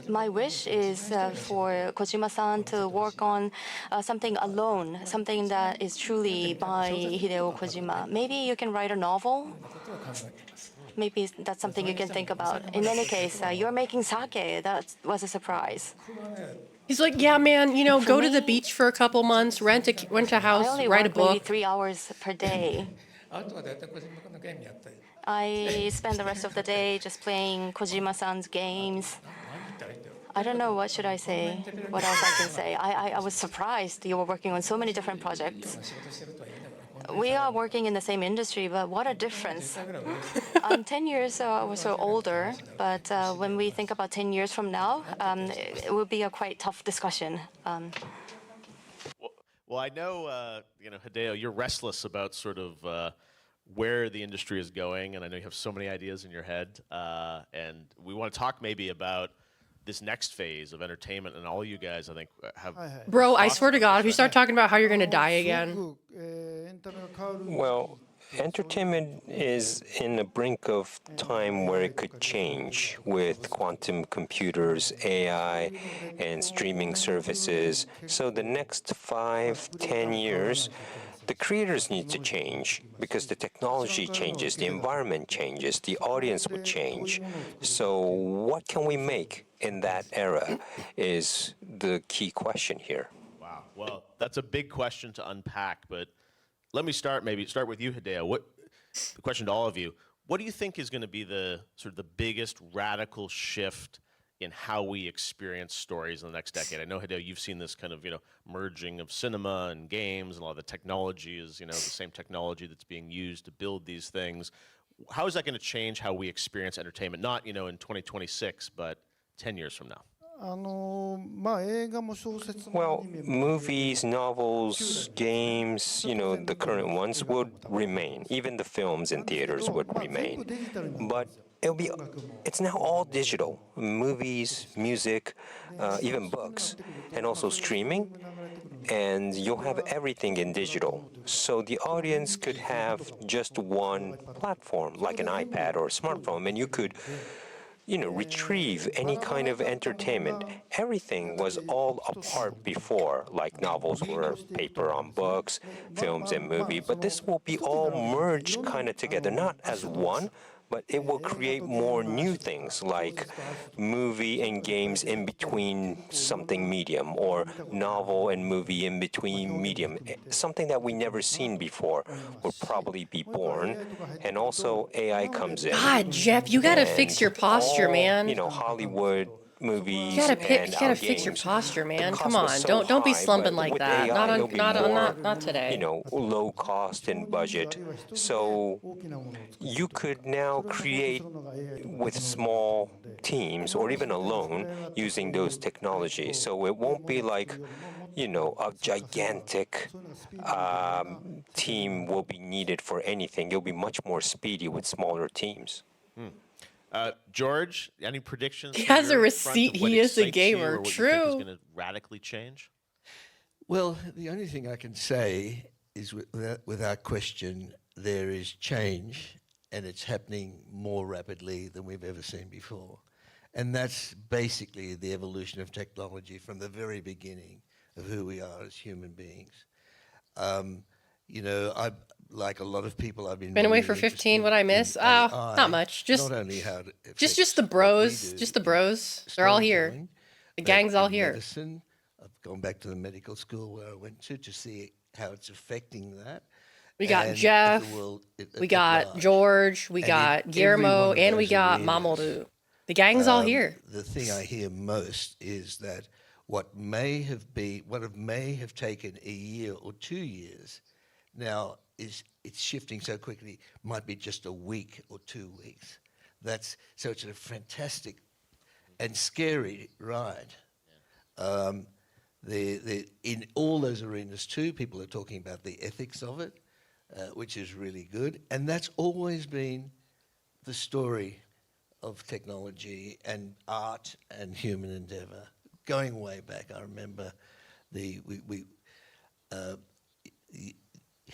my wish is for Kojima-san to work on something alone, something that is truly by Hideo Kojima. Maybe you can write a novel? Maybe that's something you can think about. In any case, you're making sake. That was a surprise. He's like, yeah, man, go to the beach for a couple months, rent a house, I only write a work maybe book. 3 hours per day. I spend the rest of the day just playing Kojima-san's games. I don't know, what should I say? What else I can say? I was surprised you were working on so many different projects. We are working in the same industry, but what a difference. I'm 10 years or so older, but when we think about 10 years from now, it will be a quite tough discussion. Well, I know, Hideo, you're restless about sort of where the industry is going, and I know you have so many ideas in your head. And we want to talk maybe about this next phase of entertainment, and all you guys, I think, have. Bro, I swear to God, if you start talking about how you're going to die again. Well, entertainment is in the brink of time where it could change with quantum computers, AI, and streaming services. So the next 5-10 years, the creators need to change because the technology changes, the environment changes, the audience will change. So what can we make in that era is the key question here. Wow. Well, that's a big question to unpack, but let me start with you, Hideo. The question to all of you, what do you think is going to be the sort of the biggest radical shift in how we experience stories in the next decade? I know, Hideo, you've seen this kind of, merging of cinema and games, and a lot of the technology is, the same technology that's being used to build these things. How is that going to change how we experience entertainment? Not, in 2026, but 10 years from now. Well, movies, novels, games, the current ones would remain. Even the films in theaters would remain. But it's now all digital. Movies, music, even books, and also streaming. And you'll have everything in digital. So the audience could have just one platform, like an iPad or a smartphone, and you could retrieve any kind of entertainment. Everything was all apart before, like novels were paper on books, films and movie, but this will be all merged kind of together, not as one, but it will create more new things like movie and games in between something medium, or novel and movie in between medium. Something that we never seen before will probably be born. And also AI comes in. God, Jeff, you got to fix your posture, man. Hollywood movies You gotta and fix your games, posture, man. the Come cost was on, so don't be high, slumping but like with that. AI, it'll be more, Not today. low cost and budget. So you could now create with small teams or even alone using those technologies. So it won't be like, a gigantic team will be needed for anything. It'll be much more speedy with smaller teams. George, any predictions? He from has a your receipt. front of what He is a excites you, gamer. or what you think is True. going to radically change? Well, the only thing I can say is without question, there is change, and it's happening more rapidly than we've ever seen before. And that's basically the evolution of technology from the very beginning of who we are as human beings. like a lot of people, I've Been away for 15. What I miss? Oh, not much. Just not only how it just the bros. Just the bros. They're all here. The gang's all here. Medicine. I've gone back to the medical school where I went to see how it's affecting that. We got Jeff. We got George. We got Guillermo, and we got Mamoru. The gang's all here. The thing I hear most is that what may have taken a year or 2 years now it's shifting so quickly, might be just a week or 2 weeks. So it's a fantastic and scary ride. In all those arenas too, people are talking about the ethics of it, which is really good. And that's always been the story of technology and art and human endeavor. Going way back, I remember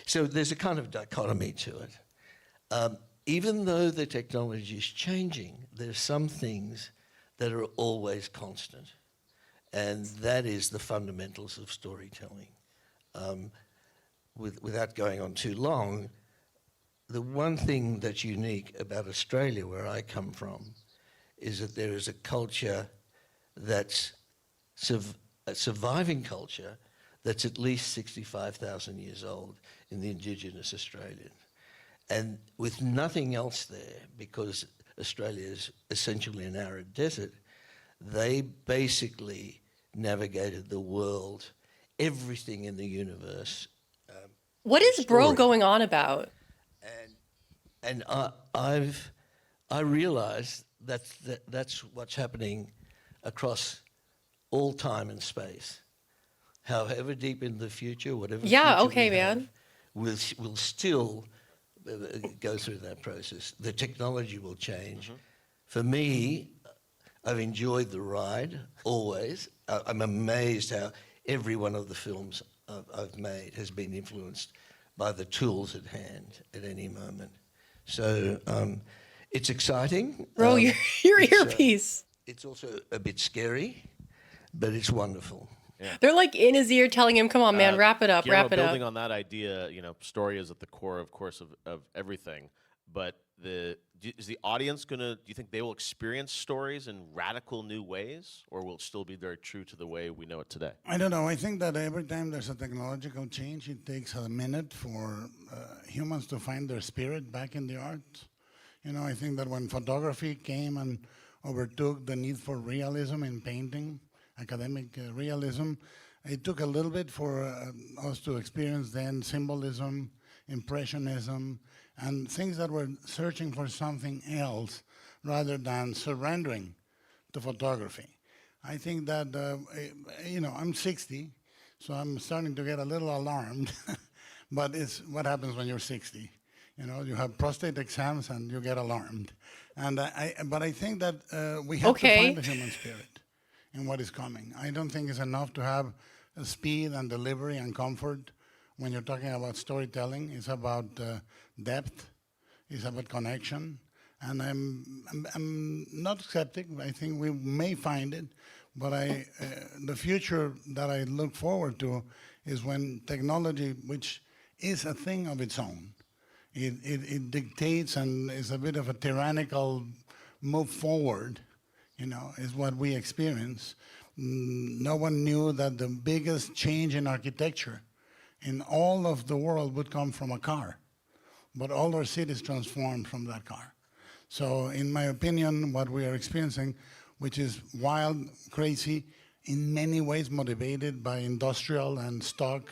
so there's a kind of dichotomy to it. Even though the technology is changing, there's some things that are always constant, and that is the fundamentals of storytelling. Without going on too long, the one thing that's unique about Australia, where I come from, is that there is a culture that's a surviving culture that's at least 65,000 years old in the Indigenous Australians. And with nothing else there, because Australia is essentially an arid desert, they basically navigated the world, everything in the universe. What is Bro going on about? And I realize that's what's happening across all time and space. However deep in the future, whatever. Yeah, okay, man. We'll still go through that process. The technology will change. Mm-hmm. For me, I've enjoyed the ride always. I'm amazed how every one of the films I've made has been influenced by the tools at hand at any moment. So it's exciting. Bro, your earpiece. It's also a bit scary, but it's wonderful. Yeah. They're like in his ear telling him, come on, man, wrap it up, Guillermo, wrap it up. Building on that idea, story is at the core, of course, of everything. But is the audience do you think they will experience stories in radical new ways, or will it still be very true to the way we know it today? I don't know. I think that every time there's a technological change, it takes a minute for humans to find their spirit back in the art. I think that when photography came and overtook the need for realism in painting, academic realism, it took a little bit for us to experience then symbolism, impressionism, and things that were searching for something else rather than surrendering to photography. I think that, I'm 60, so I'm starting to get a little alarmed, but it's what happens when you're 60. You have prostate exams and you get alarmed. But I think that we have to find the human spirit in what is coming. I don't think it's enough to have speed and delivery and comfort when you're talking about storytelling. It's about depth. It's about connection. And I'm not skeptic. I think we may find it. But the future that I look forward to is when technology, which is a thing of its own, it dictates and is a bit of a tyrannical move forward, is what we experience. No one knew that the biggest change in architecture in all of the world would come from a car. But all our cities transformed from that car. So in my opinion, what we are experiencing, which is wild, crazy, in many ways motivated by industrial and stock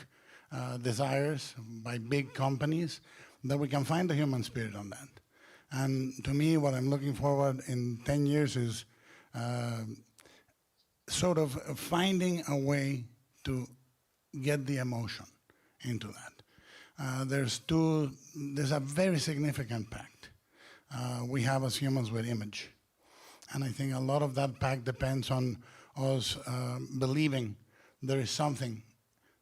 desires by big companies, that we can find the human spirit on that. And to me, what I'm looking forward in 10 years is sort of finding a way to get the emotion into that. There's a very significant pact we have as humans with image. And I think a lot of that pact depends on us believing there is something,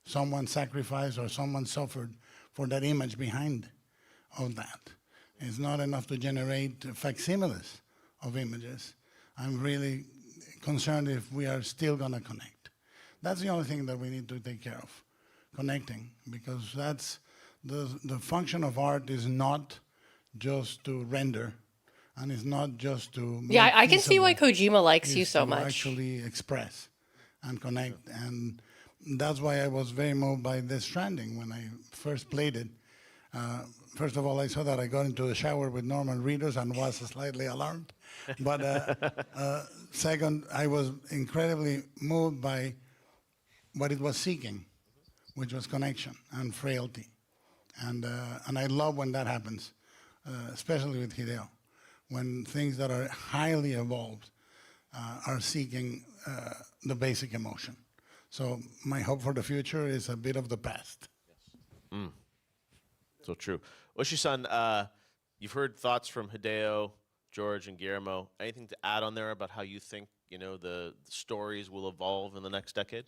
someone sacrificed or someone suffered for that image behind all that. It's not enough to generate facsimiles of images. I'm really concerned if we are still going to connect. That's the only thing that we need to take care of, connecting, because that's the function of art is not just to render, and it's not just to Yeah, make I can see why feasible, Kojima likes you is so to much. actually express and connect. And that's why I was very moved by Death Stranding when I first played it. First of all, I saw that I got into the shower with Norman Reedus and was slightly alarmed. But second, I was incredibly moved by what it was seeking, which was connection and frailty. And I love when that happens, especially with Hideo, when things that are highly evolved are seeking the basic emotion. So my hope for the future is a bit of the past. Mm. So true. Oshi-san, you've heard thoughts from Hideo, George, and Guillermo. Anything to add on there about how you think, the stories will evolve in the next decade?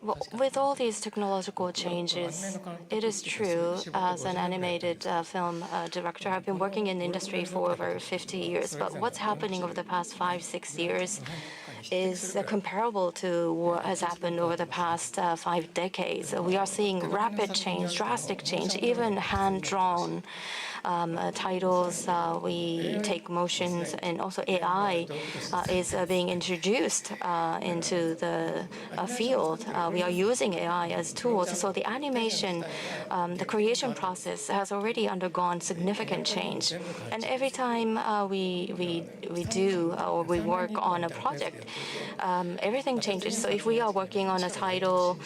Well, with all these technological changes, it is true, as an animated film director, I've been working in the industry for over 50 years, but what's happening over the past 5-6 years is comparable to what has happened over the past 5 decades. We are seeing rapid change, drastic change, even hand-drawn titles. We take motions, and also AI is being introduced into the field. We are using AI as tools. So the animation, the creation process has already undergone significant change. And every time we do or we work on a project, everything changes. So if we are working on a title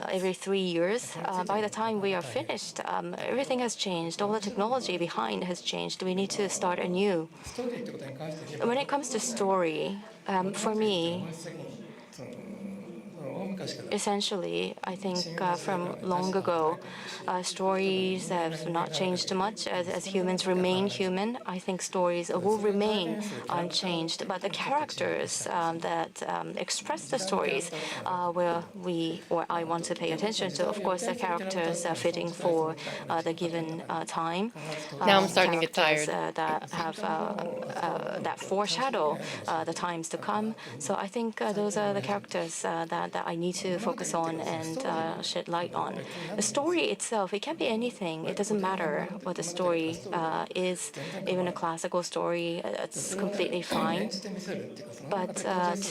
every 3 years, by the time we are finished, everything has changed. All the technology behind has changed. We need to start anew. When it comes to story, for me, essentially, I think from long ago, stories have not changed too much. As humans remain human, I think stories will remain unchanged. But the characters that express the stories where I want to pay attention to, of course, the characters fitting for the given time. Now I'm starting to get tired. That have that foreshadow the times to come. So I think those are the characters that I need to focus on and shed light on. The story itself, it can be anything. It doesn't matter what the story is. Even a classical story, it's completely fine. But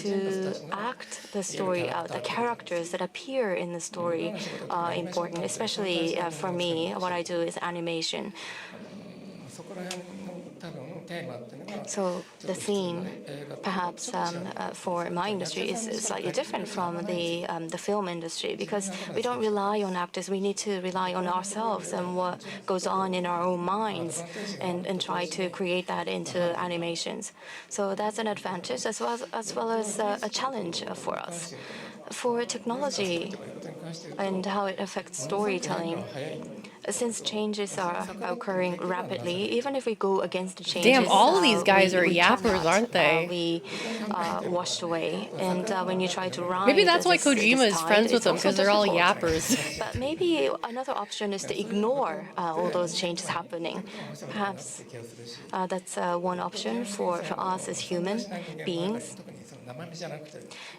to act the story out, the characters that appear in the story are important. Especially for me, what I do is animation. So the theme, perhaps for my industry, is slightly different from the film industry, because we don't rely on actors. We need to rely on ourselves and what goes on in our own minds, and try to create that into animations. So that's an advantage as well as a challenge for us. For technology and how it affects storytelling, since changes are occurring rapidly, even if we go against the changes, Damn, all of these guys are we yappers, cannot aren't they? be washed away. And when you try to ride Maybe that's why this Kojima is tide, friends with it's them, also because they're all difficult. yappers. But maybe another option is to ignore all those changes happening. Perhaps that's one option for us as human beings.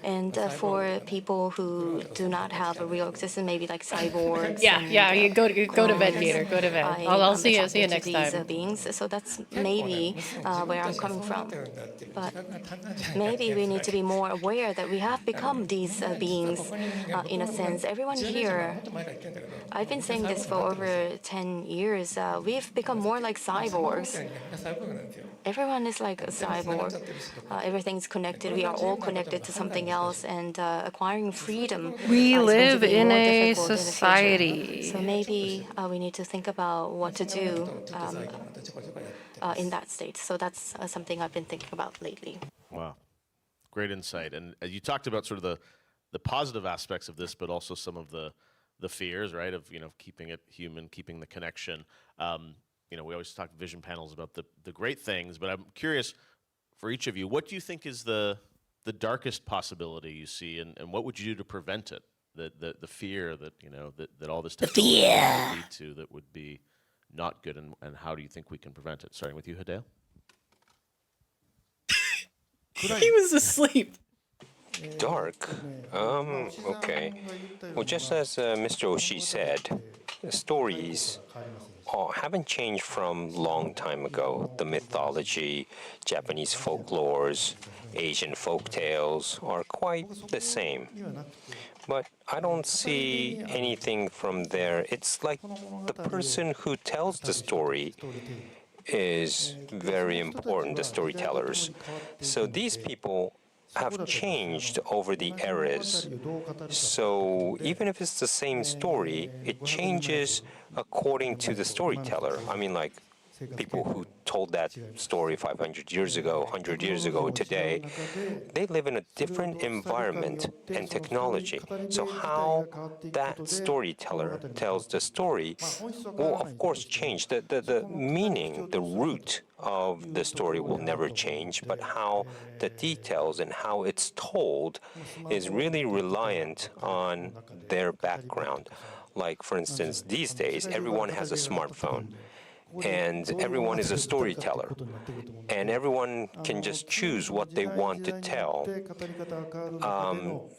And for people who do not have a real existence, maybe like cyborgs. Yeah, you go to bed, clones, Gator. Go to bed. I'll I'm see you attracted next to these time. beings. So that's maybe where I'm coming from. But maybe we need to be more aware that we have become these beings in a sense. Everyone here, I've been saying this for over 10 years, we've become more like cyborgs. Everyone is like a cyborg. Everything's connected. We are all connected to something else, and acquiring freedom We is going to live be in more a difficult in the future. society. So maybe we need to think about what to do in that state. So that's something I've been thinking about lately. Wow. Great insight. And you talked about sort of the positive aspects of this, but also some of the fears, right, of keeping it human, keeping the connection. We always talk vision panels about the great things, but I'm curious for each of you, what do you think is the darkest possibility you see, and what would you do to prevent it? The fear that that all this technology would lead to that would be not good, and how do you think we can prevent it? Starting with you, Hideo. He was asleep. Dark? Okay. Well, just as Mr. Oshii said, the stories haven't changed from long time ago. The mythology, Japanese folklores, Asian folk tales are quite the same. But I don't see anything from there. It's like the person who tells the story is very important, the storytellers. So these people have changed over the eras. So even if it's the same story, it changes according to the storyteller. I mean, like people who told that story 500 years ago, 100 years ago, today, they live in a different environment and technology. So how that storyteller tells the story will, of course, change. The meaning, the root of the story will never change, but how the details and how it's told is really reliant on their background. Like, for instance, these days, everyone has a smartphone and everyone is a storyteller, and everyone can just choose what they want to tell.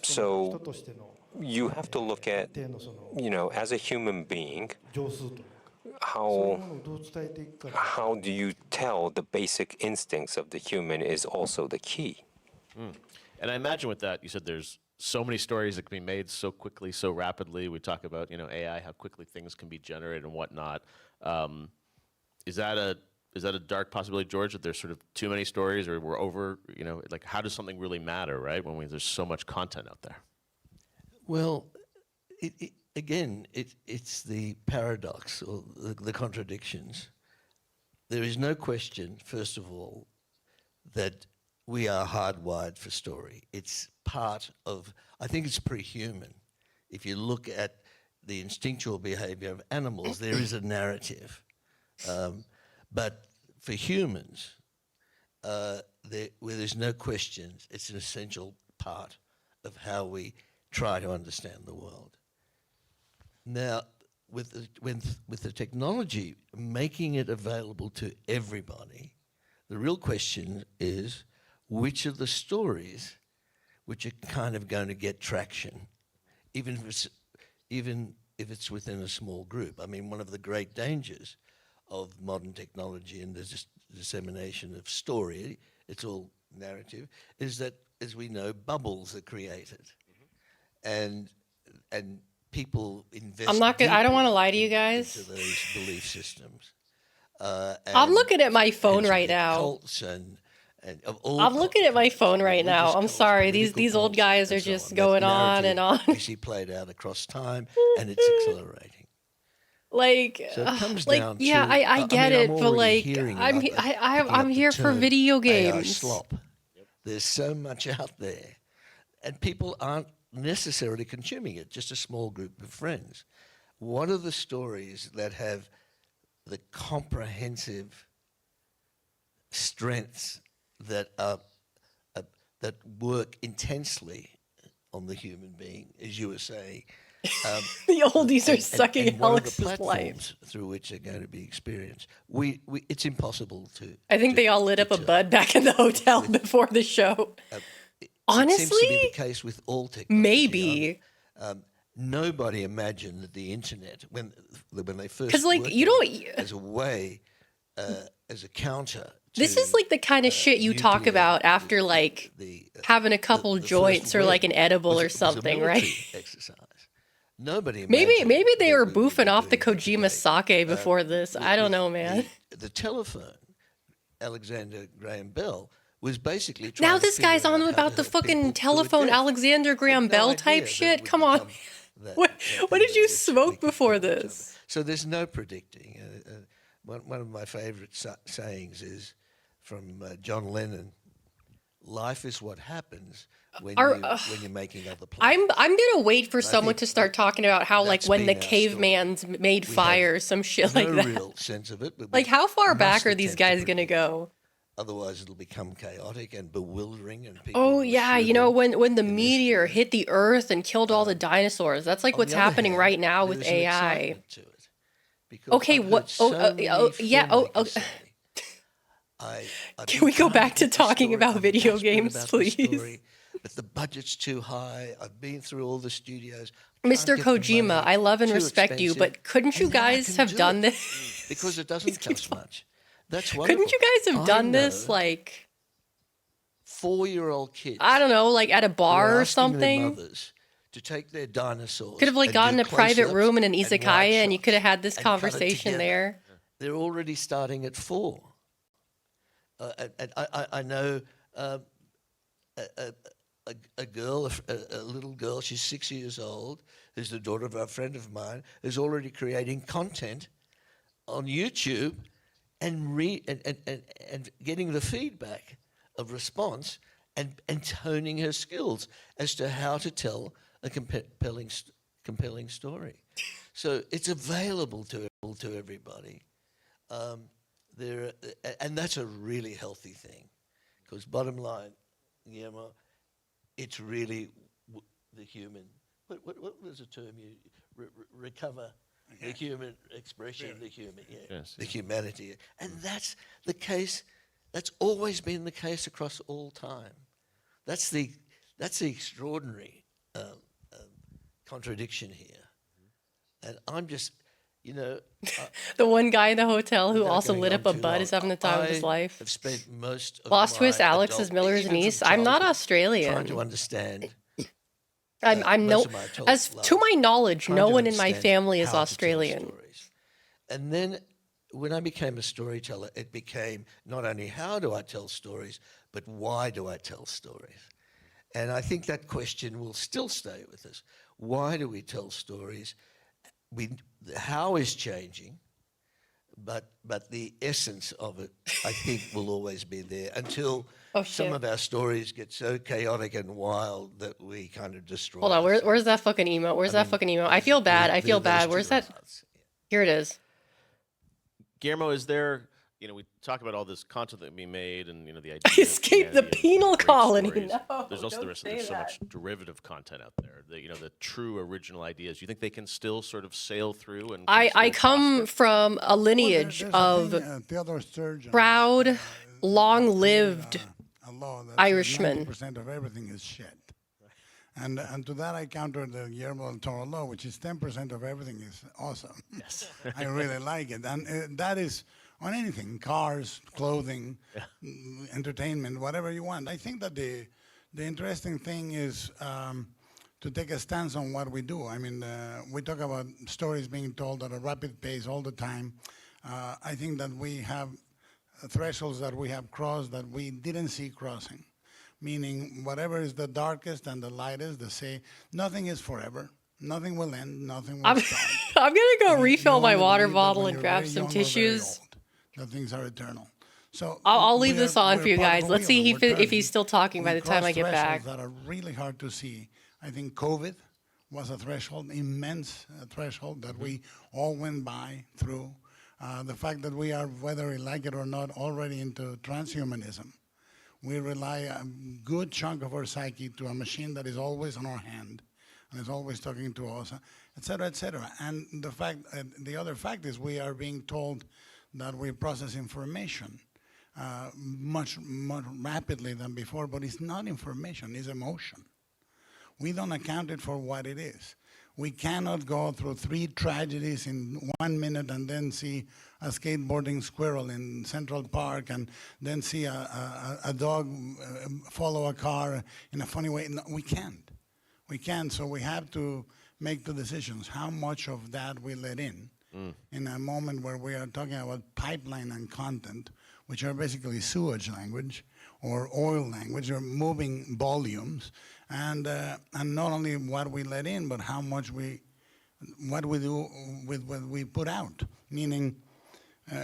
So you have to look at, as a human being, how do you tell the basic instincts of the human is also the key. And I imagine with that, you said there's so many stories that can be made so quickly, so rapidly. We talk about, AI, how quickly things can be generated and whatnot. Is that a dark possibility, George, that there's sort of too many stories, or we're over, like how does something really matter, right, when there's so much content out there? Well, it's the paradox or the contradictions. There is no question, first of all, that we are hardwired for story. It's part of, I think it's pre-human. If you look at the instinctual behavior of animals, there is a narrative. But for humans, where there's no question, it's an essential part of how we try to understand the world. Now, with the technology making it available to everybody, the real question is which of the stories which are kind of going to get traction, even if it's within a small group. I mean, one of the great dangers of modern technology and the dissemination of story, it's all narrative, is that, as we know, bubbles are created. And people invest I don't want to lie to you guys. into those belief systems. I'm looking at my phone right now. Cults and of all I'm looking at my phone right now. religious I'm cults, sorry. political These old cults, guys are and so just on. going That on and on. narrative actually played out across time, and it's accelerating. Like, So it comes like, down yeah, to, I get mean, it, I'm but already like, hearing I'm about picking I'm up here the for term video AI games. slop. There's so much out there, and people aren't necessarily consuming it, just a small group of friends. What are the stories that have the comprehensive strengths that that work intensely on the human being, as you were saying? The oldies are and sucking one of the Alex's life. platforms through which they're going to be experienced. It's impossible to. I think they all lit up a bud back in the hotel before the show. Honestly, it seems to be the case with all technology. maybe. Nobody imagined that the internet, when they first 'Cause, like, worked you on don't- it as a way, as a counter. This is like the kind of shit you talk about after like having a couple joints or like an edible or something, right? Exercise. Nobody Maybe they were boofing off the Kojima sake before this. I don't know, man. The telephone, Alexander Graham Bell, was basically Now trying to this guy's figure on out how about to the help people fucking to a telephone death. Alexander Graham no Bell idea type that shit. it would Come on. become that- What that did you thing smoke before this? So there's no predicting. One of my favorite sayings is from John Lennon: "Life is what happens when you're making other plans." I'm gonna wait for And I someone think to start talking about how like that's when the been our cavemans made We fire, have some shit no like that. real sense of it. But Like we how far back must are these attempt to guys gonna go? Otherwise, it'll become chaotic and bewildering, and people. Oh will yeah, you know when the meteor hit the Earth and killed all the dinosaurs. That's like On what's the other happening hand, right now with there's an AI. excitement to it, because Okay, I've heard what? so many Yeah. filmmakers say Can we go back to talking about video games, please? But the budget's too high. I've been through all the studios. Mr. Kojima, I love and respect you, but couldn't you guys have done this? Because it doesn't cost much. That's wonderful. Couldn't you guys have done this like 4-year-old kids? I don't know, like at a bar or something. Their mothers to take their dinosaurs. Could have like gotten a private room in an izakaya and you could have had this conversation there. They're already starting at 4. And I know a girl, a little girl, she's 6 years old, who's the daughter of a friend of mine, who's already creating content on YouTube and getting the feedback of response and honing her skills as to how to tell a compelling story. So it's available to everybody. And that's a really healthy thing, because bottom line, Guillermo, it's really the human. What was the term you recover? The human expression, the human, the humanity, and that's the case. That's always been the case across all time. That's the extraordinary contradiction here, and I'm just. The one guy in the hotel who also lit up a bud is having the time of his life. I've spent most of Lost Twist, Alex is Miller's niece. I'm not Australian. Trying to understand. I'm no, as to my knowledge, no one in my family is Australian. And then when I became a storyteller, it became not only how do I tell stories, but why do I tell stories? And I think that question will still stay with us. Why do we tell stories? How is changing, but the essence of it, I think, will always be there until some of our stories get so chaotic and wild that we kind of destroy. Hold on, where's that fucking email? Where's that fucking email? I feel bad. I feel bad. Where's that? Here it is. Guillermo, is there? We talk about all this content that we made, and the idea. Escape the penal colony. No, there's also the risk that there's so much derivative content out there. The true original ideas. You think they can still sort of sail through? And I come from a lineage of proud, long-lived Irishmen. 90% of everything is shit. And to that I counter the Guillermo del Toro law, which is 10% of everything is awesome. Yes. I really like it. And that is on anything, cars, clothing, entertainment, whatever you want. I think that the interesting thing is to take a stance on what we do. I mean, we talk about stories being told at a rapid pace all the time. I think that we have thresholds that we have crossed that we didn't see crossing. Meaning, whatever is the darkest and the lightest, they say nothing is forever. Nothing will end. Nothing will start. I'm gonna go refill my water bottle and grab some tissues. That things are eternal. So I'll leave this on for you guys. Let's see if he's still talking by the time I get back. That are really hard to see. I think COVID was a threshold, immense threshold that we all went through. The fact that we are, whether we like it or not, already into transhumanism. We rely a good chunk of our psyche to a machine that is always on our hand and is always talking to us, et cetera, et cetera. And the other fact is we are being told that we process information much more rapidly than before, but it's not information, it's emotion. We don't account it for what it is. We cannot go through 3 tragedies in 1 minute and then see a skateboarding squirrel in Central Park and then see a dog follow a car in a funny way. No, we can't. We can't, so we have to make the decisions. How much of that we let in a moment where we are talking about pipeline and content, which are basically sewage language or oil language or moving volumes, and not only what we let in, but how much what we do with what we put out. Meaning,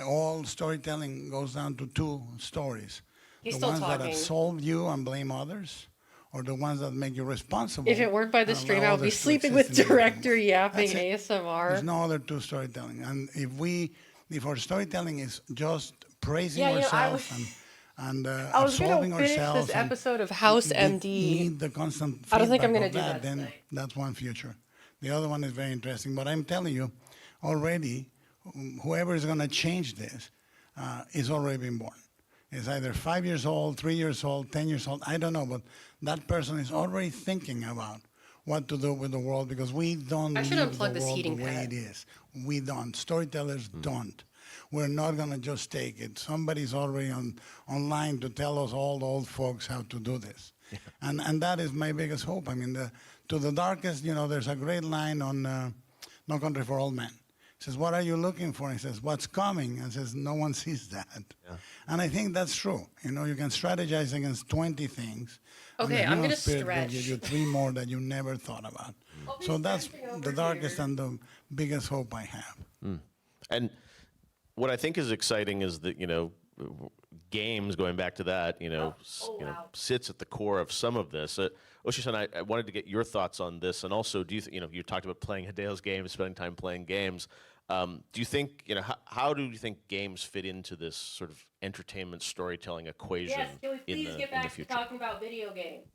all storytelling goes down to 2 stories: He's the ones still that talking. absolve you and blame others, or the ones that make you responsible. If it worked by the and stream, allow I would be others to sleeping exist with in your director dreams. yapping That's it. ASMR. There's no other 2 storytelling. And if our storytelling is just praising Yeah, ourselves and I was gonna absolving finish ourselves this and episode of House MD. need the constant I don't think I'm feedback gonna of do that then today. that's one future. The other one is very interesting. But I'm telling you, already, whoever is going to change this is already been born. is either 5 years old, 3 years old, 10 years old, I don't know, but that person is already thinking about what to do with the world because we don't I should live unplug the this world the heating way pad. it is. We don't. Storytellers don't. We're not going to just take it. Somebody's already online to tell us all the old folks how to do this. And that is my biggest hope. I mean, to the darkest, there's a great line on No Country for Old Men. He says, what are you looking for? He says, what's coming? And says, no one sees that. Yeah. And I think that's true. You can strategize against 20 things. Okay, and the I'm human gonna spirit will stretch. give you 3 more that you never thought about. So that's the darkest and the biggest hope I have. And what I think is exciting is that, games, going back to that, sits at the core of some of this. Oshi-san, I wanted to get your thoughts on this. And also, do you, you talked about playing Hideo's games, spending time playing games. Do you think, how do you think games fit into this sort of entertainment storytelling equation Yes, can we please get in the back to future? talking about video games?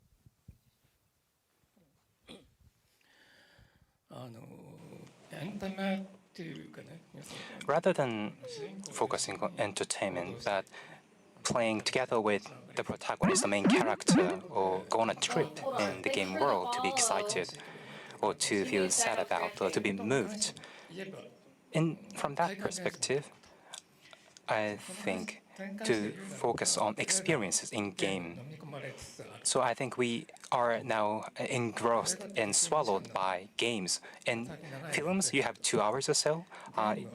Rather than focusing on entertainment, but playing together with the protagonist, the main character, or go on a trip in the game world to be excited, or to feel sad about, or to be moved. And from that perspective, I think to focus on experiences in game. So I think we are now engrossed and swallowed by games. In films, you have 2 hours or so.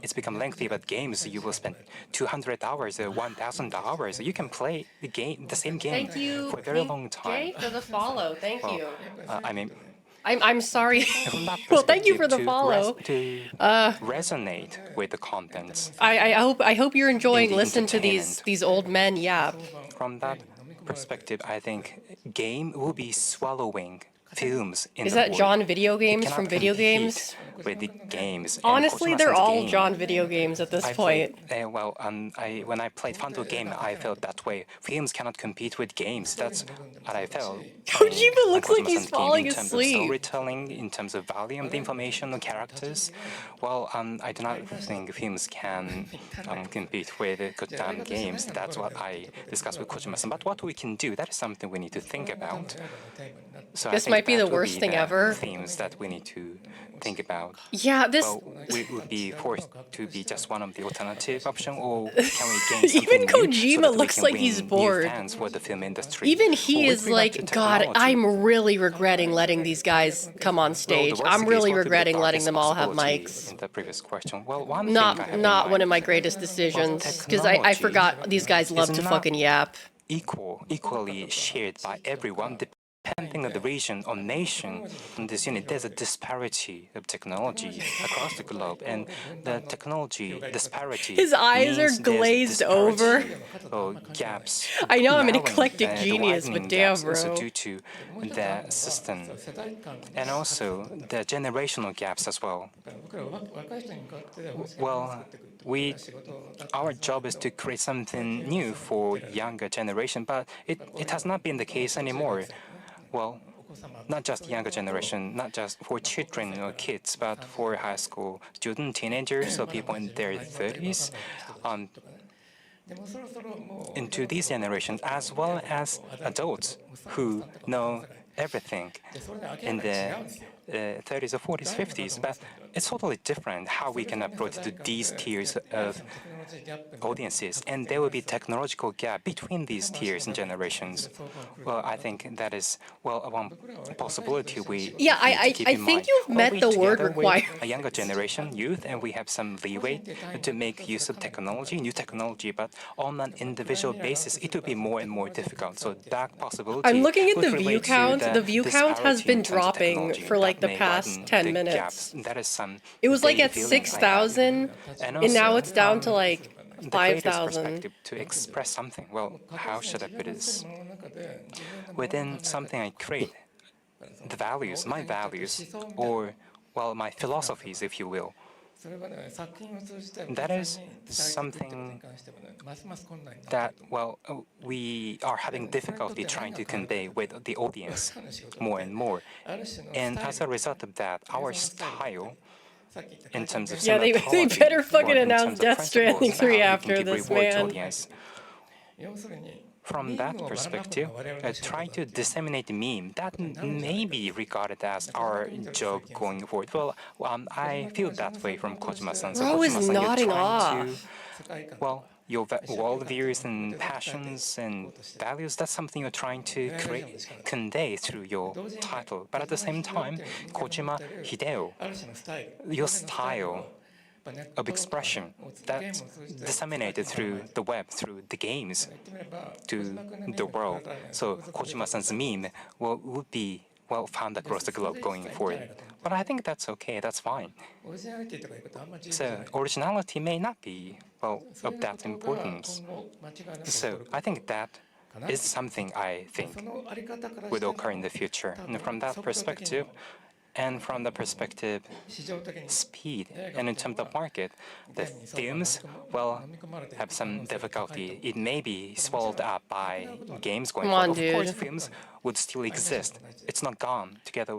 It's become lengthy, but games, you will spend 200 hours or 1,000 hours. You can play the same game Thank you, for a very long time. Jay, for the follow. Thank you. I mean, I'm sorry. from that Well, thank you for the perspective, follow. to resonate with the contents. I hope you're enjoying the listening to these old men yap. From that perspective, I think game will be swallowing films in Is the that void. John Video It Games cannot from Video compete Games? with the games. Honestly, they're all John Video Games at this point. When I played Fanto game, I felt that way. Films cannot compete with games. That's what I felt. Kojima looks like he's Kojima-san's game falling in terms asleep. of storytelling, in terms of volume of the information and characters. Well, I do not think films can compete with games. That's what I discussed with Kojima-san. But what we can do, that is something we need to think about. So This I think might be that the will worst thing the ever. Themes that we need to think about. Yeah, this. Well, we would be forced to be just one of the alternative options, or can we gain something Even new Kojima so that we looks can like win he's new bored. fans for the film industry? Even he Or is with regard to like, God, technology, I'm really regretting letting these guys come on stage. I'm really regretting letting them all have mics. In the previous question, well, one thing I Not have in not one mind, of my greatest decisions, because I technology forgot these guys love is to not fucking yap. equally shared by everyone, depending on the region or nation in this unit. There's a disparity of technology across the globe, and the technology disparity. His eyes are means there's glazed over. Or gaps. I know I'm an narrowing, eclectic the genius, widening but damn, gaps also bro. due to the system, and also the generational gaps as well. Well, our job is to create something new for younger generation, but it has not been the case anymore. Well, not just younger generation, not just for children or kids, but for high school students, teenagers, or people in their 30s. Into these generations, as well as adults who know everything in the 30s or 40s, 50s, but it's totally different how we can approach these tiers of audiences, and there will be technological gap between these tiers and generations. Well, I think that is, well, one possibility we Yeah, need to keep I in think mind. you've met we the word together with required. a younger generation, youth, and we have some leeway to make use of technology, new technology, but on an individual basis, it will be more and more difficult. So that possibility. I'm looking at would the view relate to count. The view count has disparity been in terms of dropping technology for like that the may past widen 10 the minutes. gaps. That is some It was like vague at feeling I have. 6,000, and now also, it's down to like the 5,000. creator's perspective to express something. Well, how should I put this? Within something I create, the values, my values, or, well, my philosophies, if you will, that is something that, well, we are having difficulty trying to convey with the audience more and more. And as a result of that, our style, in terms of Yeah, they better fucking announce Death Stranding 3 after this, man. Audience, From that perspective, trying to disseminate meme, that may be regarded as our job going forward. Well, I feel that way from Kojima-san. So Bro is Kojima-san, you're nodding trying to, off. well, your worldviews and passions and values, that's something you're trying to convey through your title. But at the same time, Kojima Hideo, your style of expression that's disseminated through the web, through the games, to the world. So Kojima-san's meme would be well found across the globe going forward. But I think that's okay, that's fine. So originality may not be, well, of that importance. So I think that is something I think would occur in the future. And from that perspective, and from the perspective speed and in terms of market, the themes will have some difficulty. It may be swallowed up by games going forward. Of course, films would still exist. It's not gone together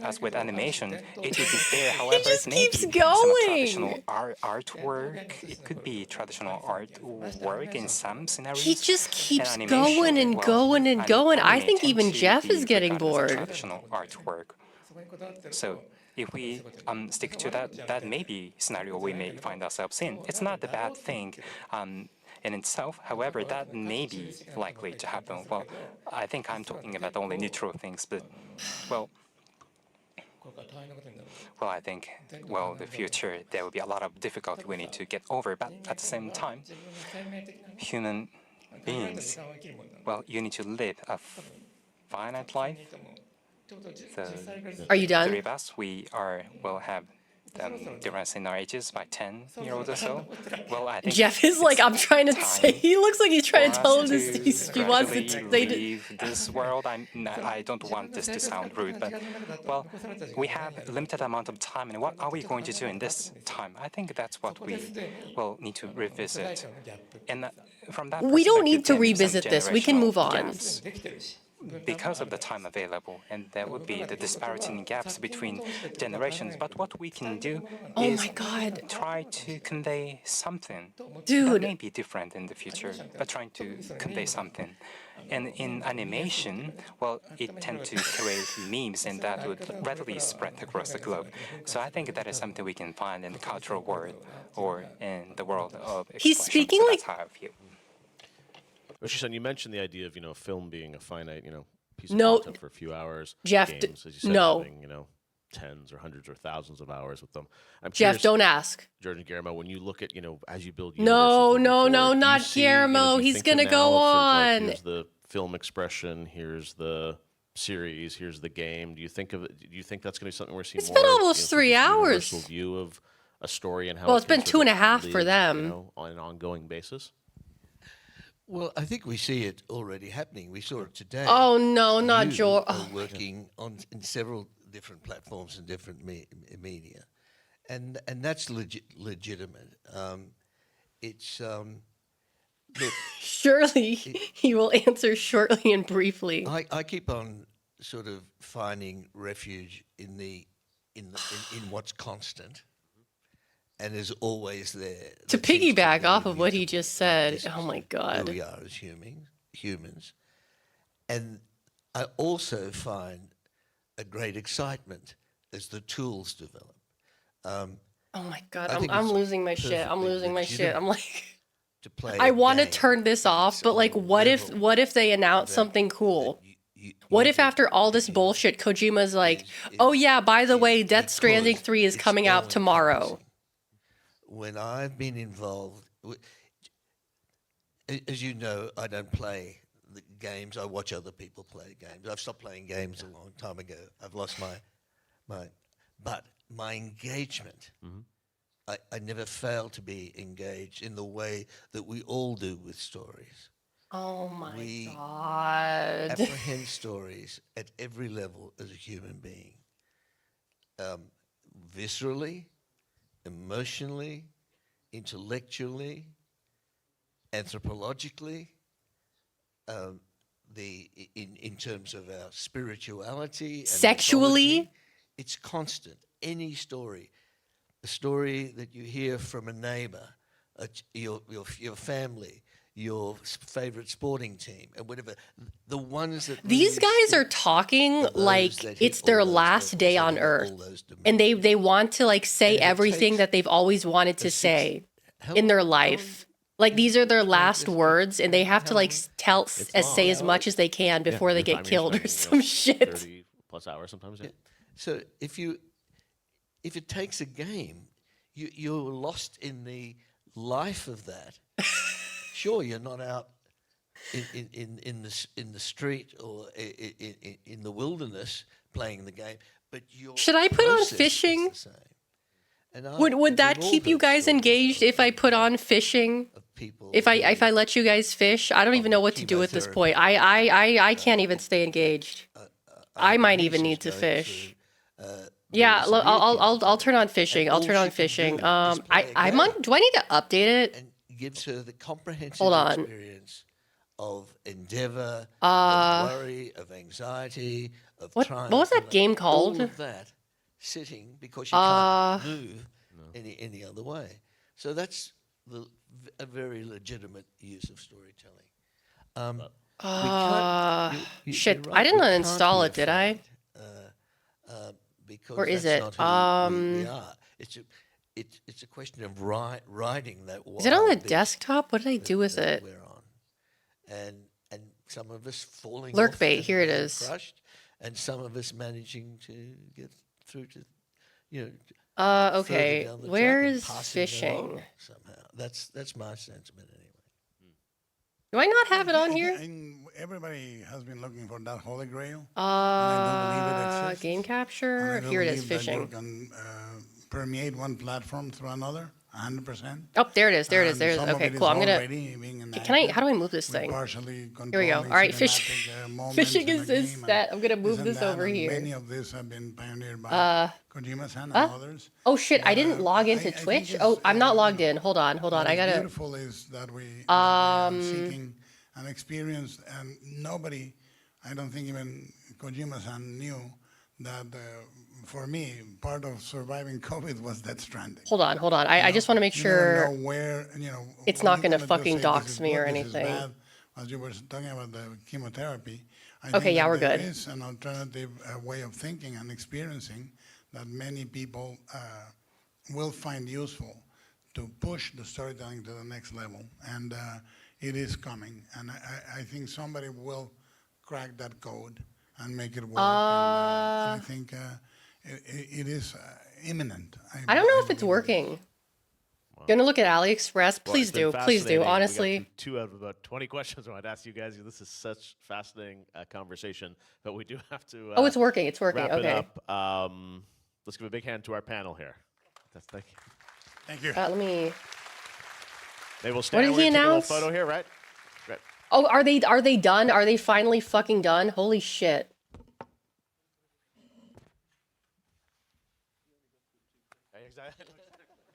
as with animation. It would be there. However, just it may keeps be going. some traditional artwork. It could be traditional artwork in some scenarios. He just keeps and going and going and going. I think even Jeff is getting bored. Traditional artwork. So if we stick to that, that may be scenario we may find ourselves in. It's not a bad thing in itself. However, that may be likely to happen. Well, I think I'm talking about only neutral things, but well, I think, well, the future, there will be a lot of difficulty we need to get over. But at the same time, human beings, well, you need to live a finite life. So are you done? The three of us, we are will have difference in our ages by 10 years old or so. Well, I think Jeff is like, I'm trying to say. He looks like he's trying to tell him this. He wants to leave this world. I don't want this to sound rude, but well, we have a limited amount of time, and what are we going to do in this time? I think that's what we will need to revisit. And from that, we don't need to revisit this. We can move on. Because of the time available, and there would be the disparity in gaps between generations. But what we can do is try to convey something that may be different in the future, but trying to convey something. And in animation, well, it tends to create memes, and that would readily spread across the globe. So I think that is something we can find in the cultural world or in the world of expression. He's speaking so like... That's how I feel. Yoshi-san, you mentioned the idea of, film being a finite, piece of content for a few hours. Jeff, games, as you said, having, tens or hundreds or thousands of hours with them. I'm Jeff, curious, don't ask. George and Guillermo, when you look at, as you build No, forward, not see, Guillermo. do you He's think going to go on. Here's the film expression, here's the series, here's the game. Do you think that's going to be something we're seeing more? It's been almost 3 hours. Universal view of a story and how well, it's been 2.5 for them. On an ongoing basis? Well, I think we see it already happening. We saw it today. Oh, no, not George. Are working in several different platforms and different media. And that's legitimate. It's... Look, surely he will answer shortly and briefly. I keep on sort of finding refuge in what's constant and is always there. To piggyback off of what he just said, oh my God. Who we are as humans. And I also find a great excitement as the tools develop. Oh my God, I'm losing my shit. I'm losing my shit. I'm like... I want to turn this off, but like, what if they announce something cool? What if after all this bullshit, Kojima's like, oh yeah, by the way, Death Stranding 3 is coming out tomorrow? When I've been involved, as you know, I don't play the games. I watch other people play games. I've stopped playing games a long time ago. I've lost but my engagement. Mm-hmm. I never fail to be engaged in the way that we all do with stories. Oh my we God. Apprehend stories at every level as a human being. Viscerally, emotionally, intellectually, anthropologically, in terms of our spirituality. And sexually. mythology. It's constant. Any story. A story that you hear from a neighbor, your family, your favorite sporting team and whatever. The ones that These really guys are stick talking are those like that hit it's all their those last day levels on and all Earth. those And they want to like say And if it everything takes that they've always wanted to six- say how in their long- how long life. Like these are their Like, last if- words, and they have to how like long? tell It's say long. as much as they can Yeah, before they your get time you're killed or spending, some shit. 30 plus hours sometimes. Yeah. So if it takes a game, you're lost in the life of that. Sure, you're not out in the street or in the wilderness playing the game, but your Should I put on process is fishing? the same. And Would that we've all keep you heard guys stories engaged if I put on fishing? people If I let you guys fish? I don't even know what to do at this point. I can't even stay engaged. I might even need to fish. Yeah, I'll turn on fishing. I'll turn on fishing. I'm on. Do I need to update it? gives her the comprehensive Hold on. experience of endeavor, Uh, of worry, of anxiety, of what triumph. was that and game called? All of that sitting because you Uh, can't move any other way. So that's a very legitimate use of storytelling. shit, you're I right, didn't we can't uninstall be it, did I? afraid, because Or is that's it? not who we are. It's a question of riding that Is it on the wild beast desktop? What did I do with that it? we're on, and some of us falling Lurk off bait, and here it being is. crushed, and some of us managing to get through to, further Okay. down the track Where and is passing that on fishing? somehow. That's my sentiment anyway. Do I not have it on here? Everybody has been looking for that holy grail. and I don't believe it exists. Game And capture. I don't Here it is, believe that fishing. you can permeate one platform through another, 100%. Oh, there it is. There it is. And there it is. some of Okay, it is cool. I'm gonna. already being Can I? enacted How do I move this with thing? partially Here we go. controlling All right, fish. cinematic, moments Fishing in is a is game set. I'm gonna and move this this and that, over and here. Many of these have been pioneered by Kojima-san and Huh? others. Oh shit! I didn't log into I think Twitch. it's, Oh, I'm not logged in. Hold on. What I is gotta. beautiful is that we are seeking an experience, and nobody, I don't think even Kojima-san knew that for me, part of surviving COVID was Death Stranding. Hold on. I just want to make You never sure know where, it's when not you're gonna just fucking say, dox "This is me or good, this is anything. bad," as you were talking about the chemotherapy. I Okay, think yeah, that we're there good. is an alternative way of thinking and experiencing that many people will find useful to push the storytelling to the next level. And it is coming. And I think somebody will crack that code and make it work. And I think it is imminent. I don't know if it's working. You gonna look at AliExpress? Well, Please it's been do. Please do. fascinating. We got Honestly. through 2 out of about 20 questions I wanted to ask you guys. This is such fascinating conversation, but we do have to. Oh, it's working. It's working. Wrap it Okay. up. Let's give a big hand to our panel here. Thank you. Thank you. Let me. Maybe we'll What stand. did We're he gonna take a little announce? photo here, right? Right. Oh, are they done? Are they finally fucking done? Holy shit.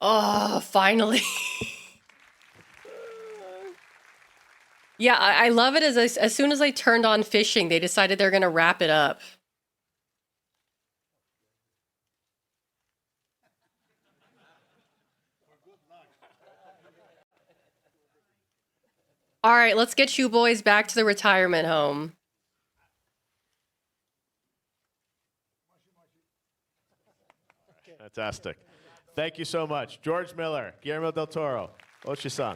Oh, finally. Yeah, I love it as soon as I turned on fishing, they decided they're gonna wrap it up. All right, let's get you boys back to the retirement home. Fantastic. Thank you so much, George Miller, Guillermo del Toro, Ochi-san.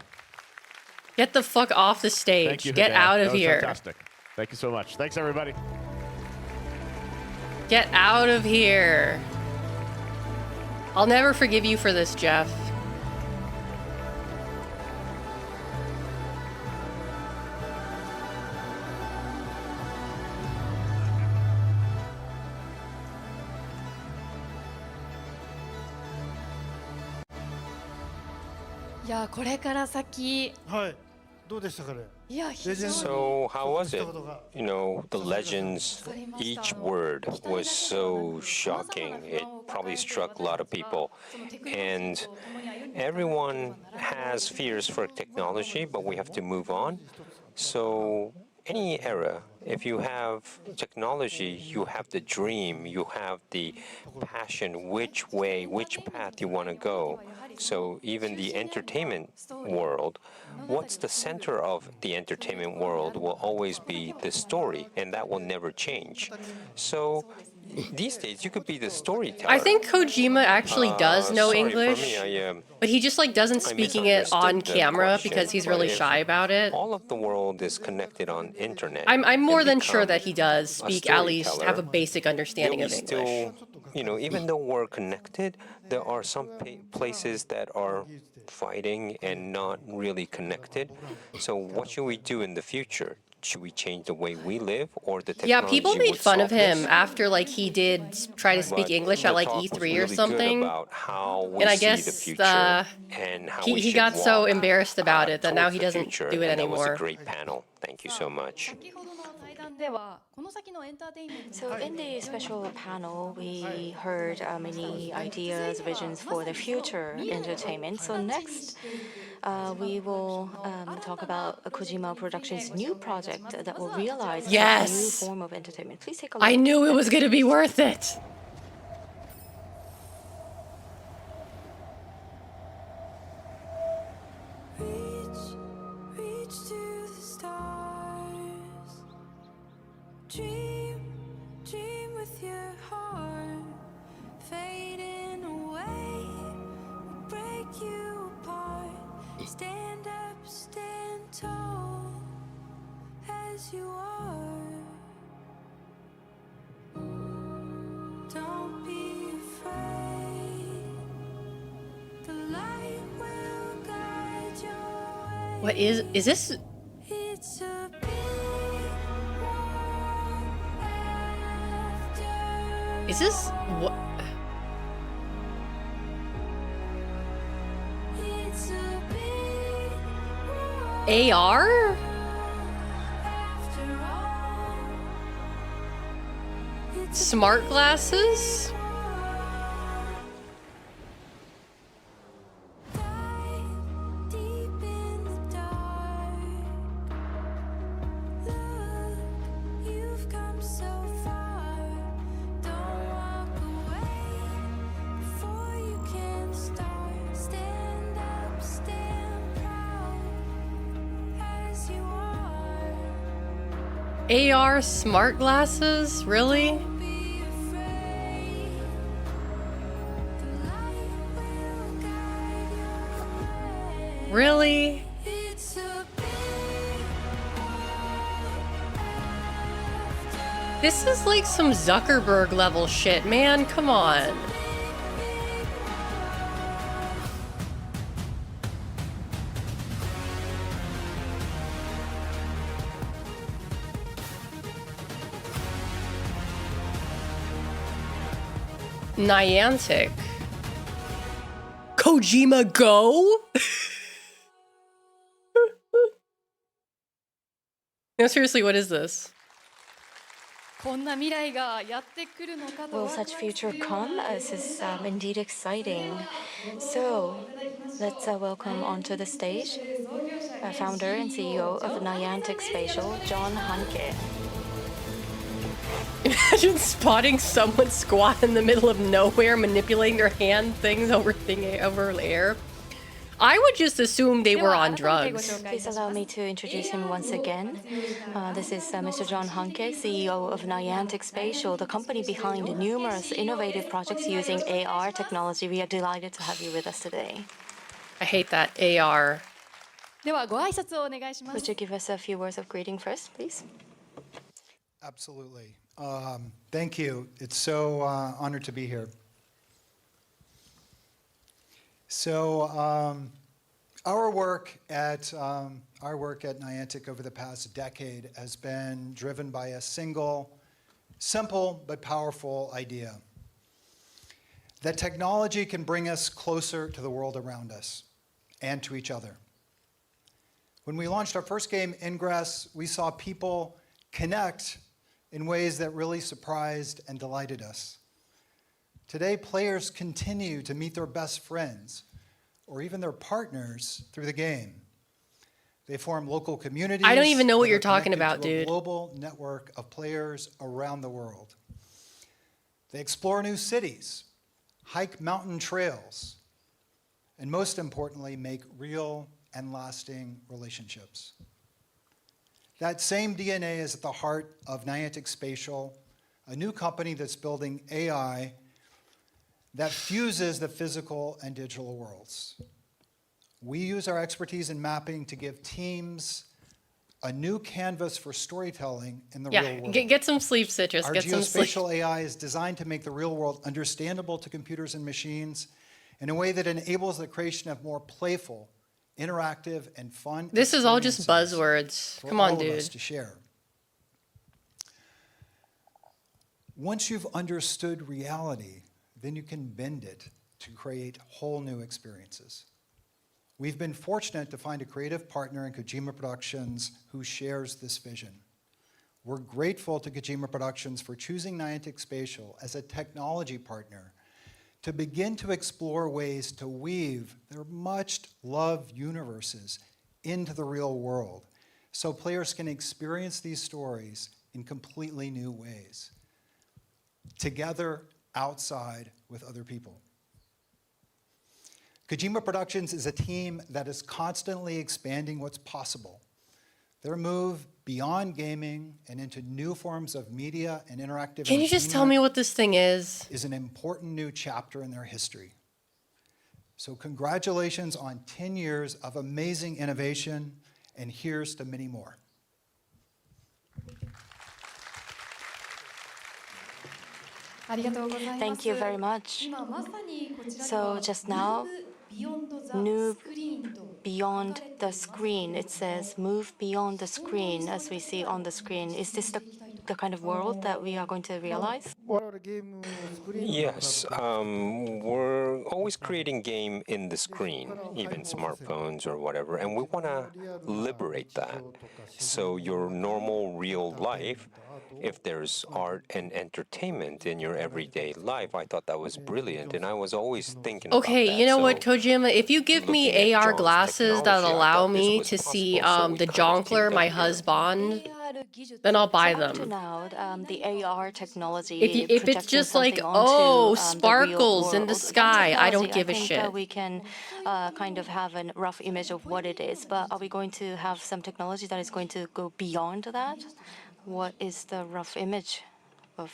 Get the fuck off the stage. Thank you. Get Hideo. out of That was here. Fantastic. Thank you so much. Thanks, everybody. Get out of here. I'll never forgive you for this, Jeff. So how was it? You know, the legends, each word was so shocking. It probably struck a lot of people. And everyone has fears for technology, but we have to move on. So any era if you have technology, you have the dream, you have the passion, which way, which path you want to go. So even the entertainment world, what's the center of the entertainment world will always be the story, and that will never change. So these days, you could be the storyteller. I think Kojima actually does know sorry English, for me, but he just like doesn't I speaking it on misunderstood the camera question, because he's but really if shy about it. all of the world is connected on internet. I'm more and than sure become that he does a speak, at least have a storyteller, basic understanding there'll of be English. still, even though we're connected, there are some places that are fighting and not really connected. So what should we do in the future? Should we change the way we live, or the Yeah, technology people made would fun solve of him this? after like he did try to speak But English at the like talk was E3 or really good something. about how we And I see the guess future and how we he should got so walk embarrassed about it that now towards he the doesn't future, do it and that was a anymore. great panel. Thank you so much. So in the special panel, we heard many ideas, visions for the future entertainment. So next, we will talk about Kojima Productions' new project that will realize a new Yes! form of entertainment. Please take a look. I knew it at was this going to be first. worth it. Reach to the stars. Dream, dream with your heart. Fading away will break you apart. Stand up, stand tall as you are. Don't be afraid. The light will guide your way. What is this? It's a big war after. Is this what? It's a big war AR? after all. It's a Smart glasses? deep in the dark. Look, you've come so far. Don't walk away before you can start. Stand up, stand proud as you are. AR smart glasses? Really? Don't be afraid. The light will guide your way. Really? It's a big war. This is like some Zuckerberg level shit, man. Come on. Niantic. Kojima Go? No, seriously, what is this? Will such future come? This is indeed exciting. So, let's welcome onto the stage founder and CEO of Niantic Spatial, John Hanke. Imagine spotting someone squat in the middle of nowhere, manipulating their hand things over air. I would just assume they were on drugs. Please allow me to introduce him once again. This is Mr. John Hanke, CEO of Niantic Spatial, the company behind numerous innovative projects using AR technology. We are delighted to have you with us today. I hate that AR. Would you give us a few words of greeting first, please? Absolutely. Thank you. It's so honored to be here. So our work at Niantic over the past decade has been driven by a single, simple but powerful idea: that technology can bring us closer to the world around us and to each other. When we launched our first game, Ingress, we saw people connect in ways that really surprised and delighted us. Today, players continue to meet their best friends or even their partners through the game. They form local communities. I don't even know what that you're are talking connected about, to a dude. global network of players around the world. They explore new cities, hike mountain trails, and most importantly, make real and lasting relationships. That same DNA is at the heart of Niantic Spatial, a new company that's building AI that fuses the physical and digital worlds. We use our expertise in mapping to give teams a new canvas for storytelling in the real world. Get some sleep, Citrus. Our Get some sleep. geospatial AI is designed to make the real world understandable to computers and machines in a way that enables the creation of more playful, interactive, and fun This is all just experiences buzzwords. for Come on, all of us dude. to share. Once you've understood reality, then you can bend it to create whole new experiences. We've been fortunate to find a creative partner in Kojima Productions who shares this vision. We're grateful to Kojima Productions for choosing Niantic Spatial as a technology partner to begin to explore ways to weave their much-loved universes into the real world so players can experience these stories in completely new ways, together, outside, with other people. Kojima Productions is a team that is constantly expanding what's possible. Their move beyond gaming and into new forms of media and interactive Can you just tell me what this thing is? Is an important new chapter in their history. So congratulations on 10 years of amazing innovation, and here's to many more. Thank you very much. So just now, move beyond the screen. It says move beyond the screen as we see on the screen. Is this the kind of world that we are going to realize? Yes, we're always creating game in the screen, even smartphones or whatever, and we want to liberate that. So your normal real life, if there's art and entertainment in your everyday life, I thought that was brilliant, and I was always thinking Okay, about that. you know So what, Kojima? If you give looking me at AR John's glasses that technology, I allow thought this me was to see possible, so we the kind of Jonkler, teamed my up here. husband, then I'll buy So up to them. now, the AR technology, If it's projecting just like, something oh, onto the real sparkles in world, the that sky, I don't technology, give a I think shit. we can kind of have a rough image of what it is. But are we going to have some technology that is going to go beyond that? What is the rough image of?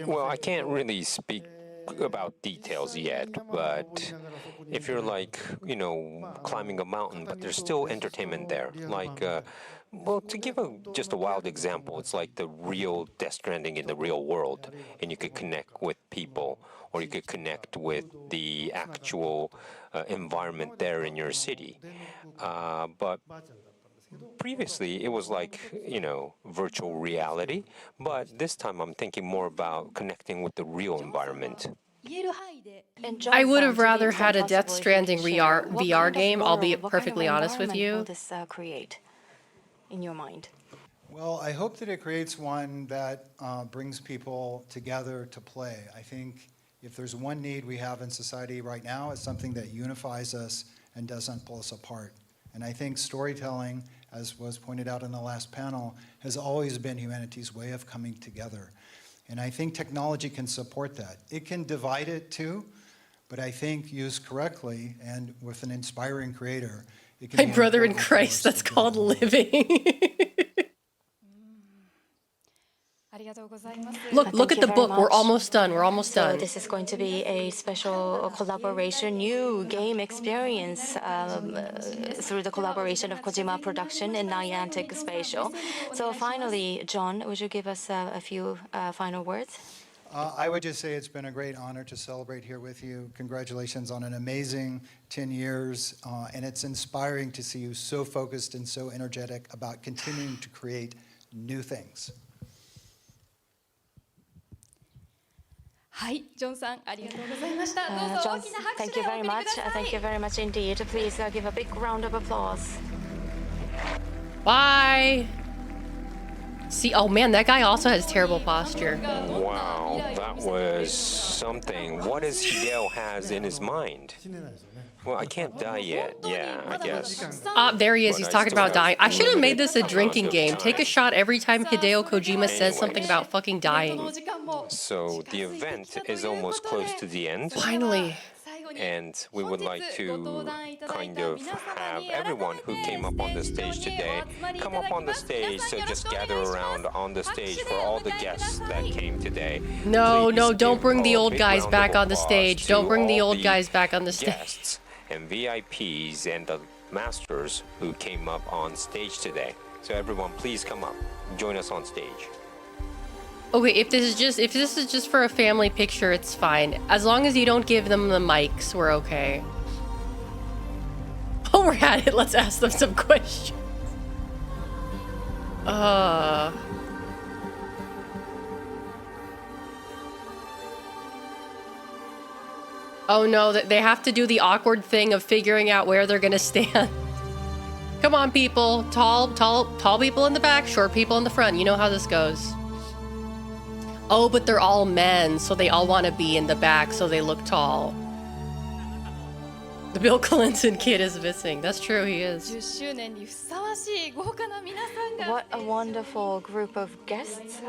Well, I can't really speak about details yet, but if you're like, climbing a mountain, but there's still entertainment there. Like, well, to give just a wild example, it's like the real Death Stranding in the real world, and you could connect with people, or you could connect with the actual environment there in your city. But previously, it was like, virtual reality, but this time I'm thinking more about connecting with the real environment. And I John would have Sam, to the rather extent had a Death possible, if you can Stranding share, what VR kind of game, I'll be world, what kind of perfectly honest with environment will you. this create in your mind? Well, I hope that it creates one that brings people together to play. I think if there's one need we have in society right now, it's something that unifies us and doesn't pull us apart. And I think storytelling, as was pointed out in the last panel, has always been humanity's way of coming together. And I think technology can support that. It can divide it too, but I think used correctly and with an inspiring creator, it can My be an brother in important Christ, force that's to build called living. Look Thank at you the very book. We're much. almost done. We're almost So done. this is going to be a special collaboration, new game experience through the collaboration of Kojima Production and Niantic Spatial. So finally, John, would you give us a few final words? I would just say it's been a great honor to celebrate here with you. Congratulations on an amazing 10 years, and it's inspiring to see you so focused and so energetic about continuing to create new things. John, thank you very much. Thank you very much indeed. Please give a big round of applause. Bye. See, oh man, that guy also has terrible posture. Wow, that That was something. What does Hideo has in his mind? Well, I can't die yet. Yeah, I guess. There he is. But He's I talking still about have dying. I should have made limited this a drinking amount of game. Take a time. shot every time Hideo Kojima says something about fucking dying. So the event is almost close to the end. Finally. And we would like to kind of have everyone who came up on the stage today come up on the stage. So just gather around on the stage for all the guests that came today. No, Please no, don't give bring the a old big guys round back of on the applause stage. to Don't bring the all old guys back on the stage. Guests and VIPs and the masters who came up on stage today. So everyone, please come up, join us on stage. Okay, if this is just for a family picture, it's fine. As long as you don't give them the mics, we're okay. Oh, we're at it. Let's ask them some questions. Oh no, they have to do the awkward thing of figuring out where they're gonna stand. Come on, people. Tall people in the back, short people in the front. You know how this goes. Oh, but they're all men, so they all want to be in the back so they look tall. The Bill Clinton kid is missing. That's true, he is. 10周年にふさわしい豪華な皆さんが What a wonderful group of guests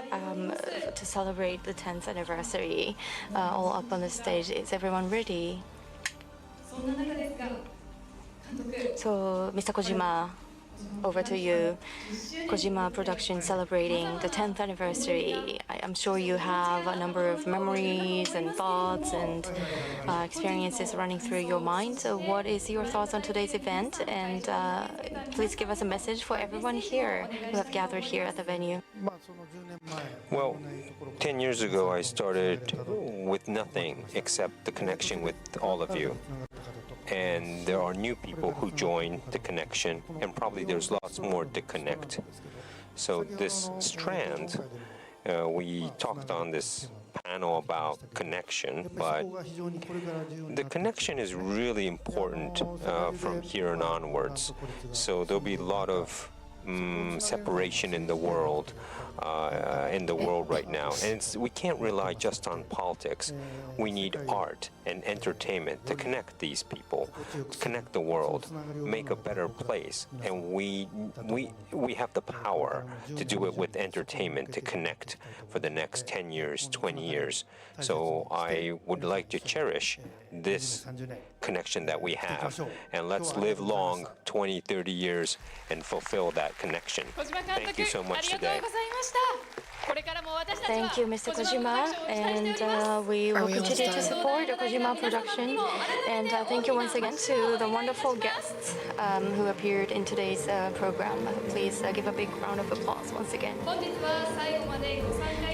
to celebrate the 10th anniversary, all up on the stage. Is everyone ready? そんな中ですが、監督 So, Mr. Kojima, over to you. Kojima Production celebrating the 10th anniversary. I'm sure you have a number of memories and thoughts and experiences running through your mind. So what is your thoughts on today's event? And please give us a message for everyone here who have gathered here at the venue. Well, 10 years ago, I started with nothing except the connection with all of you. And there are new people who join the connection, and probably there's lots more to connect. So this strand, we talked on this panel about connection, but the connection is really important from here and onwards. So there'll be a lot of separation in the world right now, and we can't rely just on politics. We need art and entertainment to connect these people, to connect the world, make a better place, and we have the power to do it with entertainment to connect for the next 10 years, 20 years. So I would like to cherish this connection that we have, and let's live long 20, 30 years and fulfill that connection. Thank you so much today. Thank you, Mr. Kojima, and we will continue to support the Kojima production. And thank you once again to the wonderful guests who appeared in today's program. Please give a big round of applause once again.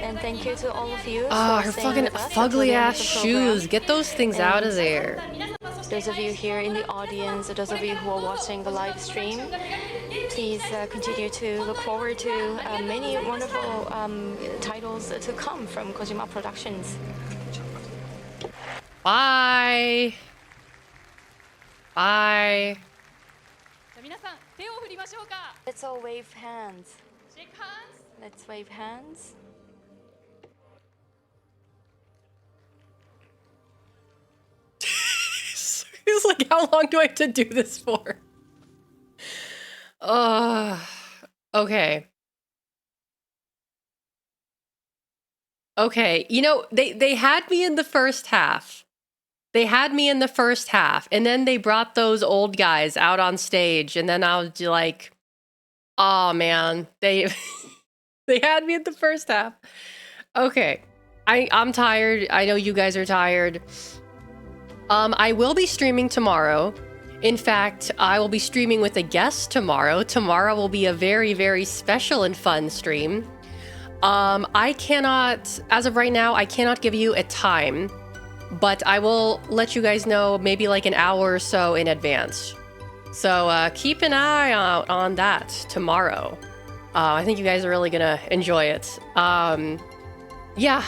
And thank you to all of you. Ah, for her staying fucking with us fugly until the end ass of the program. shoes. Get those things out of And there. Those of you here in the audience, those of you who are watching the live stream, please continue to look forward to many wonderful titles to come from Kojima Productions. Bye. Bye. じゃあ皆さん手を振りましょうか。 Let's all wave hands. Shake hands. Let's wave hands. He's like, how long do I have to do this for? Okay. Okay, you know, they had me in the first half. They had me in the first half, and then they brought those old guys out on stage, and then I was like, oh man, they they had me in the first half. Okay. I'm tired. I know you guys are tired. I will be streaming tomorrow. In fact, I will be streaming with a guest tomorrow. Tomorrow will be a very, very special and fun stream. I cannot, as of right now, I cannot give you a time, but I will let you guys know maybe like an hour or so in advance. So keep an eye out on that tomorrow. I think you guys are really gonna enjoy it. Yeah.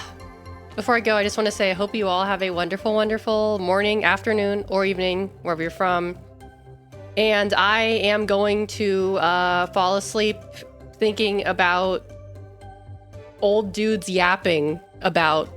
Before I go, I just want to say I hope you all have a wonderful, wonderful morning, afternoon, or evening, wherever you're from. And I am going to fall asleep thinking about old dudes yapping about